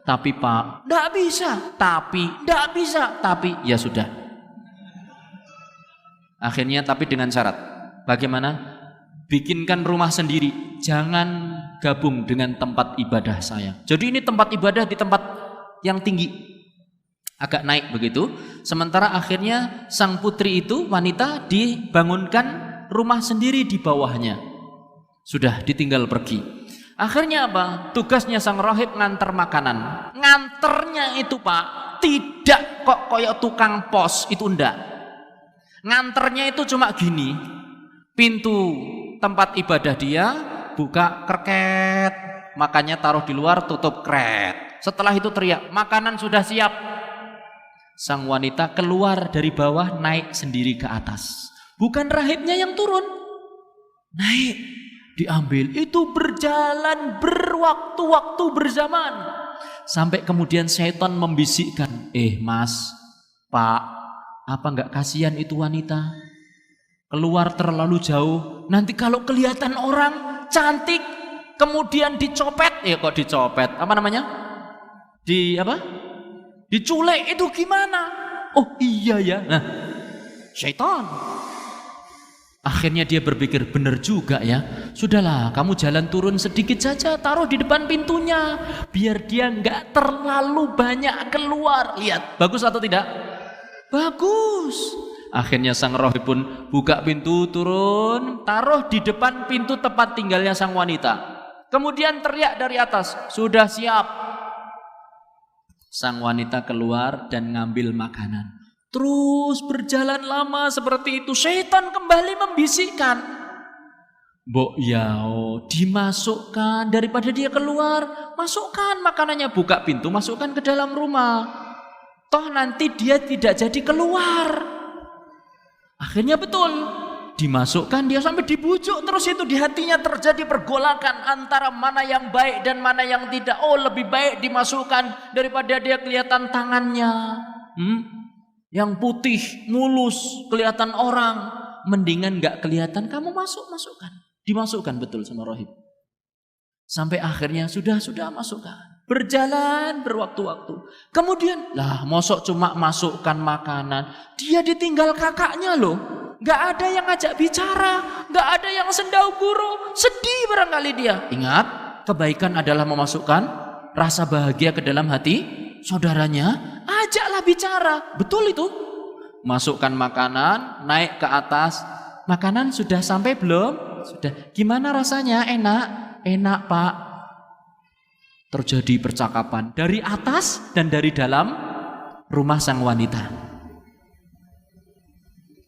Speaker 1: Tapi Pak, tidak bisa. Tidak bisa. Tapi ya sudah. Akhirnya tapi dengan syarat. Bagaimana? Bikinkan rumah sendiri. Jangan gabung dengan tempat ibadah saya. Jadi ini tempat ibadah di tempat yang tinggi. Agak naik begitu. Sementara akhirnya sang putri itu, wanita, dibangunkan rumah sendiri di bawahnya. Sudah ditinggal pergi. Akhirnya apa? Tugasnya sang rahib nganter makanan. Nganternya itu Pak, tidak kok koyok tukang pos, itu ndak. Nganternya itu cuma gini. Pintu tempat ibadah dia buka kreket, makannya taruh di luar, tutup kret. Setelah itu teriak, makanan sudah siap. Sang wanita keluar dari bawah, naik sendiri ke atas. Bukan rahibnya yang turun. Naik, diambil. Itu berjalan berwaktu-waktu berzaman. Sampai kemudian setan membisikkan, Mas, Pak, apa enggak kasihan itu wanita? Keluar terlalu jauh. Nanti kalau kelihatan orang cantik, kemudian dicopet. Kok dicopet? Apa namanya? Diculik itu gimana? Oh iya ya. Nah, syaitan. Akhirnya dia berpikir, benar juga ya. Sudahlah, kamu jalan turun sedikit saja, taruh di depan pintunya, biar dia nggak terlalu banyak keluar. Lihat, bagus atau tidak? Bagus. Akhirnya sang rohib pun buka pintu, turun, taruh di depan pintu tempat tinggalnya sang wanita. Kemudian teriak dari atas, sudah siap. Sang wanita keluar dan ngambil makanan. Terus berjalan lama seperti itu. Setan kembali membisikkan. Mbok yao, dimasukkan daripada dia keluar. Masukkan makanannya, buka pintu, masukkan ke dalam rumah. Toh nanti dia tidak jadi keluar. Akhirnya betul. Dimasukkan, dia sampai dibujuk terus itu, di hatinya terjadi pergolakan antara mana yang baik dan mana yang tidak. Oh, lebih baik dimasukkan daripada dia kelihatan tangannya yang putih mulus kelihatan orang, mendingan nggak kelihatan. Kamu masukkan. Dimasukkan betul sama rohib. Sampai akhirnya sudah masukkan. Berjalan berwaktu-waktu. Kemudian mosok cuma masukkan makanan, dia ditinggal kakaknya loh. Gak ada yang ngajak bicara, gak ada yang sendau guru. Sedih barangkali dia. Ingat, kebaikan adalah memasukkan rasa bahagia ke dalam hati saudaranya. Ajaklah bicara. Betul itu. Masukkan makanan, naik ke atas. Makanan sudah sampai belum? Sudah. Gimana rasanya? Enak? Enak Pak. Terjadi percakapan dari atas dan dari dalam rumah sang wanita.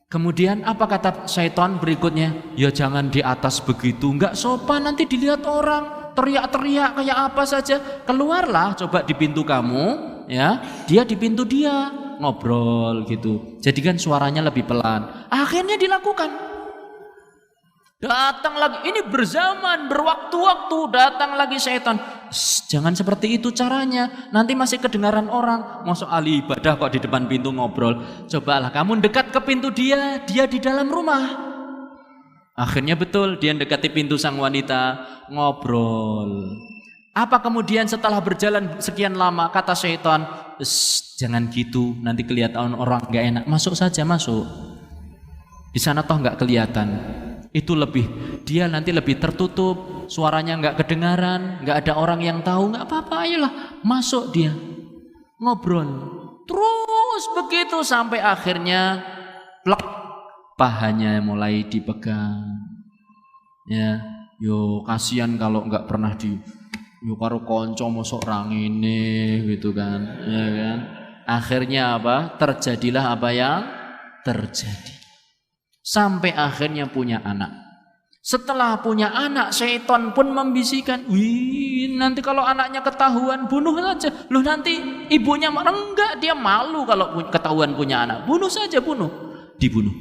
Speaker 1: Kemudian apa kata syaitan berikutnya? Ya jangan di atas begitu, enggak sopan, nanti dilihat orang, teriak-teriak kayak apa saja. Keluarlah, coba di pintu kamu, ya. Dia di pintu dia, ngobrol gitu. Jadikan suaranya lebih pelan. Akhirnya dilakukan. Datang lagi, ini berzaman, berwaktu-waktu, datang lagi syaitan. Jangan seperti itu caranya, nanti masih kedengaran orang. Masuk ahli ibadah kok di depan pintu ngobrol. Cobalah kamu dekat ke pintu dia di dalam rumah. Akhirnya betul, dia dekati pintu sang wanita, ngobrol. Apa kemudian setelah berjalan sekian lama, kata syaitan, jangan gitu, nanti kelihatan orang gak enak. Masuk saja, masuk. Di sana toh gak kelihatan. Itu lebih, dia nanti lebih tertutup, suaranya nggak kedengaran, nggak ada orang yang tahu, nggak apa-apa, ayolah masuk dia ngobrol. Terus begitu sampai akhirnya plek, pahanya mulai dipegang. Ya, yo kasihan kalau nggak pernah yo karo konco mosok rang ini gitu kan, ya kan. Akhirnya apa? Terjadilah apa yang terjadi. sampai akhirnya punya anak. Setelah punya anak, syaitan pun membisikkan, wih, nanti kalau anaknya ketahuan, bunuh saja. Loh, nanti ibunya marah. Enggak, dia malu kalau ketahuan punya anak. Bunuh saja, bunuh. Dibunuh.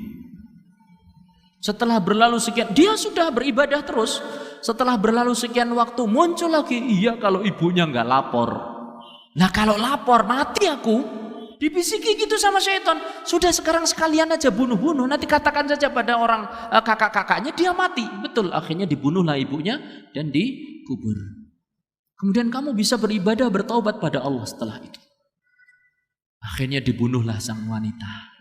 Speaker 1: Setelah berlalu sekian, dia sudah beribadah terus. Setelah berlalu sekian waktu, muncul lagi, iya kalau ibunya enggak lapor. Nah, kalau lapor, mati aku. Dibisiki gitu sama syaitan. Sudah, sekarang sekalian aja bunuh-bunuh. Nanti katakan saja pada orang kakak-kakaknya, dia mati. Betul, akhirnya dibunuhlah ibunya dan dikubur. Kemudian kamu bisa beribadah, bertaubat pada Allah setelah itu. Akhirnya dibunuhlah sang wanita.